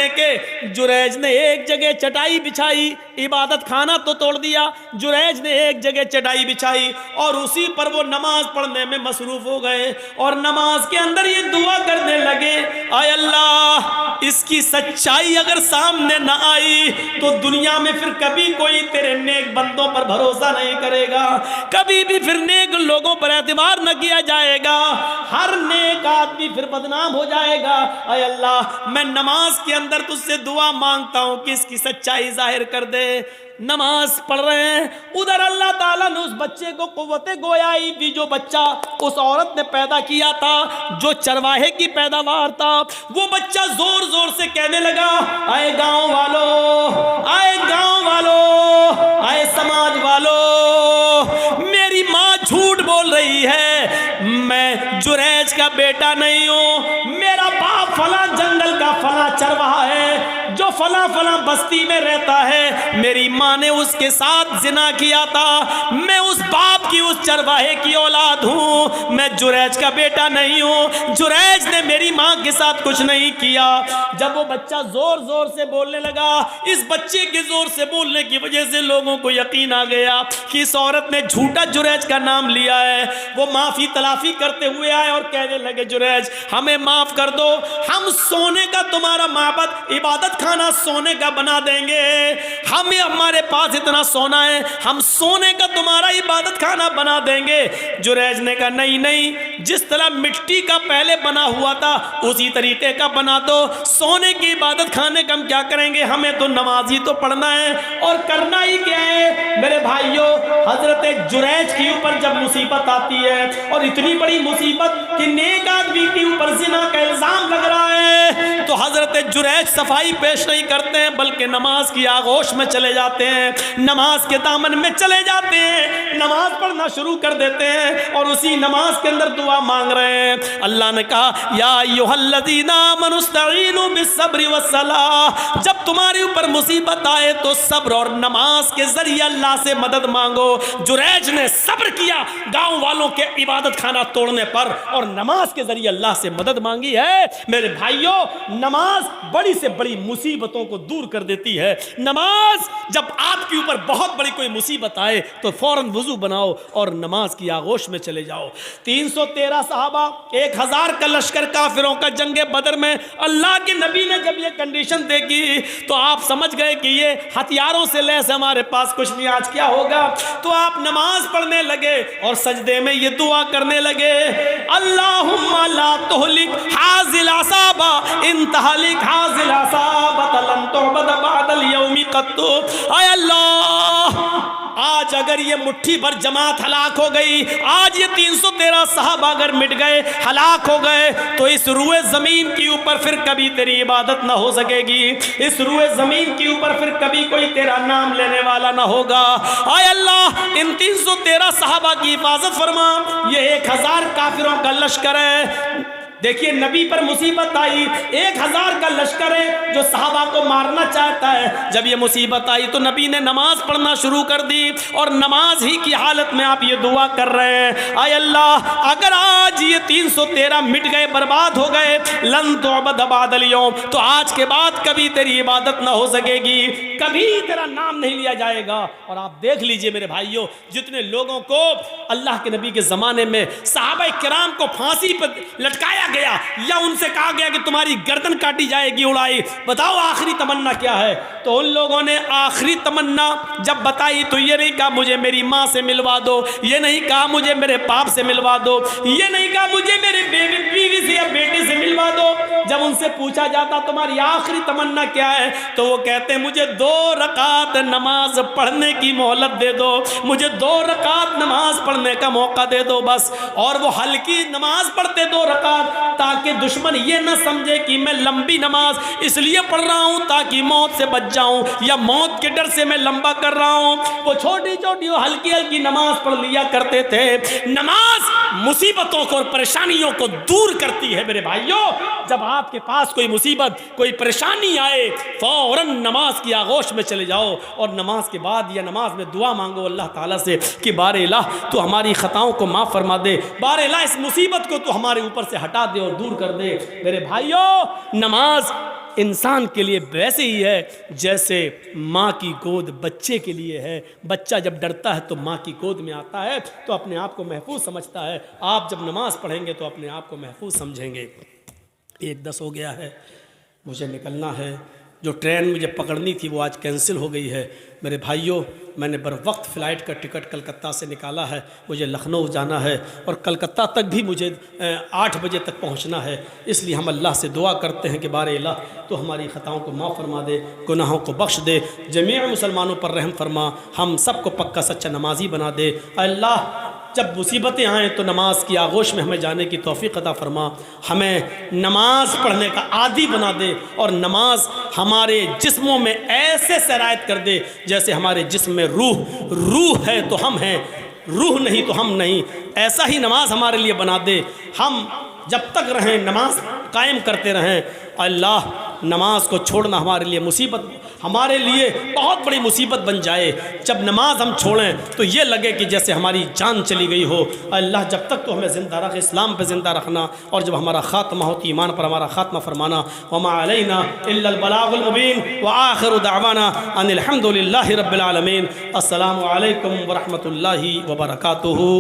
के जुरैज ने एक जगह चटाई बिछाई। इबादत खाना तो तोड़ दिया, जुरैज ने एक जगह चटाई बिछाई और उसी पर वो नमाज पढ़ने में मसरूफ हो गए, और नमाज के अंदर ये दुआ करने लगे, आय अल्लाह इसकी सच्चाई अगर सामने न आई तो दुनिया में फिर कभी कोई तेरे नेक बंदों पर भरोसा नहीं करेगा, कभी भी फिर नेक लोगों पर एतबार न किया जाएगा, हर नेक आदमी फिर बदनाम हो जाएगा। आय अल्लाह मैं नमाज के अंदर तुझसे दुआ मांगता हूं कि इसकी सच्चाई जाहिर कर दे। नमाज पढ़ रहे हैं, उधर अल्लाह ताला ने उस बच्चे को कुव्वते गोयाई दी, जो बच्चा उस औरत ने पैदा किया था, जो चरवाहे की पैदावार था। वो बच्चा जोर जोर से कहने लगा, आए गांव वालों, आए गांव वालों, आए समाज वालों, मेरी माँ झूठ बोल रही है, मैं जुरैज का बेटा नहीं हूं, मेरा बाप फला जंगल का फला चरवाहा है जो फला फला बस्ती में रहता है, मेरी माँ ने उसके साथ जिना किया था, मैं उस बाप की उस चरवाहे की औलाद हूं, मैं जुरैज का बेटा नहीं हूं, जुरैज ने मेरी माँ के साथ कुछ नहीं किया। जब वो बच्चा जोर जोर से बोलने लगा, इस बच्चे के जोर से बोलने की वजह से लोगों को यकीन आ गया कि इस औरत ने झूठा जुरैज का नाम लिया है। वो माफी तलाफी करते हुए आए और कहने लगे, जुरैज हमें माफ कर दो, हम सोने का तुम्हारा माबद इबादत खाना सोने का बना देंगे, हमें हमारे पास इतना सोना है, हम सोने का तुम्हारा इबादत खाना बना देंगे। जुरैज ने कहा नहीं नहीं, जिस तरह मिट्टी का पहले बना हुआ था उसी तरीके का बना दो, सोने की इबादत खाने का हम क्या करेंगे, हमें तो नमाज ही तो पढ़ना है और करना ही क्या है। मेरे भाइयों, हजरत जुरैज के ऊपर जब मुसीबत आती है, और इतनी बड़ी मुसीबत कि नेक आदमी के ऊपर जिना का इल्जाम लग रहा है, तो हजरत जुरैज सफाई पेश नहीं करते हैं, बल्कि नमाज की आगोश में चले जाते हैं, नमाज के दामन में चले जाते हैं, नमाज पढ़ना शुरू कर देते हैं और उसी नमाज के अंदर दुआ मांग रहे हैं। अल्लाह ने कहा, या अय्युहल्लज़ीना आमनुस्तईनु बिस्सब्रि वस्सलाह, जब तुम्हारे ऊपर मुसीबत आए तो सब्र और नमाज के जरिए अल्लाह से मदद मांगो। जुरैज ने सब्र किया गांव वालों के इबादत खाना तोड़ने पर, और नमाज के जरिए अल्लाह से मदद मांगी है। मेरे भाइयों, नमाज बड़ी से बड़ी मुसीबतों को दूर कर देती है। नमाज नमाज, जब आपके ऊपर बहुत बड़ी कोई मुसीबत आए तो फौरन वुजू बनाओ और नमाज की आगोश में चले जाओ। 313 सहाबा, 1000 का लश्कर काफिरों का जंगे बदर में अल्लाह के नबी ने जब ये कंडीशन देखी तो आप समझ गए कि ये हथियारों से लैस हमारे पास कुछ नहीं, आज क्या होगा। तो आप नमाज पढ़ने लगे और सजदे में ये दुआ करने लगे, अल्लाहुम्मा ला तुहलिक हाज़िल असाबा इन तहलिक हाज़िल असाबा लन तुअबद बअदल यौमि क़त्तु। आय अल्लाह, आज अगर ये मुट्ठी भर जमात हलाक हो गई, आज ये 313 सहाबा अगर मिट गए, हलाक हो गए, तो इस रुए ज़मीन के ऊपर फिर कभी तेरी इबादत ना हो सकेगी, इस रुए ज़मीन के ऊपर फिर कभी कोई तेरा नाम लेने वाला ना होगा। आय अल्लाह, इन 313 सहाबा की हिफाजत फरमा। ये 1000 काफिरों का लश्कर है। देखिए, नबी पर मुसीबत आई, 1000 का लश्कर है जो सहाबा को मारना चाहता है। जब ये मुसीबत आई तो नबी ने नमाज पढ़ना शुरू कर दी और नमाज ही की हालत में आप ये दुआ कर रहे हैं, आय अल्लाह, अगर आज ये 313 मिट गए, बर्बाद हो गए, लन तुअबद बअदल यौम, तो आज के बाद कभी तेरी इबादत ना हो सकेगी, कभी तेरा नाम नहीं लिया जाएगा। और आप देख लीजिए मेरे भाइयों, जितने लोगों को अल्लाह के नबी के ज़माने में सहाबा किराम को फांसी पर लटकाया गया या उनसे कहा गया कि तुम्हारी गर्दन काटी जाएगी, उड़ाई, बताओ आखिरी तमन्ना क्या है। तो उन लोगों ने आखिरी तमन्ना जब बताई तो ये नहीं कहा मुझे मेरी माँ से मिलवा दो, ये नहीं कहा मुझे मेरे बाप से मिलवा दो, ये नहीं कहा मुझे मेरे बीवी से या बेटे से मिलवा दो। जब उनसे पूछा जाता तुम्हारी आखिरी तमन्ना क्या है, तो वो कहते मुझे 2 रकात नमाज पढ़ने की मोहलत दे दो, मुझे 2 रकात नमाज पढ़ने का मौका दे दो बस। और वो हल्की नमाज पढ़ते 2 रकात, ताकि दुश्मन ये ना समझे कि मैं लंबी नमाज इसलिए पढ़ रहा हूं ताकि मौत से बच जाऊं या मौत के डर से मैं लंबा कर रहा हूं। वो छोटी छोटी हल्की हल्की नमाज पढ़ लिया करते थे। नमाज मुसीबतों को और परेशानियों को दूर करती है मेरे भाइयों। जब आपके पास कोई मुसीबत, कोई परेशानी आए, फौरन नमाज की आगोश में चले जाओ और नमाज के बाद या नमाज में दुआ मांगो अल्लाह ताला से कि बारे इलाह तू हमारी खताओं को माफ़ फरमा दे, बारे इलाह इस मुसीबत को तू हमारे ऊपर से हटा दे और दूर कर दे। मेरे भाइयों, नमाज इंसान के लिए वैसे ही है जैसे माँ की गोद बच्चे के लिए है। बच्चा जब डरता है तो माँ की गोद में आता है तो अपने आप को महफूज समझता है। आप जब नमाज पढ़ेंगे तो अपने आप को महफूज समझेंगे। 1:10 हो गया है, मुझे निकलना है। जो ट्रेन मुझे पकड़नी थी वो आज कैंसिल हो गई है। मेरे भाइयों, मैंने बर वक्त फ़्लाइट का टिकट कलकत्ता से निकाला है, मुझे लखनऊ जाना है और कलकत्ता तक भी मुझे 8 बजे तक पहुंचना है। इसलिए हम अल्लाह से दुआ करते हैं कि बारे इलाह तो हमारी ख़ताओं को माफ़ फरमा दे, गुनाहों को बख्श दे, जमीअ मुसलमानों पर रहम फरमा, हम सबको पक्का सच्चा नमाजी बना दे। अल्लाह, जब मुसीबतें आएँ तो नमाज की आगोश में हमें जाने की तौफ़ीक़ अता फरमा, हमें नमाज पढ़ने का आदी बना दे और नमाज हमारे जिस्मों में ऐसे शराइत कर दे जैसे हमारे जिस्म में रूह है तो हम हैं, रूह नहीं तो हम नहीं। ऐसा ही नमाज हमारे लिए बना दे। हम जब तक रहें नमाज कायम करते रहें। अल्लाह, नमाज को छोड़ना हमारे लिए मुसीबत, हमारे लिए बहुत बड़ी मुसीबत बन जाए। जब नमाज हम छोड़ें तो ये लगे कि जैसे हमारी जान चली गई हो। अल्लाह, जब तक तो हमें ज़िंदा रख, इस्लाम पे ज़िंदा रखना, और जब हमारा ख़ात्मा हो तो ईमान पर हमारा ख़ात्मा फरमाना। वमा अलैना इल्लल बलागुल मुबीन व आखिरु दअवाना अनिल हम्दुलिल्लाहि रब्बिल आलमीन। अस्सलामु अलैकुम व रहमतुल्लाहि व बरकातुहू।